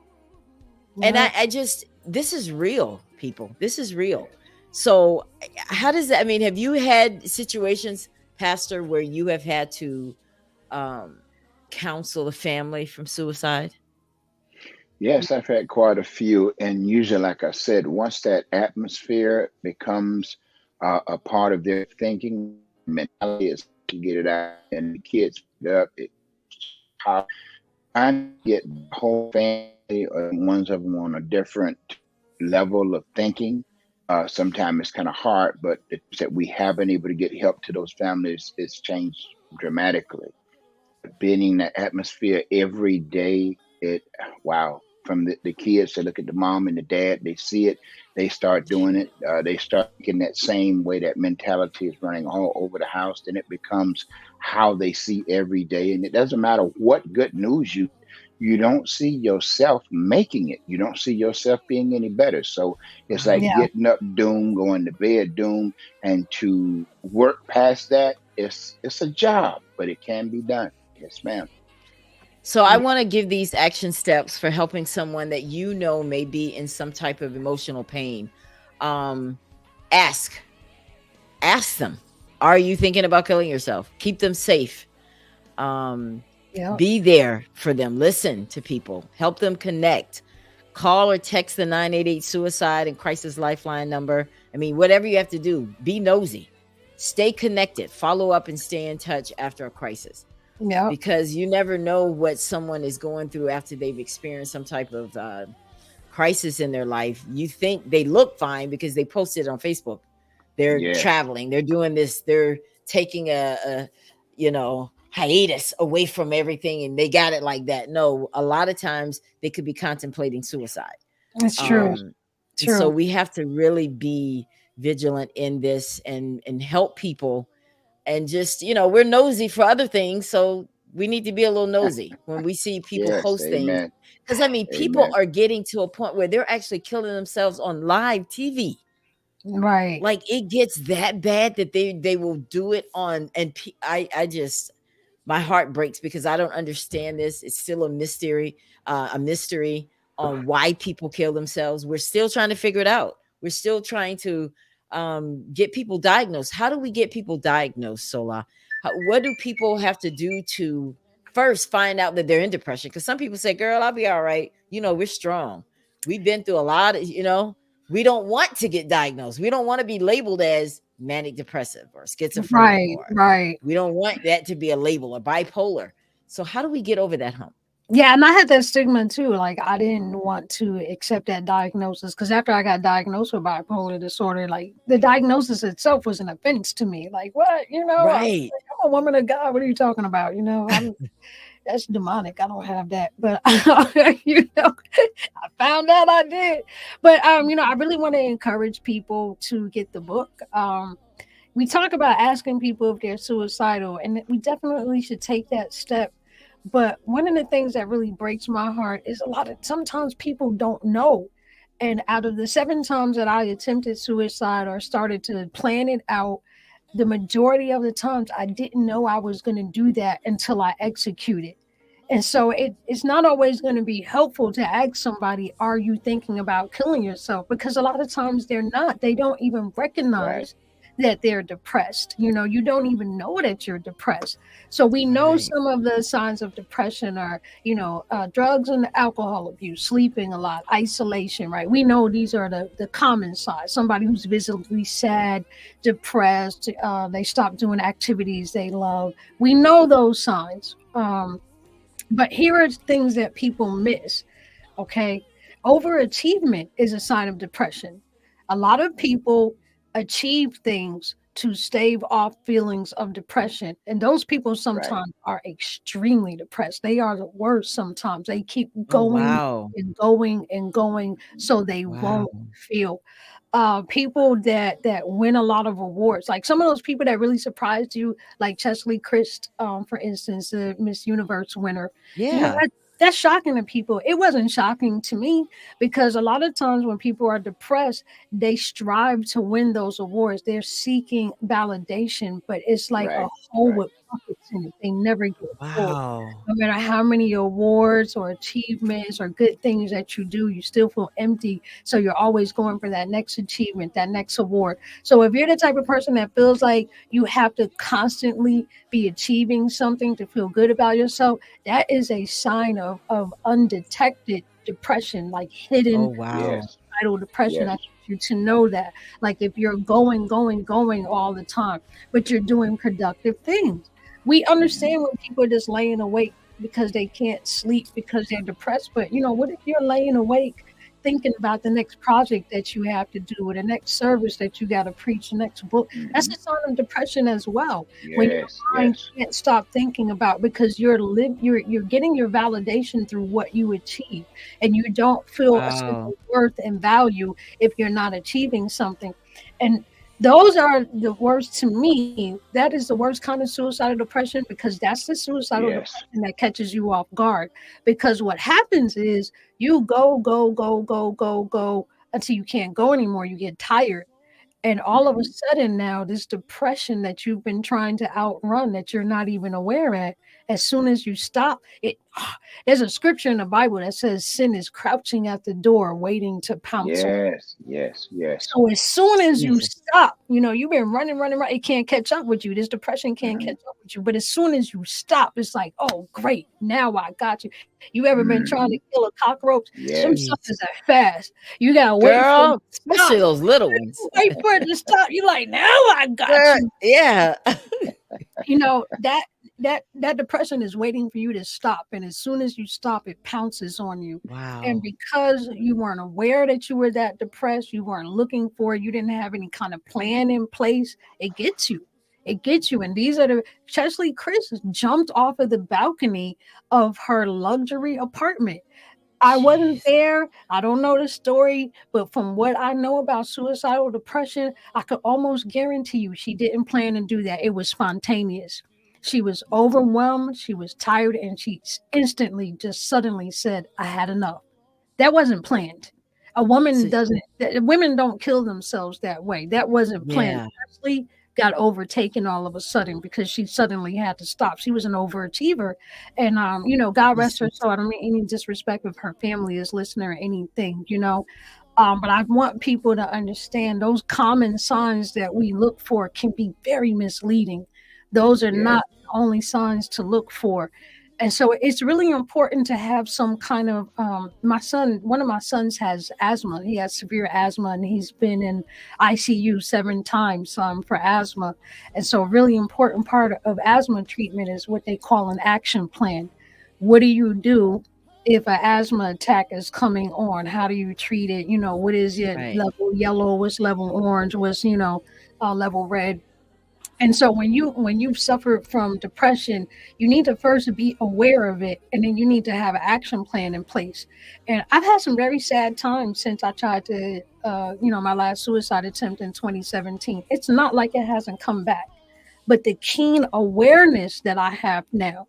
And Yep. I just, this is real, people. This is real. So, how does that? I mean, have you had situations, Pastor, where you have had to um, counsel a family from suicide? Yes, I've had quite a few. And usually, like I said, once that atmosphere becomes a part of their thinking, mentality is to get it out, and the kids pick it up. How trying to get the whole family or ones of them on a different level of thinking. Sometimes it's kind of hard, but it's that we have been able to get help to those families. It's changed dramatically. Being in that atmosphere every day, it wow. From the kids, they look at the mom and the dad, they see it, they start doing it, they start thinking that same way. That mentality is running all over the house. Then it becomes how they see every day, and it doesn't matter what good news you don't see yourself making it. You don't see yourself being any better. So it's Right. like Yeah. getting up doom, going to bed doom, and to work past that, it's a job, but it can be done. Yes, ma'am. So I Yeah. want to give these action steps for helping someone that you know may be in some type of emotional pain. Um, ask, ask them, are you thinking about killing yourself? Keep them safe. Um, Yep. be there for them. Listen to people. Help them connect. Call or text the 988 suicide and crisis lifeline number. I mean, whatever you have to do, be nosy. Stay connected. Follow up and stay in touch after a crisis, Yep. because you never know what someone is going through after they've experienced some type of crisis in their life. You think they look fine because they posted on Facebook. They're Yes. traveling, they're doing this, they're taking a you know, hiatus away from everything and they got it like that. No, a lot of times they could be contemplating suicide. It's true. Yes. Um, and so True. we have to really be vigilant in this and help people, and just, you know, we're nosy for other things, so we need to be a little nosy when we see people Yes. post things, Amen. because I mean people Amen. are getting to a point where they're actually killing themselves on live TV. Right. Like it gets that bad that they will do it on, and I just, my heart breaks because I don't understand this. It's still a mystery on why people kill themselves. We're still trying to figure it out. We're still trying to get people diagnosed. How do we get people diagnosed, Sola? What do people have to do to first find out that they're in depression? Because some people say, "Girl, I'll be all right." You know, we're strong. We've been through a lot of, you know. We don't want to get diagnosed. We don't want to be labeled as manic depressive or schizophrenic, Right. or Right. we don't want that to be a label, or bipolar. So how do we get over that hump? Yeah, and I had that stigma too. Like I didn't want to accept that diagnosis because after I got diagnosed with bipolar disorder, like the diagnosis itself was an offense to me. Like what, Right. I'm a woman of God. What are you talking about? I'm that's demonic. I don't have that, but I found out I did. But I really want to encourage people to get the book. we talk about asking people if they're suicidal, and we definitely should take that step. But one of the things that really breaks my heart is sometimes people don't know. And out of the 7 times that I attempted suicide or started to plan it out, the majority of the times I didn't know I was going to do that until I executed. And so it's not always going to be helpful to ask somebody, are you thinking about killing yourself? Because a lot of times they're not. They don't even Right. recognize that they're depressed. You don't even know that you're depressed. So we know Right. some of the signs of depression are, drugs and alcohol abuse, sleeping a lot, isolation, right? We know these are the common signs. Somebody who's visibly sad, depressed, they stop doing activities they love. We know those signs. But here are things that people miss. Okay. Overachievement is a sign of depression. A lot of people achieve things to stave off feelings of depression. And those people Right. sometimes are extremely depressed. They are the worst sometimes. They keep Oh, going wow. and going and going so they Wow. won't feel. People that win a lot of awards, like some of those people that really surprised you, like Chesley Christ, for instance, the Miss Universe winner. Yeah. That's shocking to people. It wasn't shocking to me because a lot of times when people are depressed, they strive to win those awards. They're seeking validation, but it's like a Right. hole Right. with buckets in it. They never get full. Wow. No matter how many awards or achievements or good things that you do, you still feel empty. So you're always going for that next achievement, that next award. So if you're the type of person that feels like you have to constantly be achieving something to feel good about yourself, that is a sign of undetected depression, like Oh, hidden wow. Yes. suicidal depression. I Yes. need you to know that. Like if you're going, going, going all the time, but you're doing productive things. We Hmm. understand when people are just laying awake because they can't sleep because they're depressed. But what if you're laying awake thinking about the next project that you have to do or the next service that you got to preach, the next book? That's Hmm. a sign of depression as well. When your Yes. mind Yes. can't stop thinking about because you're getting your validation through what you achieve, and you don't feel a sense Wow. of worth and value if you're not achieving something. And those are the worst to me. That is the worst kind of suicidal depression because that's the suicidal Yes. depression that catches you off guard. Because what happens is you go, go, go, go, go, go until you can't go anymore. You get tired. And all of a Hmm. sudden now, this depression that you've been trying to outrun that you're not even aware at, as soon as you stop, there's a scripture in the Bible that says sin is crouching at the door waiting to pounce on. Yes. Yes. Yes. So as soon as you Jesus. stop, you've been running, running, running. It can't catch up with you. This depression can't Hmm. catch up with you. But as soon as you stop, it's like, oh, great, now I got you. You ever been trying to Hmm. kill a cockroach? Them Yes. suckers Jesus. are fast. You gotta wait for it Girl, to especially stop. those little ones. Wait for it to stop. You like, now I got Girl, you. yeah. That depression is waiting for you to stop, and as soon as you stop, it pounces on you. And Wow. because you weren't aware that you were that depressed, you weren't looking for it, you didn't have any kind of plan in place, it gets you. And these are the Chesley Chris jumped off of the balcony of her luxury apartment. I wasn't Jeez. there. I don't know the story, but from what I know about suicidal depression, I could almost guarantee you she didn't plan to do that. It was spontaneous. She was overwhelmed, she was tired, and she instantly just suddenly said, I had enough. That wasn't planned. A woman See, doesn't, women don't kill themselves that way. That wasn't planned. yeah. Ashley got overtaken all of a sudden because she suddenly had to stop. She was an overachiever. And, God rest her Jesus. soul. I don't mean any disrespect if her family is listening or anything. But I want people to understand those common signs that we look for can be very misleading. Those are Yes. not the only signs to look for. And so it's really important to have some kind of one of my sons has asthma. He has severe asthma and he's been in ICU 7 times for asthma. And so a really important part of asthma treatment is what they call an action plan. What do you do if an asthma attack is coming on? How do you treat it? What is it Right. level yellow? What's level orange? What's level red? And so when you suffer from depression, you need to first be aware of it, and then you need to have an action plan in place. And I've had some very sad times since I tried to, my last suicide attempt in 2017. It's not like it hasn't come back, but the keen awareness that I have now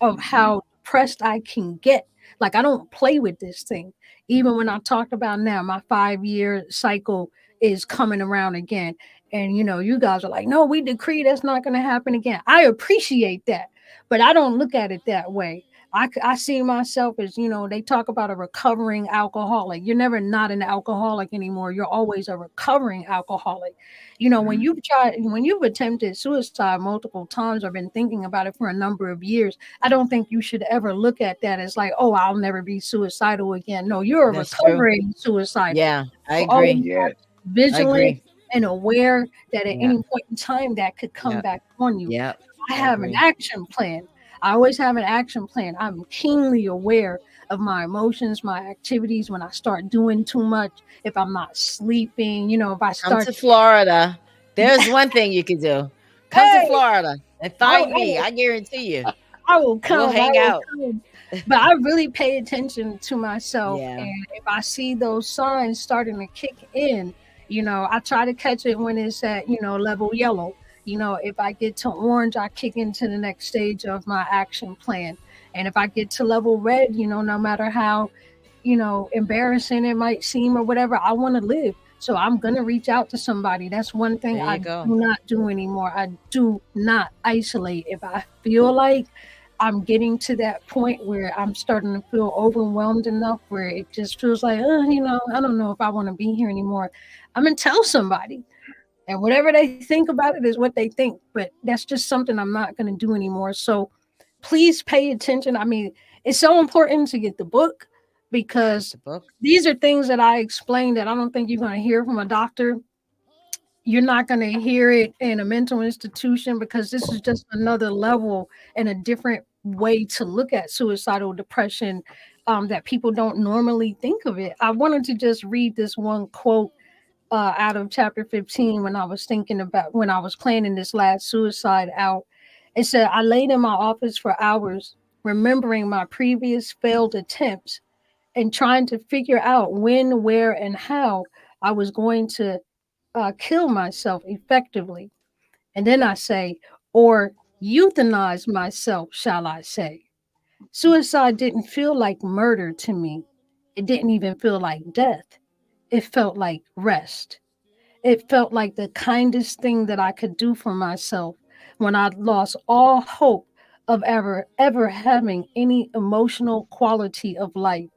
of Hmm. how depressed I can get. Like I don't play with this thing. Even when I talked about now, my 5 year cycle is coming around again. And you guys are like, no, we decree that's not going to happen again. I appreciate that, but I don't look at it that way. I see myself as, they talk about a recovering alcoholic. You're never not an alcoholic anymore. You're always a recovering alcoholic. Hmm. When you've attempted suicide multiple times or been thinking about it for a number of years, I don't think you should ever look at that as like, oh, I'll never be suicidal again. No, you're a That's true. recovering suicidal. Yeah, I You always agree. Yes. I vigilant agree. and aware that at Yeah. any point in time that could come Yep. back on you. Yep. I I have an agree. action plan. I always have an action plan. I'm keenly aware of my emotions, my activities when I start doing too much, if I'm not sleeping, if I Come start to Florida. There's one thing you can do. Come to hey, Florida and I, find I, me. I guarantee you. I will We'll come. I hang will out. come. But I really pay attention to myself. Yeah. And if I see those signs starting to kick in, I try to catch it when it's at, level yellow. If I get to orange, I kick into the next stage of my action plan. And if I get to level red, no matter how, embarrassing it might seem or whatever, I want to live. So I'm going to reach out to somebody. That's one thing There I you do go. not do anymore. I do not isolate. If I feel like I'm getting to that point where I'm starting to feel overwhelmed enough where it just feels like, I don't know if I want to be here anymore. I'm going to tell somebody. And whatever they think about it is what they think. But that's just something I'm not going to do anymore. So please pay attention. I mean, it's so important to get the book Get because the book. these are things that I explained that I don't think you're going to hear from a doctor. You're not going to hear it in a mental institution because this is just another level and a different way to look at suicidal depression that people don't normally think of it. I wanted to just read this one quote out of chapter 15 when I was thinking about when I was planning this last suicide out. It said, I laid in my office for hours, remembering my previous failed attempts and trying to figure out when, where, and how I was going to kill myself effectively. And then I say, or euthanize myself, shall I say. Suicide didn't feel like murder to me. It didn't even feel like death. It felt like rest. It felt like the kindest thing that I could do for myself when I'd lost all hope of ever having any emotional quality of life.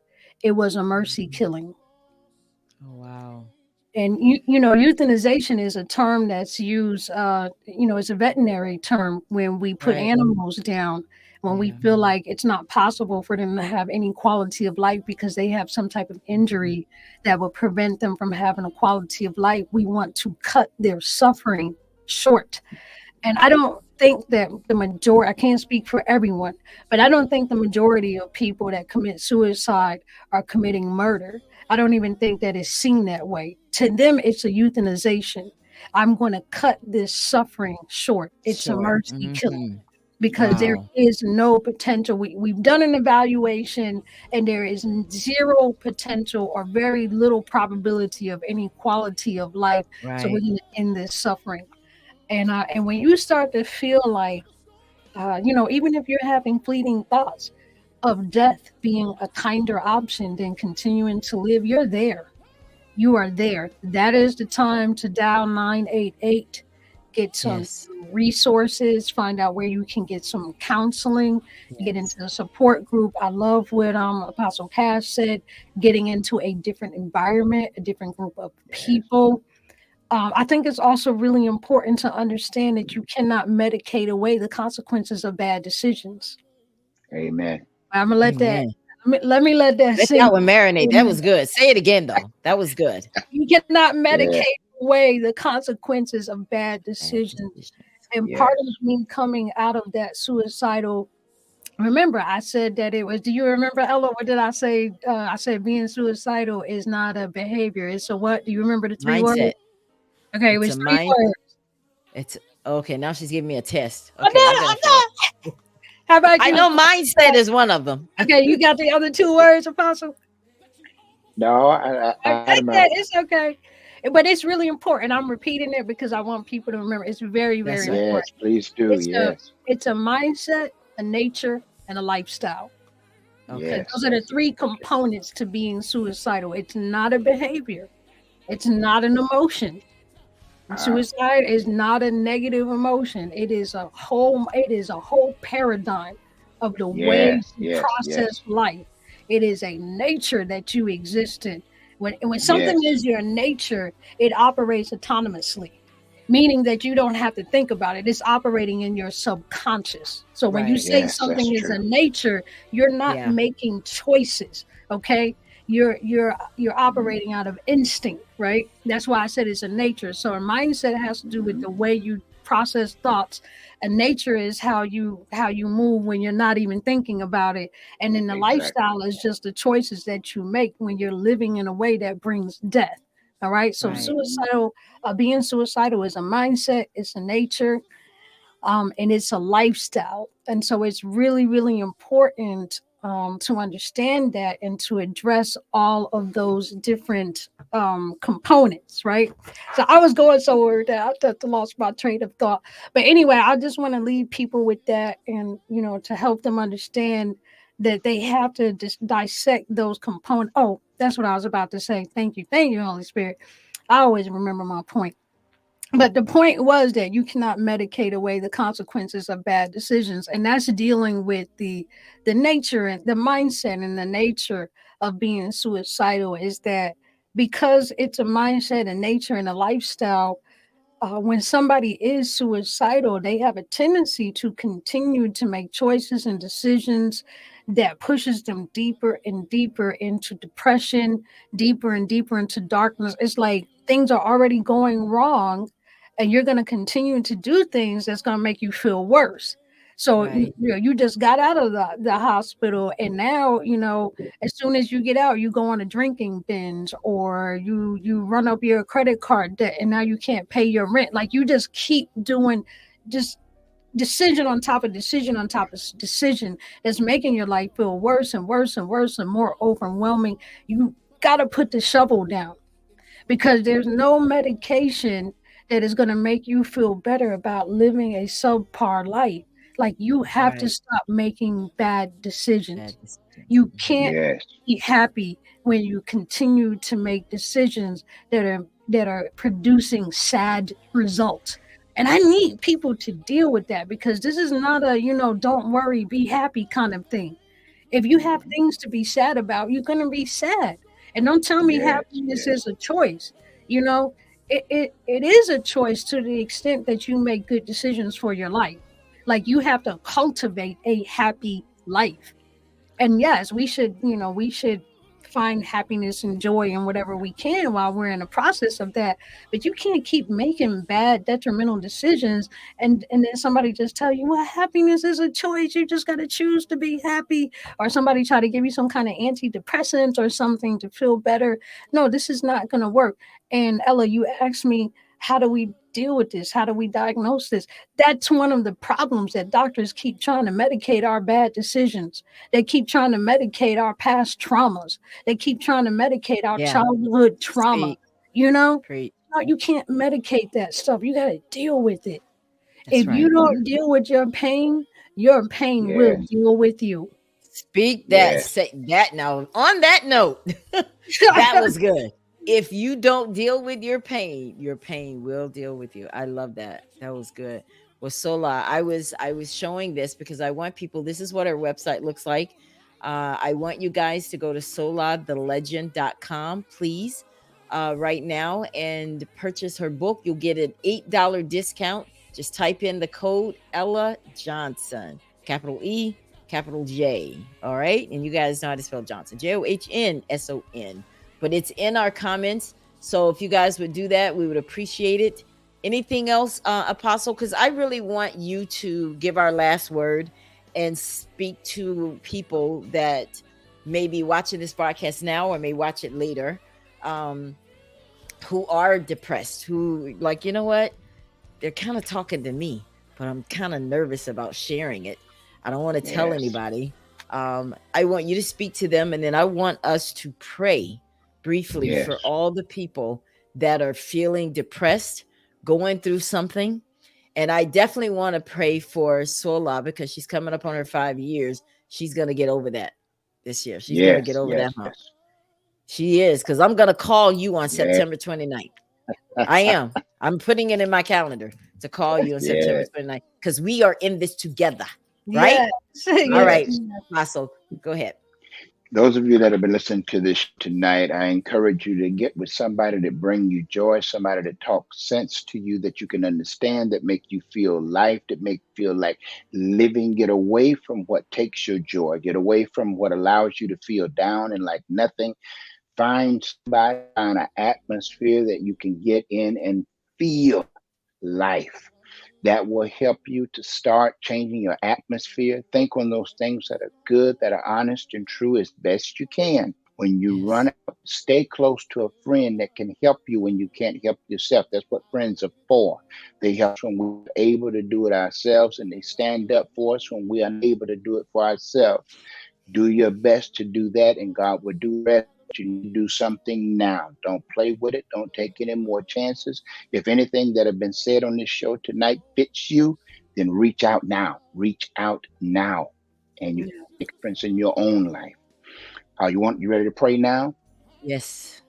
It was a mercy Mhm. killing. Oh, wow. And euthanization is a term that's used it's a veterinary term when we put Right. animals down when we Yeah. feel like it's not possible for them to have any quality of life because they have some type of Mhm. injury that will prevent them from having a quality of life. We want to cut their suffering short. And I don't think that the majority, I can't speak for everyone, but I don't think the majority of people that commit suicide are committing murder. I don't even think that it's seen that way. To them, it's a euthanization. I'm going to cut this suffering short. It's a Sure. mercy killing Mhm. because there Wow. is no potential. We've done an evaluation and there is zero potential or very little probability of any quality of life. So we're Right. going to end this suffering. And when you start to feel like, even if you're having fleeting thoughts of death being a kinder option than continuing to live, you're there. You are there. That is the time to dial 988, get some Yes. resources, find out where you can get some counseling, get Yes. into a support group. I love what Apostle Cash said, getting into a different environment, a different group of Yes. people. I think it's also really important to understand that you cannot medicate away the consequences of bad decisions. Amen. I'm gonna let that Amen. let me let that Let sink that one marinate. That in. was good. Say it again though. That was good. You cannot medicate Yeah. away the consequences of bad Bad decisions. decisions. And part Yes. of me coming out of that suicidal, remember, I said that it was, do you remember, Ella? What did I say? I said being suicidal is not a behavior. It's a what? Do you remember the three words? Mindset. Okay, it It's a was three mind. words. It's Okay, now she's giving me a test. I'm Okay, I'm not, gonna I'm finish. not. How about I you? know mindset is one of them. Okay, you got the other two words, Apostle? No, I I had take them that. out. It's okay. But it's really important. I'm repeating it because I want people to remember. It's very, That's very right. important. Yes, please do. It's a Yes, it's a mindset, a nature, and a lifestyle. Okay. yes, Those are the three components to being suicidal. It's not a behavior. It's not an emotion. uh, Suicide is not a negative emotion. It is a whole paradigm of the way yes, you yes, process yes, life. It is a nature that you exist in. When something yes. is your nature, it operates autonomously, meaning that you don't have to think about it. It's operating in your subconscious. So when you Right. say Yes, that's something is a true. nature, you're not Yeah. making choices. Okay, you're operating out of instinct, right? That's why I said it's a nature. So a mindset has to do with the way you process thoughts. A nature is how you move when you're not even thinking about it. And then the Exactly. lifestyle is just the choices that you make when you're living in a way that brings death. All right. So Right. being suicidal is a mindset, it's a nature, and it's a lifestyle. And so it's really, really important to understand that and to address all of those different components, right? So I was going somewhere with that. I thought I lost my train of thought. But anyway, I just want to leave people with that and, to help them understand that they have to dissect those components. Oh, that's what I was about to say. Thank you. Thank you, Holy Spirit. I always remember my point. But the point was that you cannot medicate away the consequences of bad decisions, and that's dealing with the nature and the mindset and the nature of being suicidal. Is that because it's a mindset, a nature, and a lifestyle? When somebody is suicidal, they have a tendency to continue to make choices and decisions that pushes them deeper and deeper into depression, deeper and deeper into darkness. It's like things are already going wrong, and you're going to continue to do things that's going to make you feel worse. So Right. you just got out of the hospital, and now as soon as you get out, you go on a drinking binge, or you run up your credit card debt, and now you can't pay your rent. Like you just keep doing just decision on top of decision on top of decision that's making your life feel worse and worse and worse and more overwhelming. You got to put the shovel down, because there's no medication that is going to make you feel better about living a subpar life. Like you have to Right. stop making bad decisions. Bad decision. You Mhm. can't Yes, be happy when you continue to make decisions that are producing sad results. And I need people to deal with that, because this is not a, don't worry, be happy kind of thing. If you have things to be sad about, you're going to be sad. And don't tell me yes, happiness yes, is a choice. You know, it is a choice to the extent that you make good decisions for your life. Like you have to cultivate a happy life. And yes, we should find happiness and joy in whatever we can while we're in the process of that. But you can't keep making bad, detrimental decisions, and then somebody just tell you, well, happiness is a choice. You just got to choose to be happy, or somebody try to give you some kind of antidepressant or something to feel better. No, this is not going to work. And Ella, you asked me, how do we deal with this? How do we diagnose this? That's one of the problems, that doctors keep trying to medicate our bad decisions. They keep trying to medicate our past traumas. They keep trying to medicate our Yeah. childhood trauma. Speak. You know, Preach. no, you can't medicate that stuff. You got to deal with it. That's If you right. don't deal with your pain will yes, deal with you. Speak that. yes. Say that now. On that note, that was good. If you don't deal with your pain will deal with you. I love that. That was good. Well, Sola, I was showing this because I want people. This is what our website looks like. I want you guys to go to soulathelegend.com, please, right now, and purchase her book. You'll get an $8 discount. Just type in the code Ella Johnson, capital E, capital J. All right. And you guys know how to spell Johnson, Johnsson. But it's in our comments. So if you guys would do that, we would appreciate it. Anything else, Apostle? Because I really want you to give our last word and speak to people that may be watching this broadcast now or may watch it later, who are depressed, who like, you know what? they're kind of talking to me, but I'm kind of nervous about sharing it. I don't want to tell Yes. anybody. I want you to speak to them, and then I want us to pray briefly for Yes. all the people that are feeling depressed, going through something. And I definitely want to pray for Sola because she's coming up on her 5 years. She's going to get over that this year. She's going to get Yes. over that Yes. hump. Yes. She is, because I'm going to call you on Yes. September 29th. I am. I'm putting it in my calendar to call you on September Yes. 29th because we are in this together, right? Yes. All right, Yes. Apostle, go ahead. Those of you that have been listening to this tonight, I encourage you to get with somebody that bring you joy, somebody that talks sense to you that you can understand, that make you feel life, that make you feel like living. Get away from what takes your joy. Get away from what allows you to feel down and like nothing. Find somebody, find an atmosphere that you can get in and feel life. That will help you to start changing your atmosphere. Think on those things that are good, that are honest and true as best you can. When you run Yes. out, stay close to a friend that can help you when you can't help yourself. That's what friends are for. They help us when we're able to do it ourselves, and they stand up for us when we are unable to do it for ourselves. Do your best to do that, and God will do the rest. You need to do something now. Don't play with it. Don't take any more chances. If anything that have been said on this show tonight fits you, then reach out now. Reach out now, and you make a difference in your own life. You ready to pray now? Yes.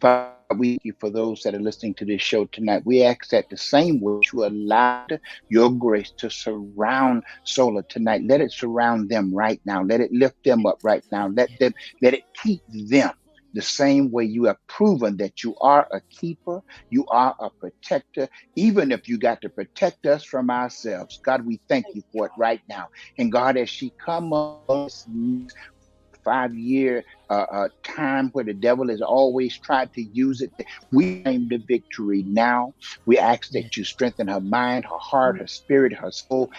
Father, we thank you for those that are listening to this show tonight. We ask that the same way you allowed your grace to surround Sola tonight, let it surround them right now. Let it lift them up right now. Let it keep them. The same way you have proven that you are a keeper, you are a protector, even if you got to protect us from ourselves. God, we thank you for it right now. And God, as she come on this 5 year time where the devil has always tried to use it, we claim the victory now. We ask Yes. that you strengthen her mind, her heart, her spirit, her soul.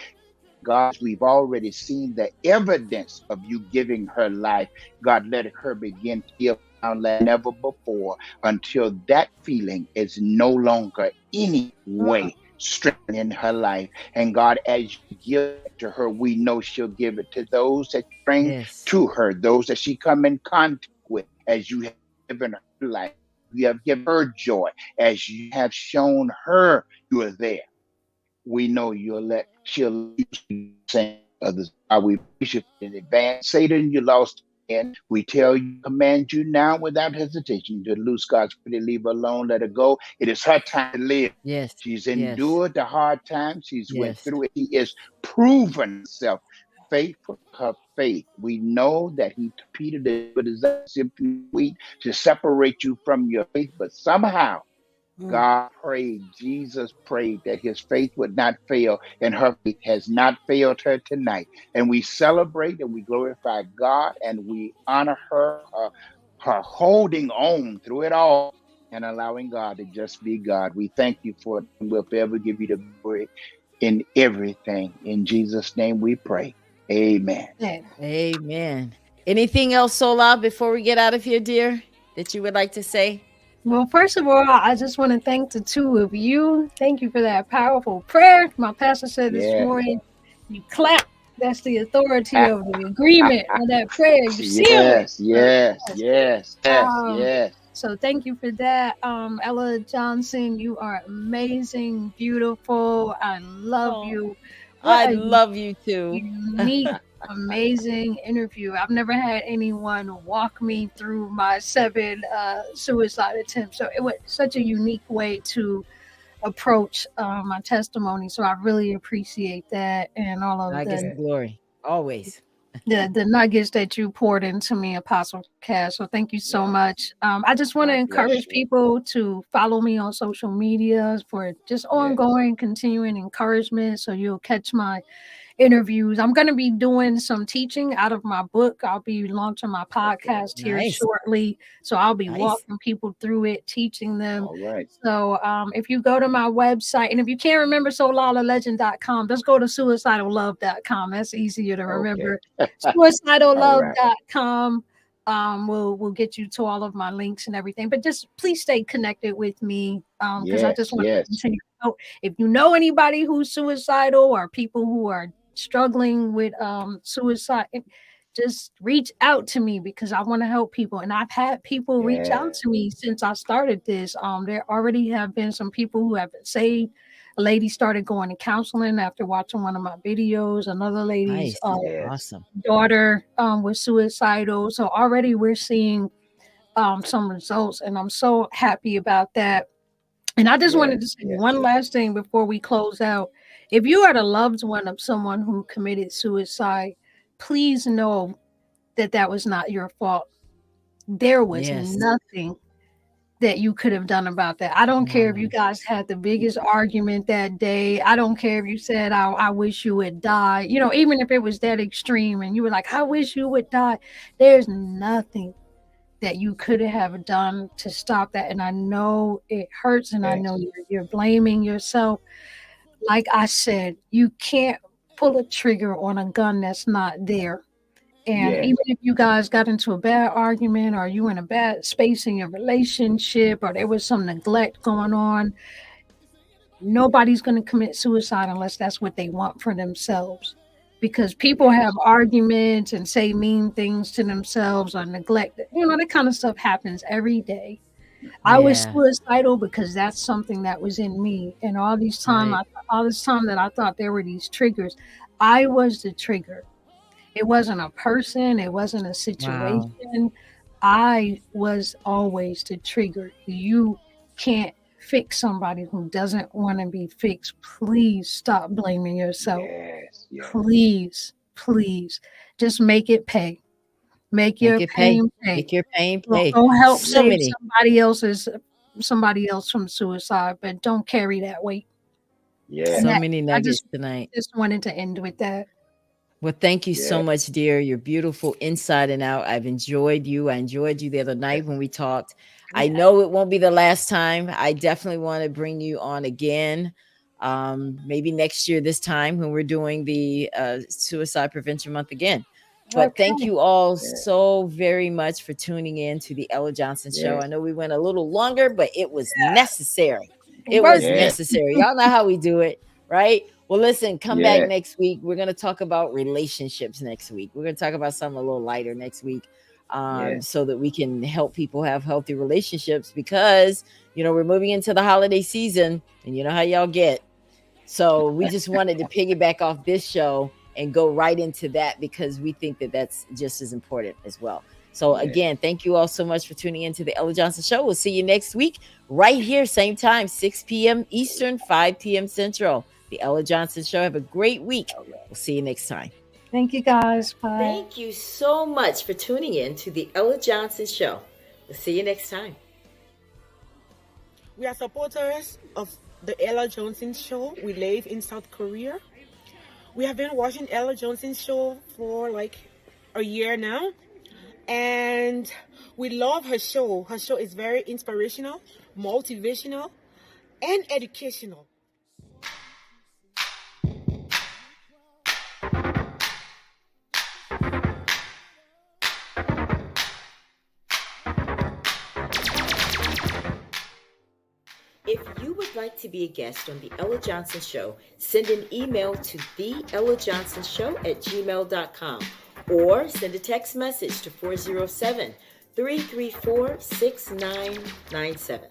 God, we've already seen the evidence of you giving her life. God, let her begin to heal now like never before until that feeling is no longer any way strengthened in her life. And God, as you give it to her, we know she'll give it to those that you bring Yes. to her, those that she come in contact with, as you have given her life. You have given her joy, as you have shown her you are there. We know she'll same others. We praise you in advance. Satan, you lost again. We tell you, command you now without hesitation to loose God's pretty, leave her alone, let her go. It is her time to live. Yes. She's Yes. endured the hard times. She's went Yes. through it. He is proven herself faithful to her faith. We know that he repeated it with his simply sweet to separate you from your faith, but somehow God prayed, Jesus prayed that his faith would not fail, and her faith has not failed her tonight. And we celebrate and we glorify God and we honor her holding on through it all and allowing God to just be God. We thank you for it and we'll forever give you the glory in everything. In Jesus' name we pray. Amen. Amen. Anything else, Sola, before we get out of here, dear, that you would like to say? Well, first of all, I just want to thank the two of you. Thank you for that powerful prayer. My pastor said this Yeah. morning, you clap. That's the authority of the agreement of that prayer. You seal it. Yes, yes, yes, yes, Um, yes. so thank you for that. Ella Johnson, you are amazing, beautiful. I love Oh, you. I What a love you too. unique, amazing interview. I've never had anyone walk me through my 7 suicide attempts. So it was such a unique way to approach my testimony. So I really appreciate that and all of I guess the Yeah. glory. Always. the nuggets that you poured into me, Apostle Cass. So thank you so Yeah. much. I just want to God bless encourage you. people to follow me on social media for just Yes. ongoing, continuing encouragement. So you'll catch my interviews. I'm going to be doing some teaching out of my book. I'll be launching my podcast here Nice. shortly. So I'll be Nice. walking people through it, teaching them. All right. So if you go to my website, and if you can't remember SoulalTheLegend.com, just go to SuicidalLove.com. That's easier to Okay. remember. All right. SuicidalLove.com will get you to all of my links and everything. But just please stay connected with me because I Yes. just want to Yes. continue if you know anybody who's suicidal or people who are struggling with suicide, just reach out to me because I want to help people. And I've had people reach Yeah. out to me since I started this. There already have been some people who have been saved. A lady started going to counseling after watching one of my videos. Another lady's Nice. Yes. Awesome. daughter was suicidal. So already we're seeing some results, and I'm so happy about that. And I just Yes. wanted to say Yes. one last thing before we close out. If you are the loved one of someone who committed suicide, please know that that was not your fault. There was Yes. nothing that you could have done about that. I don't care if you Wow. guys had the biggest argument that day. I don't care if you said, I wish you would die. You know, even if it was that extreme and you were like, I wish you would die. There's nothing that you could have done to stop that. And I know it hurts, and I Yes. know you're blaming yourself. Like I said, you can't pull a trigger on a gun that's not there. And Yes. even if you guys got into a bad argument or you in a bad space in your relationship or there was some neglect going on, nobody's going to commit suicide unless that's what they want for themselves. Because people have Yes. arguments and say mean things to themselves or neglect. You know, that kind of stuff happens every day. I was Yeah. suicidal because that's something that was in me. And Right. all this time that I thought there were these triggers, I was the trigger. It wasn't a person, it wasn't a Wow. situation. I was always the trigger. You can't fix somebody who doesn't want to be fixed. Please stop blaming yourself. Yes. Yes. Please, please. Just make it pay. Make Make your it pay. pain pay. Make your pain Go, pay. go help So save many. somebody else from suicide, but don't carry that weight. And Yes. So that many I just nuggets tonight. just wanted to end with that. Well, thank you so Yes. much, dear. You're beautiful inside and out. I've enjoyed you. I enjoyed you the other night when we talked. I Yeah. know it won't be the last time. I definitely want to bring you on again. Maybe next year, this time when we're doing the Suicide Prevention Month again. But thank Okay. you all Yes. so very much for tuning in to the Ella Johnson Show. I Yes. know we went a little longer, but it was necessary. It Worth was it. Yes. necessary. Y'all know how we do it, right? Well, listen, come back Yes. next week. We're going to talk about relationships next week. We're going to talk about something a little lighter next week, Yes. so that we can help people have healthy relationships because, we're moving into the holiday season and you know how y'all get. So we just wanted to piggyback off this show and go right into that because we think that that's just as important as well. So Yes. again, thank you all so much for tuning into the Ella Johnson Show. We'll see you next week right here, same time, 6 p.m. Eastern, 5 p.m. Central. The Ella Johnson Show. Have a great week. All right. We'll see you next time. Thank you guys. Bye. Thank you so much for tuning in to the Ella Johnson Show. We'll see you next time. We are supporters of the Ella Johnson Show. We live in South Korea. We have been watching Ella Johnson Show for like a year now. And we love her show. Her show is very inspirational, motivational, and educational. If you would like to be a guest on the Ella Johnson Show, send an email to theellajohnsonshow@gmail.com or send a text message to 407-334-6997.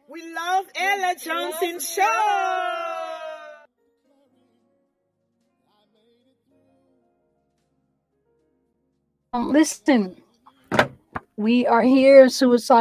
We love Ella Johnson Show. Listen, we are here, Suicidal